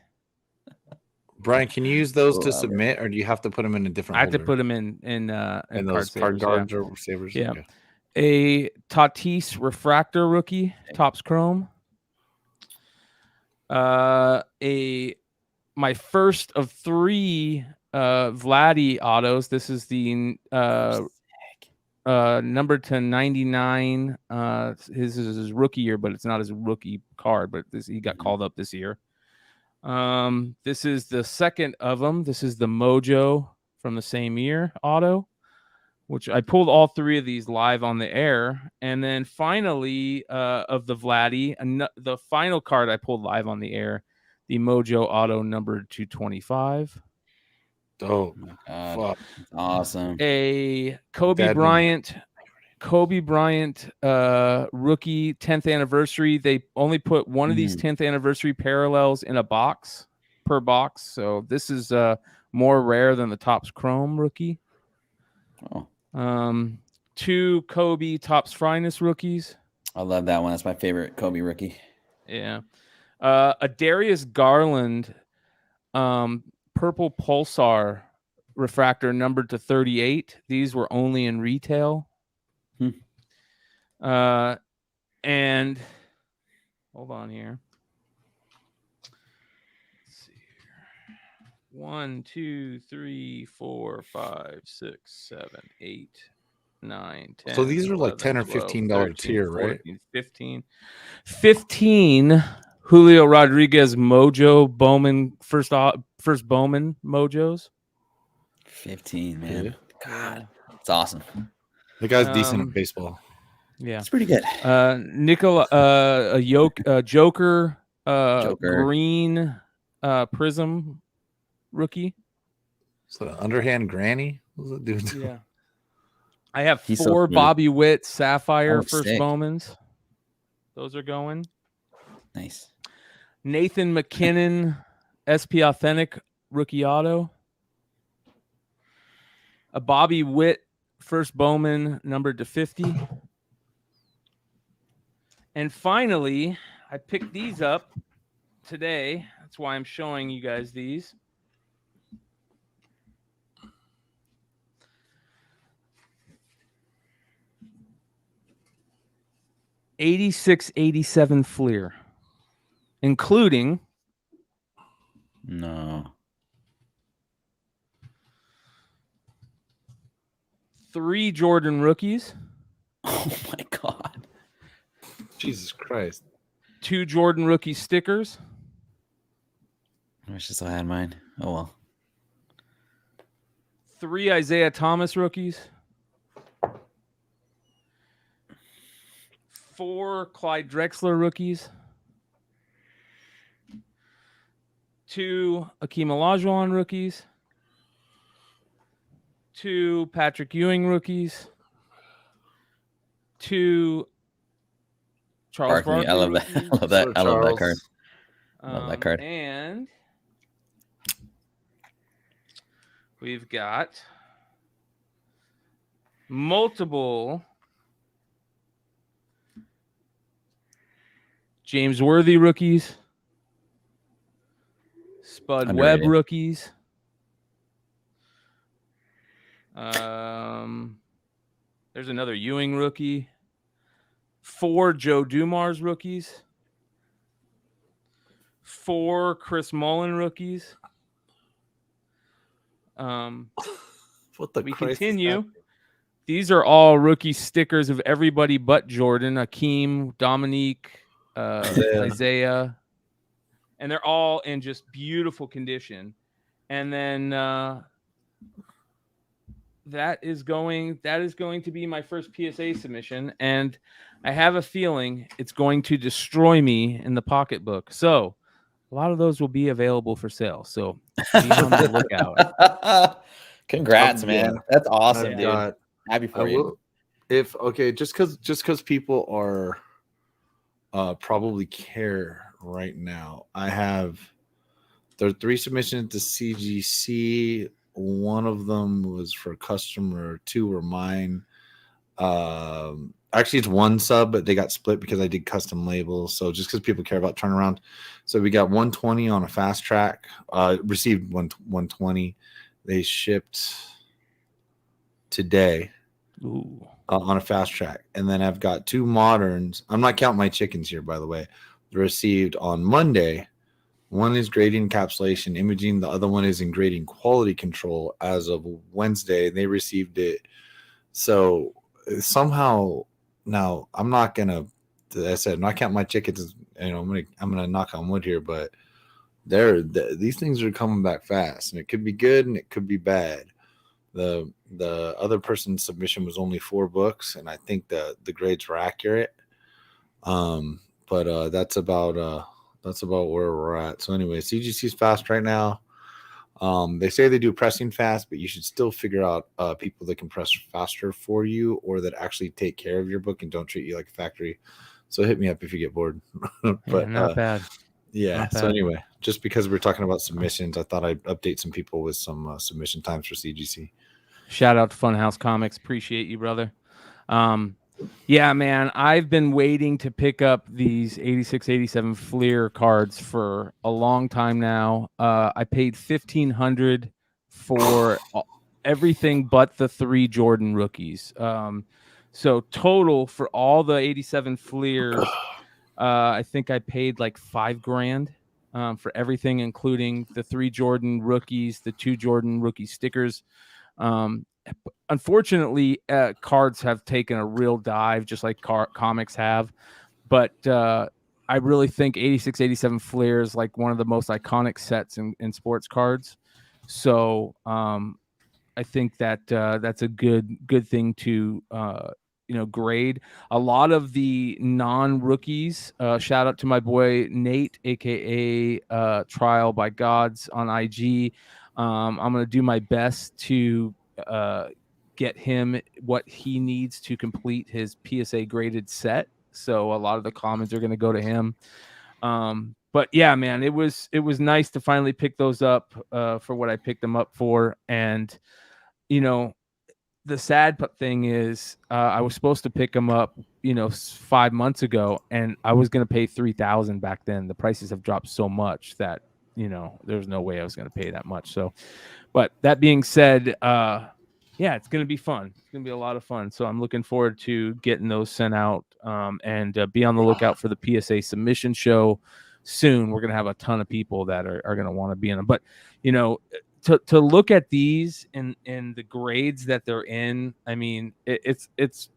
Brian, can you use those to submit, or do you have to put them in a different? I have to put them in those card guards or savers. Yeah. Okay. A Tatis refractor rookie, Topps Chrome. My first of 3 Vladdy autos. This is the number to 99. His is his rookie year, but it's not his rookie card. But he got called up this year. This is the second of them. This is the Mojo from the same year auto, which I pulled all three of these live on the air. And then finally, of the Vladdy, the final card I pulled live on the air, the Mojo auto number 225. Oh, fuck. Awesome. A Kobe Bryant rookie 10th anniversary. They only put one of these 10th anniversary parallels in a box per box. So this is more rare than the Topps Chrome rookie. Oh. 2 Kobe Topps Finest rookies. I love that one. That's my favorite Kobe rookie. Yeah. A Darius Garland purple pulsar refractor numbered to 38. These were only in retail. And hold on here. Let's see here. 1, 2, 3, 4, 5, 6, 7, 8, 9, 10. So these are 11, like $10 or 12, $15 13, tier, 14, right? 15. 15 Julio Rodriguez Mojo Bowman first Bowman Mojos. 15, man. God, it's awesome. The guy's decent at baseball. Yeah, it's pretty good. Joker, green prism rookie. So underhand granny. What's it doing? Yeah, I have He's 4 so Bobby Witt Sapphire first sick. Bowmans. Those are going. Nice. Nathan McKinnon SP Authentic rookie auto. A Bobby Witt first Bowman numbered to 50. And finally, I picked these up today. That's why I'm showing you guys these. '86-'87 Fleer, including no 3 Jordan rookies. Oh my God. Jesus Christ. 2 Jordan rookie stickers. I wish I still had mine. Oh well. 3 Isaiah Thomas rookies. 4 Clyde Drexler rookies. 2 Akeem Olajuwon rookies. 2 Patrick Ewing rookies. 2 Charles Barkley. I love that. I love that. I love that card. I love that card. And we've got multiple James Worthy rookies, Spud Underrated. Webb rookies. There's another Ewing rookie. 4 Joe Dumars rookies. 4 Chris Mullen rookies. What the We Christ is continue. happening? These are all rookie stickers of everybody but Jordan, Akeem, Dominique, Isaiah, and they're all in just beautiful condition. And then that is going to be my first PSA submission, and I have a feeling it's going to destroy me in the pocketbook. So a lot of those will be available for sale. So be on the lookout. Congrats, man. Yeah. That's awesome, I've dude. got- Happy for you. Just because people are probably care right now. There are 3 submissions to CGC. One of them was for a customer. 2 were mine. Actually, it's 1 sub, but they got split because I did custom labels. So just because people care about turnaround. So we got 120 on a fast track. Received 120. They shipped today. Ooh. On a fast track. And then I've got 2 moderns. I'm not counting my chickens here, by the way. Received on Monday. One is grading encapsulation imaging. The other one is in grading quality control as of Wednesday. They received it. So somehow now I'm not gonna, as I said, I'm not counting my chickens. I'm gonna knock on wood here, but these things are coming back fast, and it could be good and it could be bad. The other person's submission was only 4 books, and I think the grades were accurate. But that's about where we're at. So anyway, CGC's fast right now. They say they do pressing fast, but you should still figure out people that can press faster for you, or that actually take care of your book and don't treat you like a factory. So hit me up if you get bored. But not bad. Yeah. Not So bad. anyway, just because we're talking about submissions, I thought I'd update some people with some submission times for CGC. Shout out to Funhouse Comics. Appreciate you, brother. Yeah, man, I've been waiting to pick up these 86, 87 Fleer cards for a long time now. I paid $1,500 for everything but the 3 Jordan rookies. So total for all the 87 Fleers, I think I paid like $5,000 for everything, including the 3 Jordan rookies, the 2 Jordan rookie stickers. Unfortunately, cards have taken a real dive, just like comics have. But I really think 86, 87 Fleer is like one of the most iconic sets in sports cards. So I think that that's a good thing to grade. A lot of the non-rookies, shout out to my boy Nate, aka Trial by Gods on IG. I'm going to do my best to get him what he needs to complete his PSA graded set. So a lot of the comments are going to go to him. But yeah, man, it was nice to finally pick those up for what I picked them up for. And, the sad thing is I was supposed to pick them up, 5 months ago, and I was going to pay $3,000 back then. The prices have dropped so much that, there's no way I was going to pay that much. So, but that being said, yeah, it's going to be fun. It's going to be a lot of fun. So I'm looking forward to getting those sent out and be on the lookout for the PSA submission show soon. We're going to have a ton of people that are going to want to be in them. But, to look at these and the grades that they're in, I mean, it's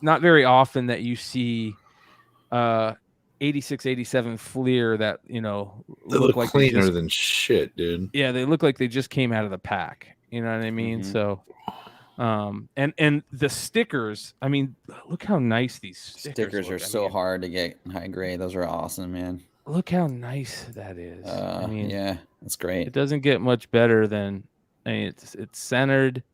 not very often that you see 86, 87 Fleer that, They look like cleaner than shit, dude. Yeah, they look like they just came out of the pack. You know what I mean? Mhm. So, and the stickers, I mean, look how nice these Stickers look. are so hard to get high grade. Those are awesome, man. Look how nice that is. I mean, yeah, that's great. it doesn't get much better than, it's centered.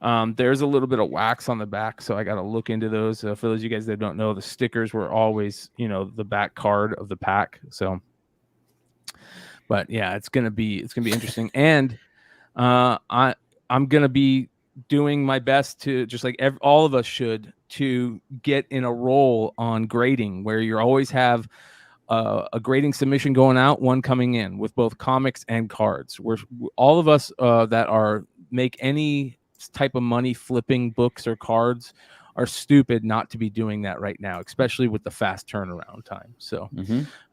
There's a little bit of wax on the back, so I got to look into those. For those of you guys that don't know, the stickers were always, the back card of the pack. So, but yeah, it's gonna be interesting, and I'm gonna be doing my best to, just like all of us should, to get in a role on grading where you always have a grading submission going out, one coming in with both comics and cards. We're all of us that are make any type of money flipping books or cards are stupid not to be doing that right now, especially with the fast turnaround time. So,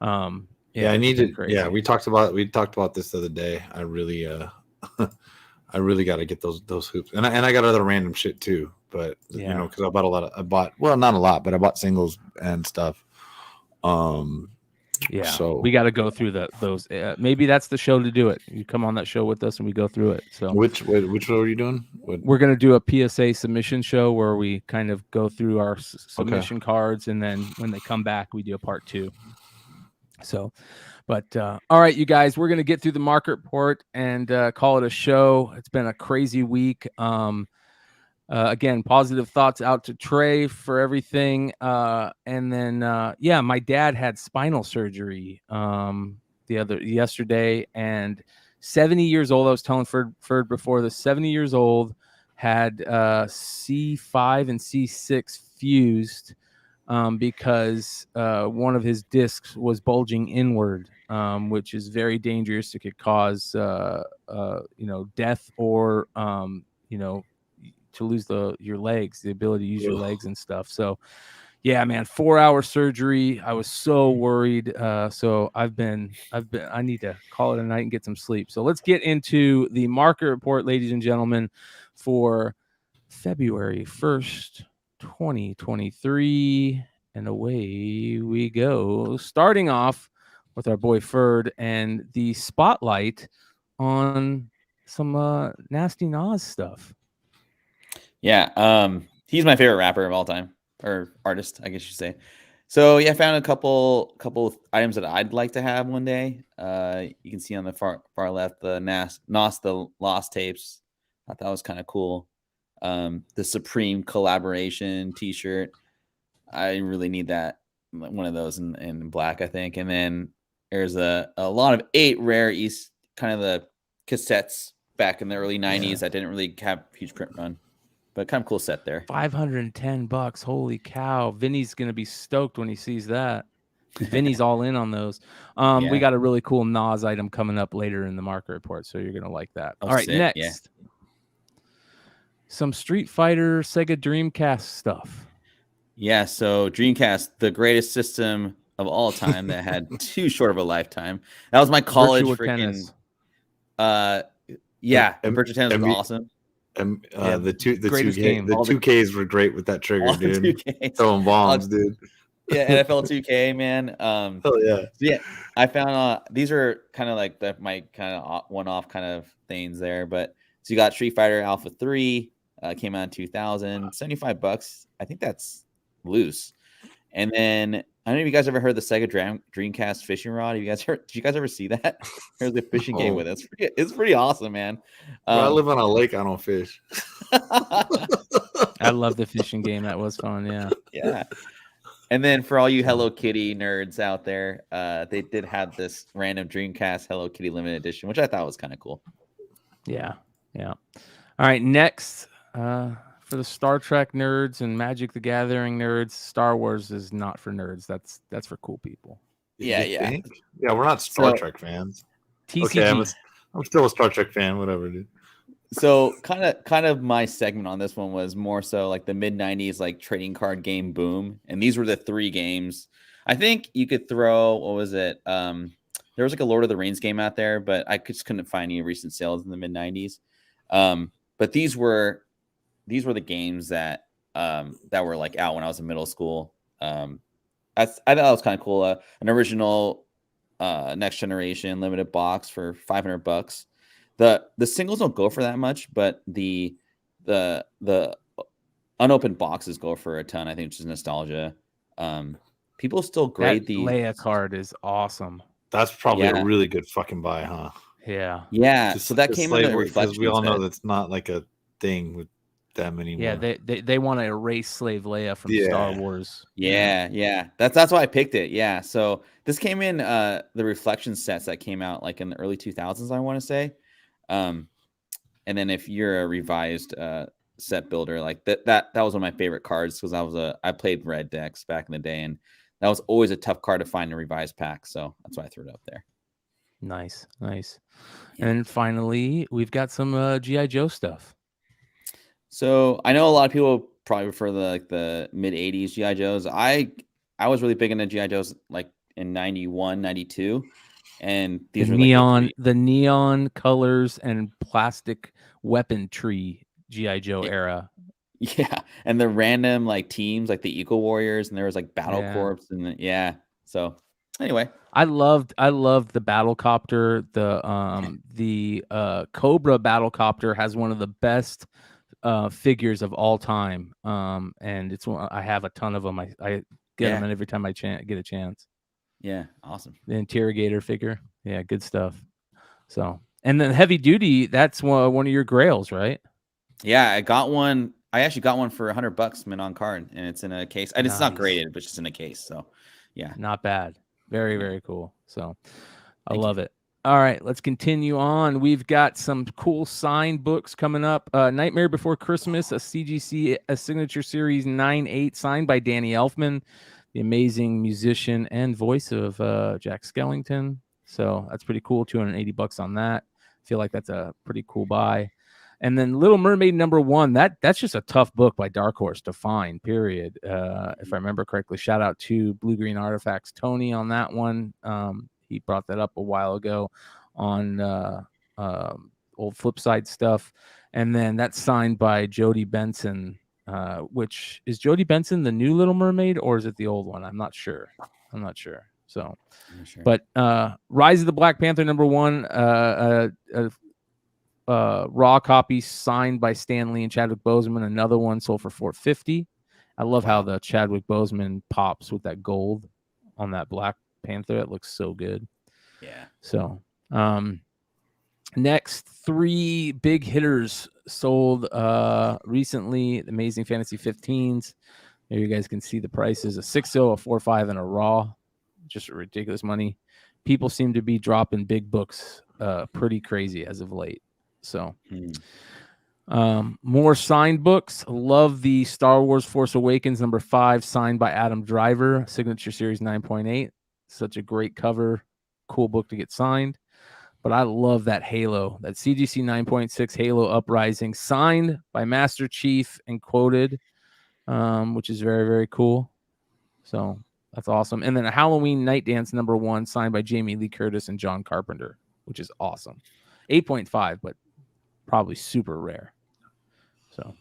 I need to. Crazy. Yeah, we talked about this the other day. I really, I really got to get those hoops, and I got other random shit too. But because I bought not a lot, but I bought singles and stuff. Yeah, so we got to go through those. Maybe that's the show to do it. You come on that show with us and we go through it. So which show are you doing? We're gonna do a PSA submission show where we kind of go through our submission cards, and then when they come back, we do a part 2. So, but all right, you guys, we're gonna get through the market report and call it a show. It's been a crazy week. Again, positive thoughts out to Trey for everything. And then, my dad had spinal surgery yesterday, and 70 years old. I was telling Ferd before this, 70 years old, had C5 and C6 fused because one of his discs was bulging inward, which is very dangerous. It could cause, death or, to lose your legs, the ability to use your legs and stuff. So yeah, man, 4-hour surgery. I was so worried. So I need to call it a night and get some sleep. So let's get into the market report, ladies and gentlemen, for February 1st, 2023. And away we go. Starting off with our boy Ferd, and the spotlight on some nasty Nas stuff. Yeah, he's my favorite rapper of all time, or artist, I guess you should say. So yeah, I found a couple items that I'd like to have one day. You can see on the far left the Nas the Lost tapes. I thought that was kind of cool. The Supreme collaboration T-shirt. I really need that, one of those in black, I think. And then there's a lot of 8 rare kind of the cassettes back in the early 90s that didn't really have huge print run. But kind of cool set there. $510. Holy cow. Vinny's going to be stoked when he sees that. Vinny's all in on those. We got a really cool Nas item coming up later in the market report, so you're going to like that. All right, next. Yeah. Some Street Fighter Sega Dreamcast stuff. Yeah, so Dreamcast, the greatest system of all time that had too short of a lifetime. That was my college freaking Virtua Tennis was awesome. The 2Ks were great with that trigger, dude. Throwing bombs, dude. Yeah, NFL 2K, man. Hell yeah. So yeah, I found these are kind of like my kind of one-off kind of things there. But so you got Street Fighter Alpha 3, came out in 2000, $75. I think that's loose. And then I don't know if you guys ever heard the Sega Dreamcast fishing rod. Did you guys ever see that? There's a fishing game with it. It's pretty awesome, man. I live on a lake. I don't fish. I love the fishing game. That was fun. Yeah. Yeah. And then for all you Hello Kitty nerds out there, they did have this random Dreamcast Hello Kitty limited edition, which I thought was kind of cool. Yeah. Yeah. All right. Next, for the Star Trek nerds and Magic the Gathering nerds, Star Wars is not for nerds. That's for cool people. Yeah. We're not Star Trek fans. TCG. Okay, I'm still a Star Trek fan. Whatever, dude. So kind of my segment on this one was more so like the mid 90s like trading card game boom, and these were the 3 games. I think you could throw, what was it? There was like a Lord of the Rings game out there, but I just couldn't find any recent sales in the mid 90s. But these were the games that were like out when I was in middle school. I thought that was kind of cool. An original Next Generation limited box for $500. The singles don't go for that much, but the unopened boxes go for a ton. I think, which is nostalgia. People still grade the Leia card is awesome. That's probably a really good fucking buy, huh? Yeah. So that came in the reflection. Because we all know that's not like a thing with them anymore. Yeah, they want to erase Slave Leia from Star Wars. Yeah. That's why I picked it. Yeah. So this came in the reflection sets that came out like in the early 2000s, I want to say. And then if you're a revised set builder, like that was one of my favorite cards because I played red decks back in the day, and that was always a tough card to find in a revised pack. So that's why I threw it up there. Nice. Yeah. And finally, we've got some G.I. Joe stuff. So I know a lot of people probably prefer the mid 80s G.I. Joes. I was really big into G.I. Joes like in 91, 92. And these were the neon colors and plastic weaponry G.I. Joe era. Yeah. And the random like teams like the Eco Warriors, and there was like Battle Corps and so anyway. I loved the Battlecopter. The Cobra Battlecopter has one of the best figures of all time. And it's one I have a ton of them. I get them every time I get a chance. Yeah, awesome. The Interrogator figure. Yeah, good stuff. So, and then Heavy Duty, that's one of your grails, right? Yeah, I got one. I actually got one for $100 mint on card, and it's in a case. And it's not graded, but it's just in a case. So, yeah. Not bad. Very, very cool. So, I love it. All right, let's continue on. We've got some cool signed books coming up. Nightmare Before Christmas, a CGC, a Signature Series 9/8 signed by Danny Elfman, the amazing musician and voice of Jack Skellington. So that's pretty cool. $280 on that. I feel like that's a pretty cool buy. And then Little Mermaid #1. That's just a tough book by Dark Horse to find, period. If I remember correctly, shout out to Blue Green Artifacts Tony on that one. He brought that up a while ago on old Flipside stuff. And then that's signed by Jodie Benson. Which is Jodie Benson the new Little Mermaid, or is it the old one? I'm not sure. So, Sure. but Rise of the Black Panther #1, raw copy signed by Stan Lee and Chadwick Boseman. Another one sold for $450. I love how the Chadwick Boseman pops with that gold on that Black Panther. It looks so good. Yeah. So, next 3 big hitters sold recently. Amazing Fantasy 15s. There you guys can see the prices: a 6.0, a 4.5, and a raw. Just ridiculous money. People seem to be dropping big books pretty crazy as of late. So, more signed books. Love the Star Wars Force Awakens #5 signed by Adam Driver, Signature Series 9.8. Such a great cover, cool book to get signed. But I love that Halo, that CGC 9.6 Halo Uprising, signed by Master Chief and quoted, which is very, very cool. So that's awesome. And then a Halloween Night Dance #1 signed by Jamie Lee Curtis and John Carpenter, which is awesome. 8.5, but probably super rare. So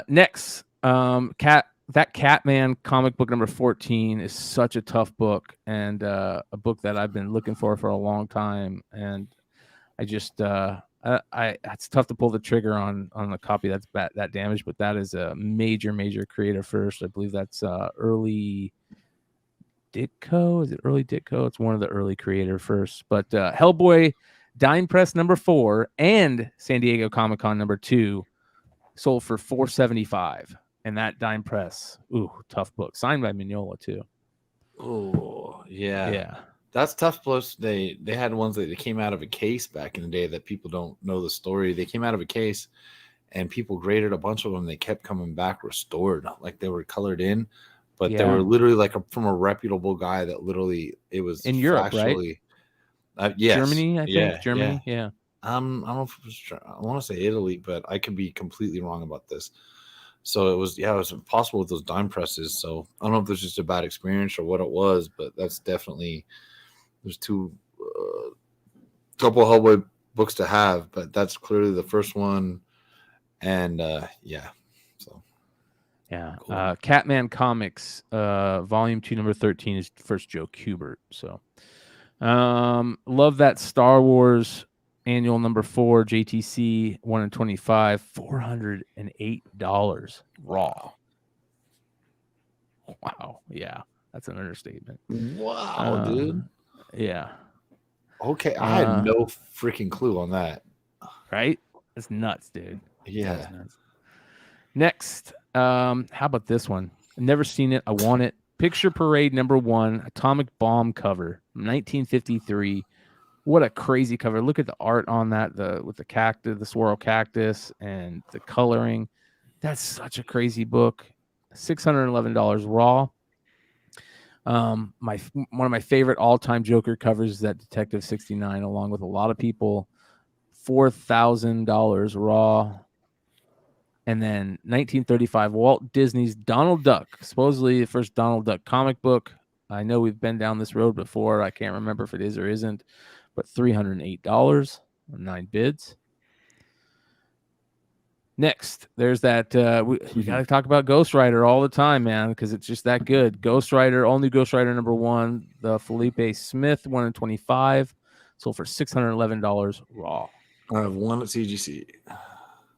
next, that Catman comic book #14 is such a tough book, and a book that I've been looking for a long time. And I just it's tough to pull the trigger on a copy that's that damaged, but that is a major creator first. I believe that's early Ditko. Is it early Ditko? It's one of the early creator first. But Hellboy Dime Press #4 and San Diego Comic-Con #2 sold for $475. And that Dime Press, tough book, signed by Mignola too. Oh yeah. That's tough. Plus, they had ones that came out of a case back in the day that people don't know the story. They came out of a case, and people graded a bunch of them. They kept coming back restored, like they were colored in, but they were literally like from a reputable guy that literally it was in Europe, factually, right? Yes. Germany, I think. Germany, yeah. I don't know if it was. I want to say Italy, but I could be completely wrong about this. So it was impossible with those dime presses. So I don't know if it was just a bad experience or what it was, but that's definitely. There's 2 couple Hellboy books to have, but that's clearly the first one. And cool. Catman Comics volume 2 #13 is first Joe Kubert. So love that Star Wars annual #4 JTC 1 in 25, $408 raw. Wow. Yeah, that's an understatement. Wow, dude. Yeah. Okay, I had no freaking clue on that. Right? That's nuts, dude. Yeah. Nuts. Next, how about this one? I've never seen it. I want it. Picture Parade #1, Atomic Bomb cover, 1953. What a crazy cover. Look at the art on that, with the cactus, the swirl cactus, and the coloring. That's such a crazy book. $611 raw. One of my favorite all-time Joker covers is that Detective 69, along with a lot of people. $4,000 raw. And then 1935, Walt Disney's Donald Duck, supposedly the first Donald Duck comic book. I know we've been down this road before. I can't remember if it is or isn't, but $308 on 9 bids. Next, there's that we got to talk about Ghost Rider all the time, man, because it's just that good. Ghost Rider, all new Ghost Rider #1, the Felipe Smith 1 in 25, sold for $611 raw. I have one at CGC.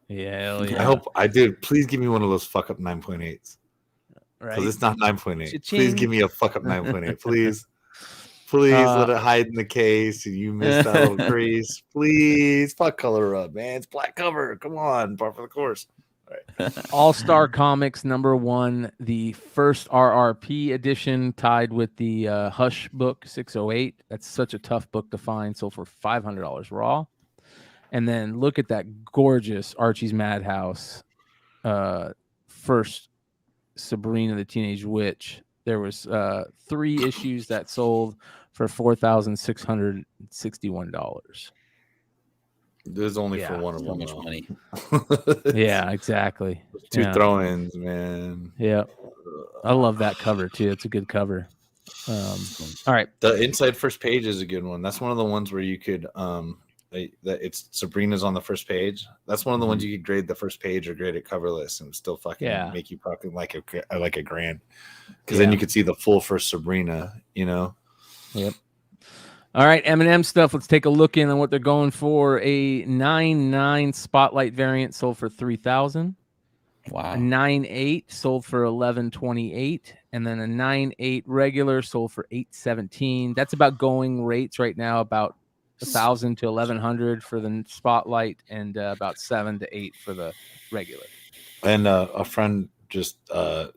Yeah, yeah. I hope I did. Please give me one of those fuck up 9.8s. Right? Because it's not 9.8. Cha-ching. Please give me a fuck up 9.8. Please. Please let it hide in the case. You missed that little crease. Please, fuck color up, man. It's black cover. Come on, par for the course. All right. All-Star Comics #1, the first RRP edition, tied with the Hush book 608. That's such a tough book to find. Sold for $500 raw. And then look at that gorgeous Archie's Madhouse first Sabrina the Teenage Witch. There was 3 issues that sold for $4,661. There's only for one of so them. much money. Yeah, exactly. 2 throw-ins, man. Yeah, I love that cover too. It's a good cover. All right, the inside first page is a good one. That's one of the ones where you could It's Sabrina's on the first page. That's one of the ones you could grade the first page or grade it coverless and still fucking make you fucking like a grand. Because then you could see the full first Sabrina, you know. Yep. All right, Eminem stuff. Let's take a look in on what they're going for. A 9.9 Spotlight variant sold for $3,000. Wow. A 9.8 sold for $11.28, and then a 9.8 regular sold for $8.17. That's about going rates right now, about $1,000 to $1,100 for the Spotlight, and about $7 to $8 for the regular. And a friend just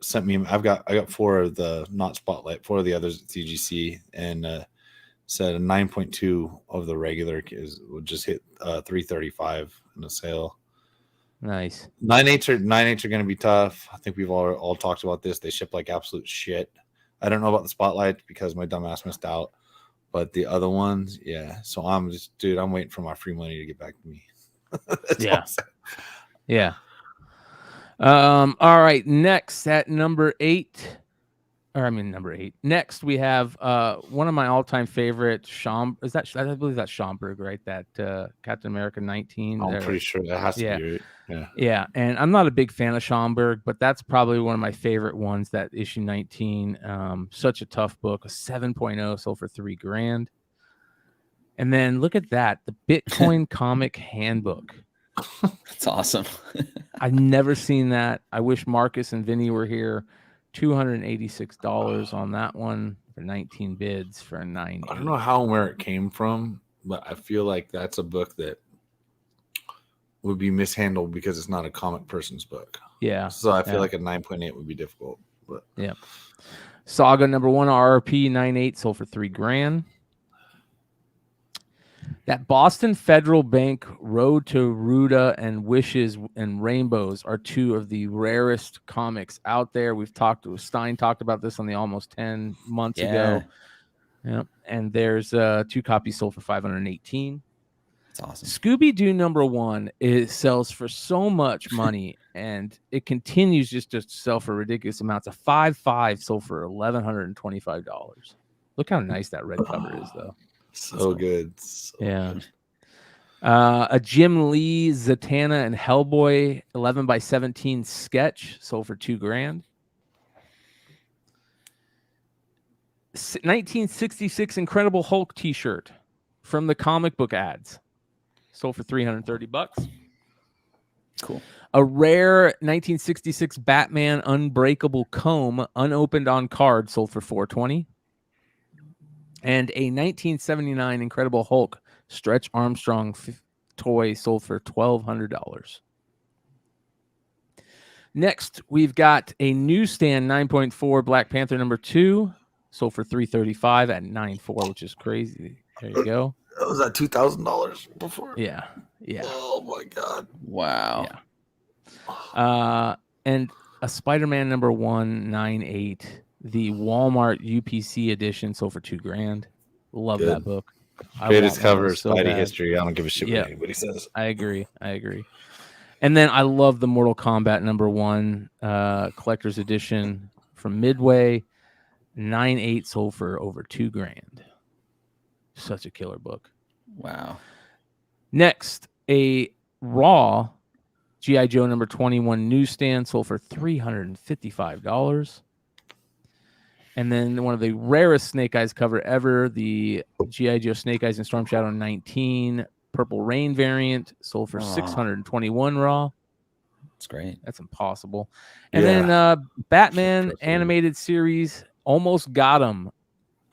sent me. I got 4 of the not Spotlight, 4 of the others at TGC, and said a 9.2 of the regular would just hit $335 in the sale. Nice. 9.8s are going to be tough. I think we've all talked about this. They ship like absolute shit. I don't know about the Spotlight because my dumbass missed out, but the other ones, yeah. So I'm waiting for my free money to get back to me. Yeah. All right. Next at number 8. Next, we have one of my all-time favorite, I believe that's Schomburg, right? That Captain America 19. I'm pretty sure that has to be right. Yeah. And I'm not a big fan of Schomburg, but that's probably one of my favorite ones, that issue 19. Such a tough book, a 7.0 sold for $3,000. And then look at that, the Bitcoin Comic Handbook. That's awesome. I've never seen that. I wish Marcus and Vinny were here. $286 on that one for 19 bids for a 9. I don't know how and where it came from, but I feel like that's a book that would be mishandled because it's not a comic person's book. Yeah. So I feel like a 9.8 would be difficult. But yeah. Saga number 1 RRP 9.8 sold for $3,000. That Boston Federal Bank Road to Ruta and Wishes and Rainbows are 2 of the rarest comics out there. Stein talked about this on the Almost 10 months ago. Yeah. And there's 2 copies sold for $518. That's awesome. Scooby-Doo number 1 sells for so much money, and it continues just to sell for ridiculous amounts. A 5.5 sold for $1,125. Look how nice that red cover is, though. So good. Good. A Jim Lee, Zatanna, and Hellboy 11x17 sketch sold for $2,000. 1966 Incredible Hulk T-shirt from the comic book ads sold for $330. Cool. A rare 1966 Batman Unbreakable comb unopened on card sold for $420. And a 1979 Incredible Hulk Stretch Armstrong toy sold for $1,200. Next, we've got a newsstand 9.4 Black Panther number 2 sold for $335 at 9.4, which is crazy. There you go. That was at $2,000 before. Yeah. Oh my god. Wow. Yeah. And a Spider-Man number 1 9.8. The Walmart UPC edition sold for $2,000. Love that book. Greatest cover of so Spidey bad. history. I don't give a shit what anybody says. I agree. And then I love the Mortal Kombat number 1 collector's edition from Midway. 9.8 sold for over $2,000. Such a killer book. Wow. Next, a Raw G.I. Joe number 21 newsstand sold for $355. And then one of the rarest Snake Eyes cover ever, the G.I. Joe Snake Eyes and Storm Shadow 19 Purple Rain variant sold for $621 raw. That's great. That's impossible. And then Batman animated series Almost Got 'Em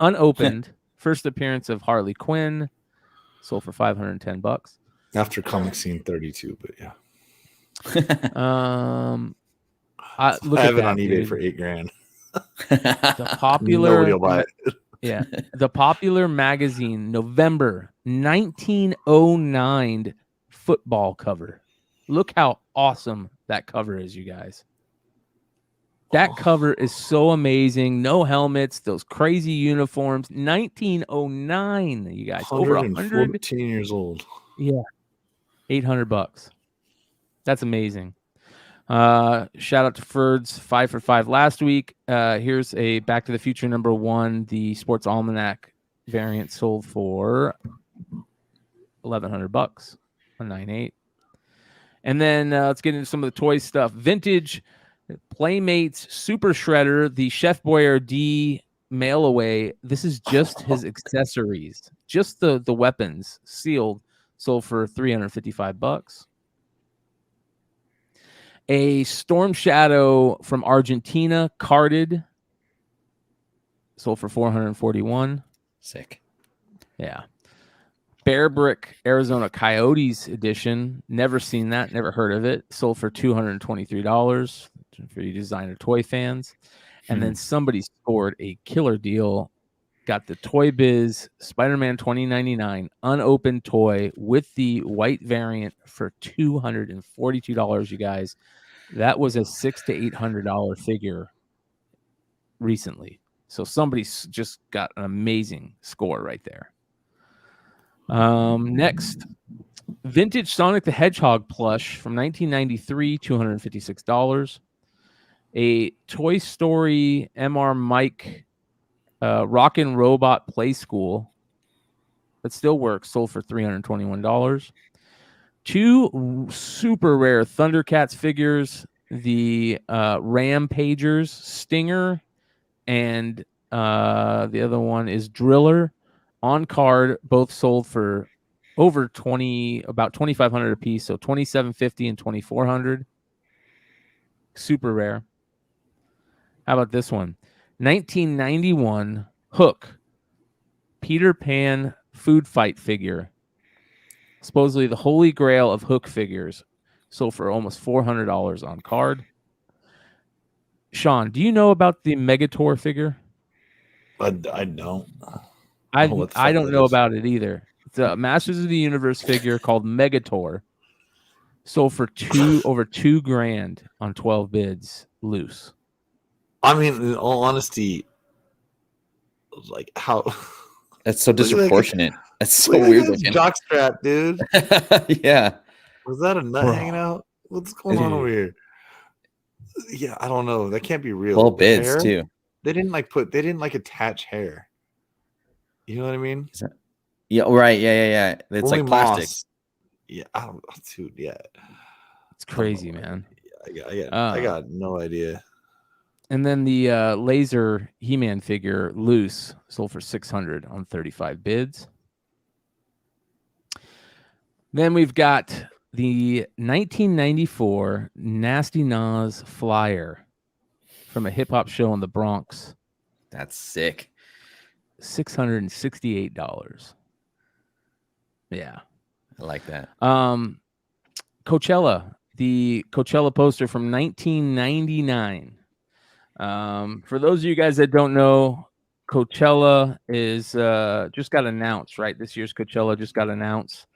unopened. First appearance of Harley Quinn sold for $510. After Comic Scene 32, but yeah. I have it on eBay for $8,000. The popular Nobody will buy it. Yeah. The Popular Magazine November 1909 football cover. Look how awesome that cover is, you guys. That cover is so amazing. No helmets, those crazy uniforms. 1909, you guys. Over 114 years old. Yeah. $800. That's amazing. Shout out to Ferds, 5 for 5 last week. Here's a Back to the Future number 1, the Sports Almanac variant sold for $1,100, a 9.8. And then let's get into some of the toy stuff. Vintage Playmates Super Shredder, the Chef Boyardee mail away. This is just his accessories, just the weapons sealed, sold for $355. A Storm Shadow from Argentina carded, sold for $441. Sick. Yeah. Bear Brick Arizona Coyotes edition. Never seen that. Never heard of it. Sold for $223 for you designer toy fans. And then somebody scored a killer deal. Got the Toy Biz Spider-Man 2099 unopened toy with the white variant for $242, you guys. That was a $600 to $800 figure recently. So somebody's just got an amazing score right there. Next, vintage Sonic the Hedgehog plush from 1993, $256. A Toy Story MR Mike Rockin' Robot Play School that still works, sold for $321. 2 super rare Thundercats figures, the Rampagers Stinger, and the other one is Driller on card, both sold for over about $2,500 a piece, so $2,750 and $2,400. Super rare. How about this one? 1991 Hook Peter Pan food fight figure. Supposedly the holy grail of Hook figures, sold for almost $400 on card. Sean, do you know about the Megator figure? I don't. I don't know about it either. It's a Masters of the Universe figure called Megator. Sold for over $2,000 on 12 bids loose. I mean, in all honesty, like how that's so disproportionate. That's so weird looking. Jockstrap, dude. Yeah. Was that a nut hanging out? What's going on over here? Yeah, I don't know. That can't be real. 12 bids too. They didn't attach hair. You know what I mean? Yeah, right. Yeah. It's only like plastic. moss. Yeah, I don't, dude. Yeah, it's crazy, man. I got no idea. And then the laser He-Man figure loose sold for $600 on 35 bids. Then we've got the 1994 Nasty Nas flyer from a hip hop show in the Bronx. That's sick. $668. Yeah. I like that. Coachella, the Coachella poster from 1999. For those of you guys that don't know, Coachella is just got announced, right? This year's Coachella just got announced.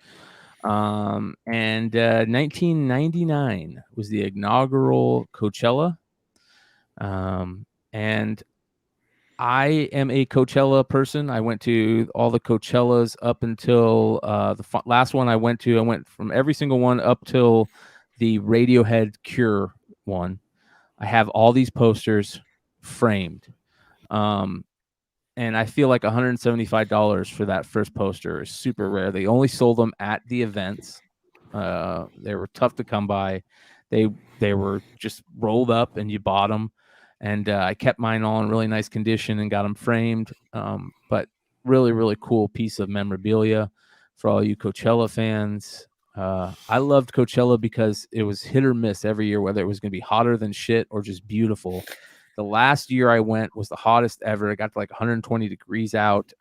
And 1999 was the inaugural Coachella. And I am a Coachella person. I went to all the Coachellas up until the last one I went to. I went from every single one up till the Radiohead Cure one. I have all these posters framed. And I feel like $175 for that first poster is super rare. They only sold them at the events. They were tough to come by. They were just rolled up and you bought them. And I kept mine all in really nice condition and got them framed. But really, really cool piece of memorabilia for all you Coachella fans. I loved Coachella because it was hit or miss every year, whether it was going to be hotter than shit or just beautiful. The last year I went was the hottest ever. It got to like 120 degrees out.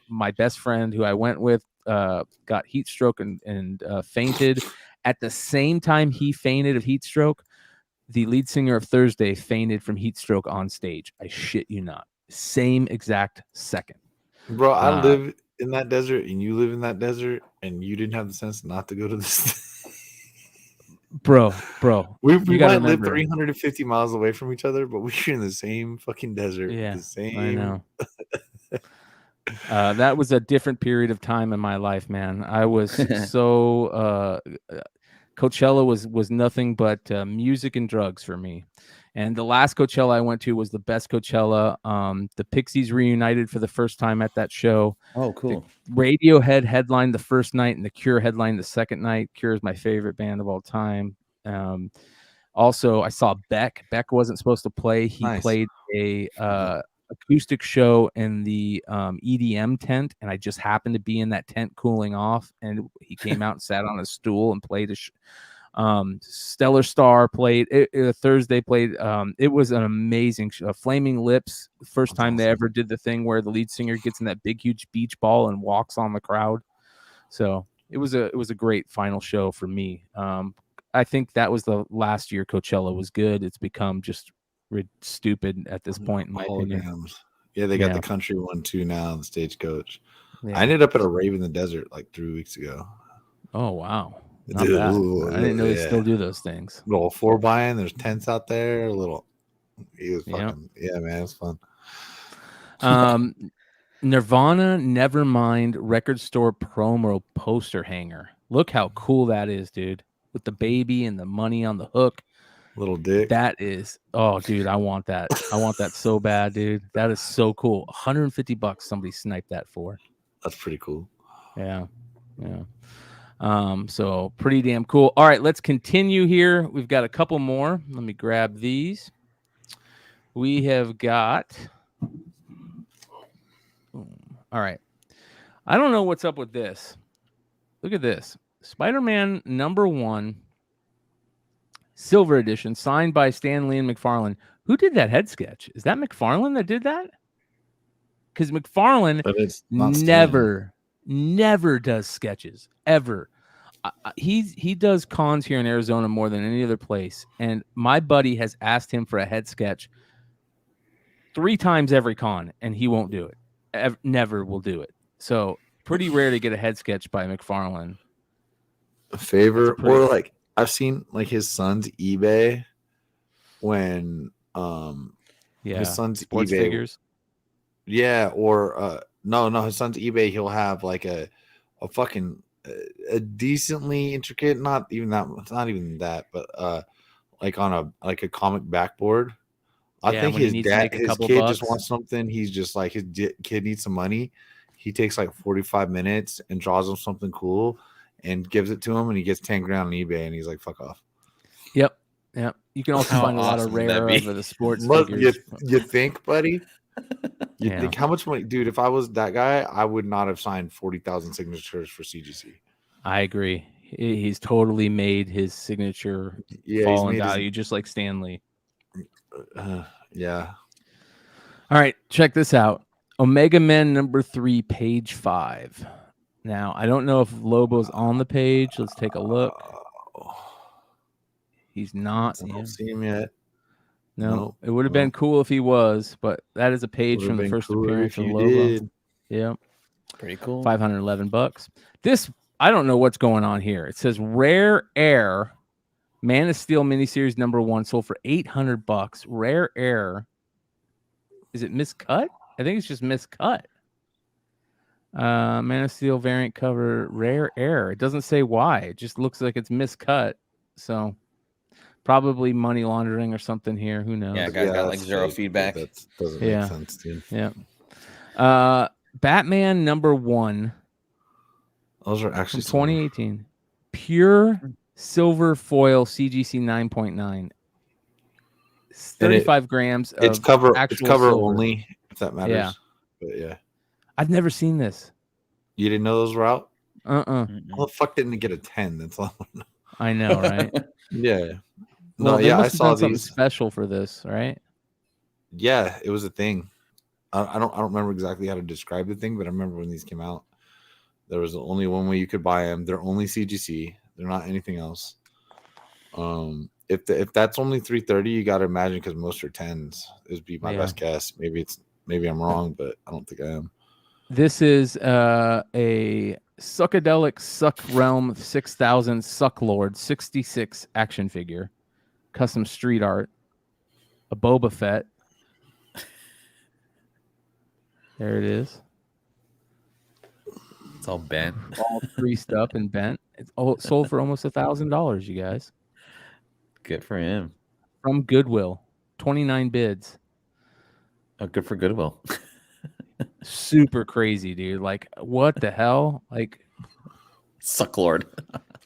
My best friend who I went with got heat stroke and fainted. At the same time he fainted of heat stroke, the lead singer of Thursday fainted from heat stroke on stage. I shit you not. Same exact second. Bro, I live in that desert and you live in that desert and you didn't have the sense not to go to this. Bro, we might live 350 miles away from each other, but we're in the same fucking desert. Yeah, the same. I know. That was a different period of time in my life, man. I was so Coachella was nothing but music and drugs for me, And the last Coachella I went to was the best Coachella. The Pixies reunited for the first time at that show. Oh, cool. The Radiohead headlined the first night, and The Cure headlined the second night. Cure is my favorite band of all time. Also, I saw Beck. Beck wasn't supposed to play. He played a acoustic show in the EDM tent, and I just happened to be in that tent cooling off, and he came out and sat on a stool and played Stellar Star played Thursday played. It was an amazing show. Flaming Lips, first time they ever did the thing where the lead singer gets in that big huge beach ball and walks on the crowd. So it was a great final show for me. I think that was the last year Coachella was good. It's become just stupid at this point, in my opinion. Yeah, they got the country one too now, the Stagecoach. Yeah. I ended up at a rave in the desert like 3 weeks ago. Oh wow. Not bad. I didn't know they still do those things. Little 4x, there's tents out there. It was fucking, yeah, man, it was fun. Nirvana Nevermind record store promo poster hanger. Look how cool that is, dude. With the baby and the money on the hook. Little dick. That is, oh, dude, I want that. I want that so bad, dude. That is so cool. $150 somebody sniped that for. That's pretty cool. Yeah. So pretty damn cool. All right, let's continue here. We've got a couple more. Let me grab these. We have got. All right. I don't know what's up with this. Look at this. Spider-Man #1 Silver Edition, signed by Stan Lee and McFarlane. Who did that head sketch? Is that McFarlane that did that? Because McFarlane never does sketches ever. He does cons here in Arizona more than any other place, and my buddy has asked him for a head sketch 3 times every con, and he won't do it. Never will do it. So pretty rare to get a head sketch by McFarlane. A favor, or like I've seen like his son's eBay when his son's sports eBay figures. Yeah, or no, his son's eBay, he'll have like a fucking a decently intricate, not even that, but like on a comic backboard. I think his kid just wants something. He's just like, his kid needs some money. He takes like 45 minutes and draws him something cool and gives it to him, and he gets 10 grand on eBay, and he's like, fuck off. Yep. You can also find a lot of rare over the sports figures. You think, buddy? You think how much money, dude? If I was that guy, I would not have signed 40,000 signatures for CGC. I agree. He's totally made his signature fall in value, just like Stan Lee. Yeah. All right, check this out. Omega Men #3, page 5. Now, I don't know if Lobo's on the page. Let's take a look. He's not. I don't see him yet. No, it would have been cool if he was, but that is a page from the first appearance of Lobo. Yeah, pretty cool. $511. This, I don't know what's going on here. It says Rare Air, Man of Steel miniseries #1 sold for $800. Rare Air. Is it miscut? I think it's just miscut. Man of Steel variant cover, Rare Air. It doesn't say why. It just looks like it's miscut. So probably money laundering or something here. Who knows? Yeah, guys got like zero feedback. That doesn't make sense, dude. Yeah. Batman #1. Those are actually 2018. Pure silver foil CGC 9.9. 35 grams of it's cover silver. only, if that matters. Yeah. But yeah. I've never seen this. You didn't know those were out? How the fuck didn't it get a 10? That's all. I know, right? Yeah. Well, I saw something special for this, right? Yeah, it was a thing. I don't remember exactly how to describe the thing, but I remember when these came out, there was only one way you could buy them. They're only CGC. They're not anything else. If that's only 330, you got to imagine, because most are 10s. This would be my best guess. Maybe I'm wrong, but I don't think I am. This is a Suckadelic Suck Realm 6000 Suck Lord 66 action figure, custom street art, a Boba Fett. There it is. It's all bent, all creased up and bent. It's sold for almost $1,000, you guys. Good for him. From Goodwill. 29 bids. Oh, good for Goodwill. Super crazy, dude. Like, what the hell? Like, suck lord.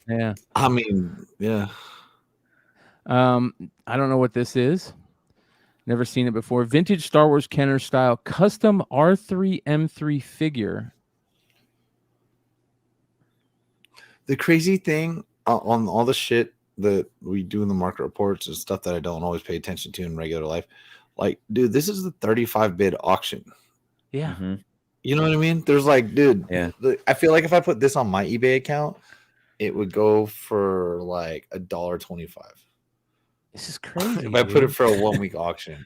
Yeah. I mean, yeah. I don't know what this is. Never seen it before. Vintage Star Wars Kenner style custom R3M3 figure. The crazy thing on all the shit that we do in the market reports and stuff that I don't always pay attention to in regular life, like, dude, this is the 35 bid auction. Yeah. Mm-hmm. You know what I mean? There's like, dude, yeah. I feel like if I put this on my eBay account, it would go for like $1.25. This is crazy. If I put it for a 1 week auction.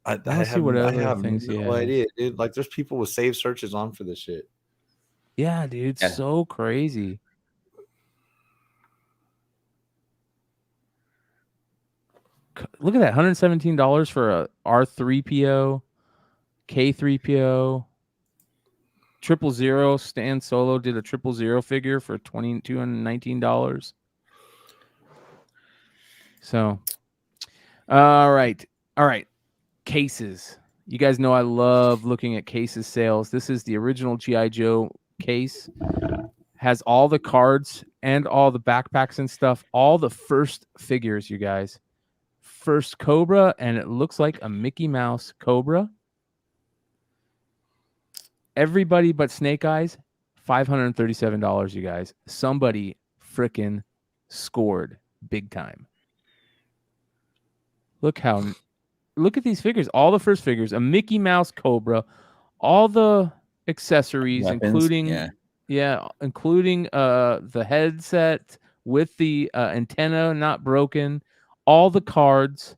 I have no idea, dude. Like, there's people with save searches on for this shit. Yeah, dude. Yeah. So crazy. Look at that. $117 for a R3PO, K3PO, 000. Stan Solo did a 000 figure for $219. So, all right. Cases. You guys know I love looking at cases sales. This is the original G.I. Joe case. Has all the cards and all the backpacks and stuff. All the first figures, you guys. First Cobra, and it looks like a Mickey Mouse Cobra. Everybody but Snake Eyes, $537, you guys. Somebody frickin' scored big time. Look at these figures. All the first figures, a Mickey Mouse Cobra, all the accessories, Weapons, including the headset with the antenna not broken, all the cards.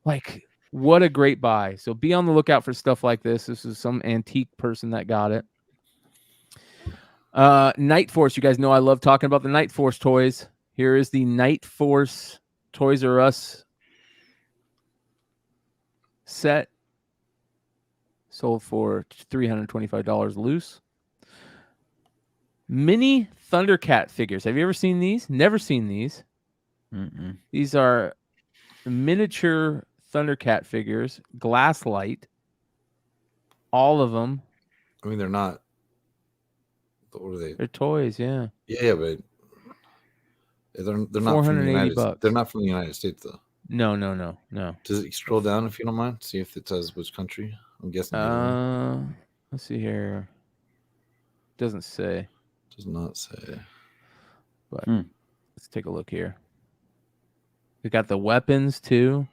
Like, what a great buy. So be on the lookout for stuff like this. This is some antique person that got it. Night Force. You guys know I love talking about the Night Force toys. Here is the Night Force Toys R Us set. Sold for $325 loose. Mini Thundercat figures. Have you ever seen these? Never seen these. Mm-mm. These are miniature Thundercat figures, glass light, all of them. I mean, they're not. What are they? They're toys, yeah. Yeah, but they're not from the United States. They're not from the United States, though. No. Does it scroll down if you don't mind? See if it says which country. I'm guessing. Let's see here. Doesn't say. Does not say. But let's take a look here. We got the weapons too.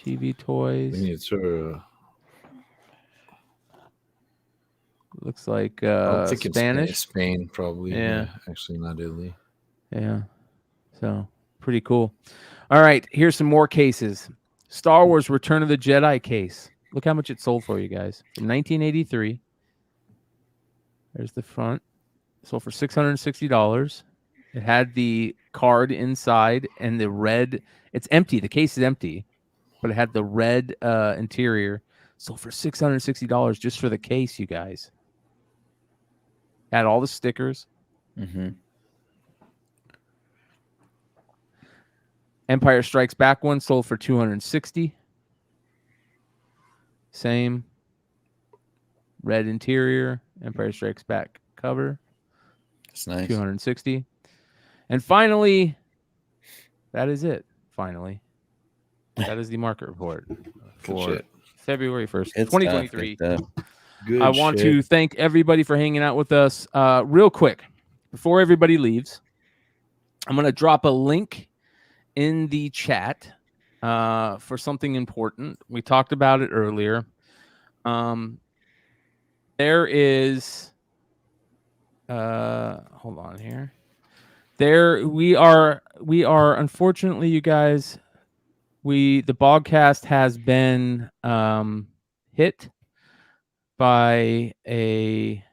TV toys. Miniature. Looks like I'm thinking Spanish. Spain, probably. Yeah. Actually, not Italy. Yeah. So pretty cool. All right, here's some more cases. Star Wars Return of the Jedi case. Look how much it sold for, you guys. From 1983. There's the front. Sold for $660. It had the card inside and the red. It's empty. The case is empty, but it had the red interior. Sold for $660 just for the case, you guys. Had all the stickers. Mm-hmm. Empire Strikes Back one sold for $260. Same. Red interior. Empire Strikes Back cover. That's nice. $260. And finally, that is it. Finally, that is the market report for February 1st, 2023. Good I want to thank everybody for hanging out with us. Real quick, before everybody leaves, I'm going to drop a link in the chat for something important. We talked about it earlier. There is, hold on here. We are unfortunately, you guys, the Bogcast has been hit by a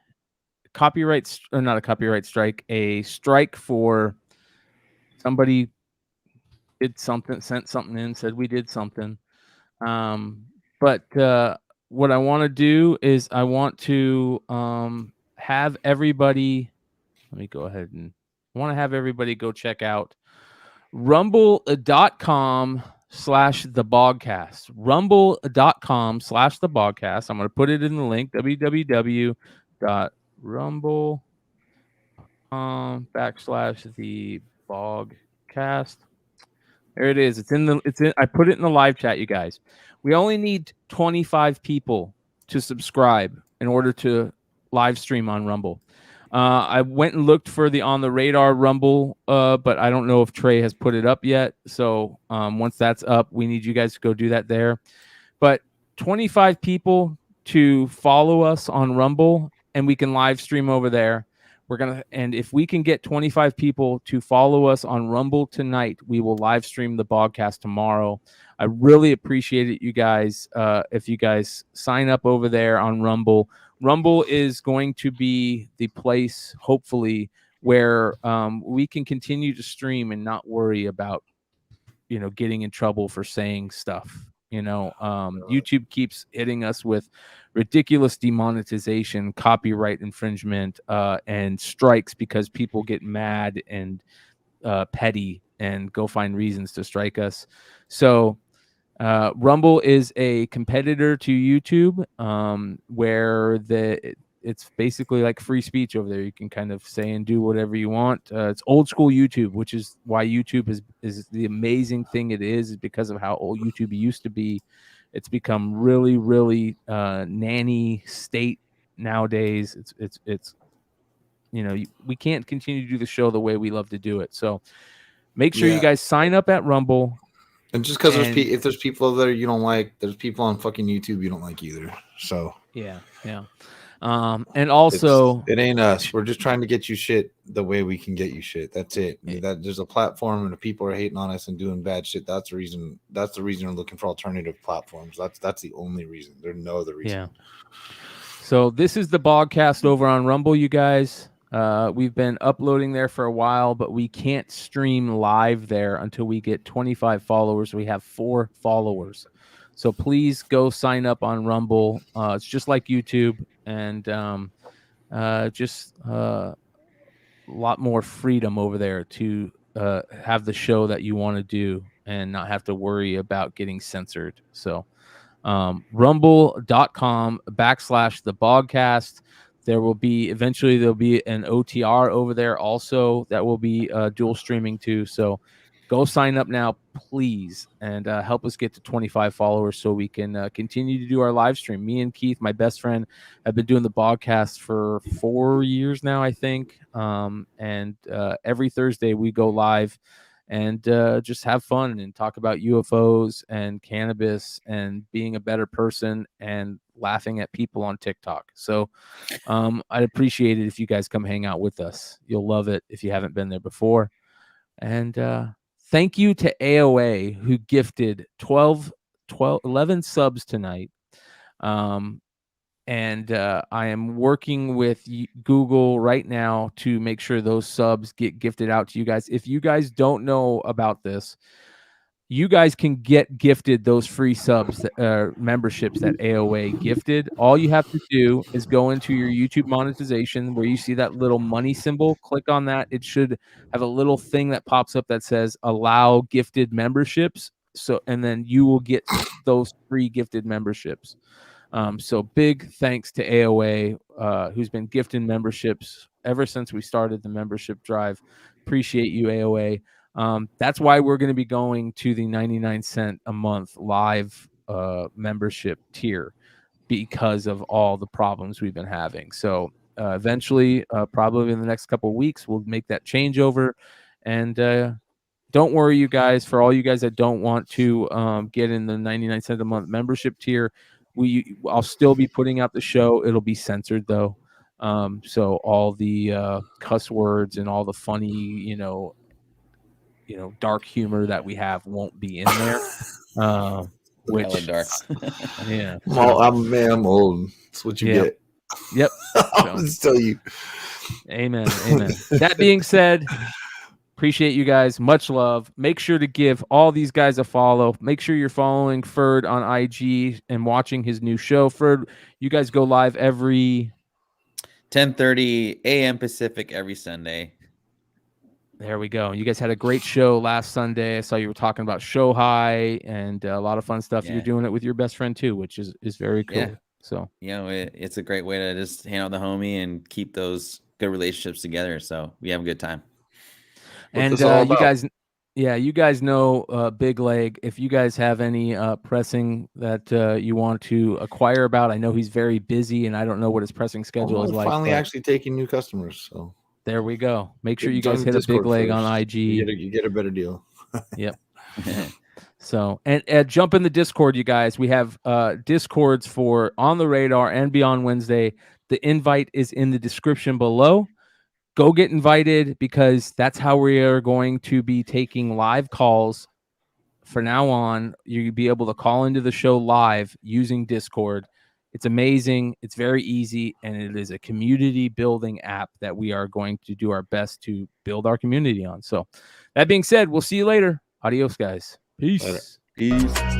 copyright, or not a copyright strike, a strike for somebody did something, sent something in, said we did something. But what I want to do is I want to have everybody, let me go ahead and I want to have everybody go check out rumble.com/. the Bogcast. Rumble.com/the Bogcast. I'm going to put it in the link. www.rumble.com/the Bogcast. There it is. I put it in the live chat, you guys. We only need 25 people to subscribe in order to live stream on Rumble. I went and looked for the On the Radar Rumble, but I don't know if Trey has put it up yet. So once that's up, we need you guys to go do that there. But 25 people to follow us on Rumble, and we can live stream over there. And if we can get 25 people to follow us on Rumble tonight, we will live stream the Bogcast tomorrow. I really appreciate it, you guys. If you guys sign up over there on Rumble. Rumble is going to be the place, hopefully, where we can continue to stream and not worry about, getting in trouble for saying stuff. YouTube keeps hitting us with ridiculous demonetization, copyright infringement, and strikes because people get mad and petty and go find reasons to strike us. So Rumble is a competitor to YouTube, where it's basically like free speech over there. You can kind of say and do whatever you want. It's old school YouTube, which is why YouTube is the amazing thing it is because of how old YouTube used to be. It's become really, really nanny state nowadays. It's we can't continue to do the show the way we love to do it. So make sure you guys sign up at Rumble. And just because if there's people there you don't like, there's people on fucking YouTube you don't like either. So yeah. And also, it ain't us. We're just trying to get you shit the way we can get you shit. That's it. That there's a platform and the people are hating on us and doing bad shit. That's the reason. That's the reason we're looking for alternative platforms. That's the only reason. There's no other reason. Yeah. So this is the Bogcast over on Rumble, you guys. We've been uploading there for a while, but we can't stream live there until we get 25 followers. We have 4 followers. So please go sign up on Rumble. It's just like YouTube, and just a lot more freedom over there to have the show that you want to do and not have to worry about getting censored. So rumble.com/the Bogcast. There'll be an OTR over there also that will be dual streaming too. So go sign up now, please, and help us get to 25 followers so we can continue to do our live stream. Me and Keith, my best friend, have been doing the Bogcast for 4 years now, I think. And every Thursday we go live and just have fun and talk about UFOs and cannabis and being a better person and laughing at people on TikTok. So I'd appreciate it if you guys come hang out with us. You'll love it if you haven't been there before. And thank you to AOA who gifted 11 subs tonight. And I am working with Google right now to make sure those subs get gifted out to you guys. If you guys don't know about this, you guys can get gifted those free subs, memberships that AOA gifted. All you have to do is go into your YouTube monetization where you see that little money symbol. Click on that. It should have a little thing that pops up that says allow gifted memberships. And then you will get those free gifted memberships. So big thanks to AOA, who's been gifting memberships ever since we started the membership drive. Appreciate you, AOA. That's why we're going to be going to the 99-cent a month live membership tier because of all the problems we've been having. So eventually, probably in the next couple of weeks, we'll make that changeover. And don't worry, you guys, for all you guys that don't want to get in the 99-cent a month membership tier, I'll still be putting out the show. It'll be censored though. So all the cuss words and all the funny, dark humor that we have won't be in there. Which dark. Yeah. I'm old. That's what you get. Yep. I'll just tell you. Amen. That being said, appreciate you guys. Much love. Make sure to give all these guys a follow. Make sure you're following Ferd on IG and watching his new show. Ferd, you guys go live every 10:30 a.m. Pacific every Sunday. There we go. You guys had a great show last Sunday. I saw you were talking about Show High and a lot of fun stuff. Yeah. You're doing it with your best friend too, which is very cool. Yeah. So, it's a great way to just hang out with the homie and keep those good relationships together. So we have a good time. And you guys know Big Leg. If you guys have any pressing that you want to acquire about, I know he's very busy, and I don't know what his pressing schedule is like. Finally, actually taking new customers. So there we go. Make sure you guys hit a Big Leg on IG. You get a better deal. Yep. So, and jump in the Discord, you guys. We have Discords for On the Radar and Beyond Wednesday. The invite is in the description below. Go get invited, because that's how we are going to be taking live calls for now on. You'll be able to call into the show live using Discord. It's amazing. It's very easy, and it is a community building app that we are going to do our best to build our community on. So that being said, we'll see you later. Adios, guys. Peace. Later. Peace.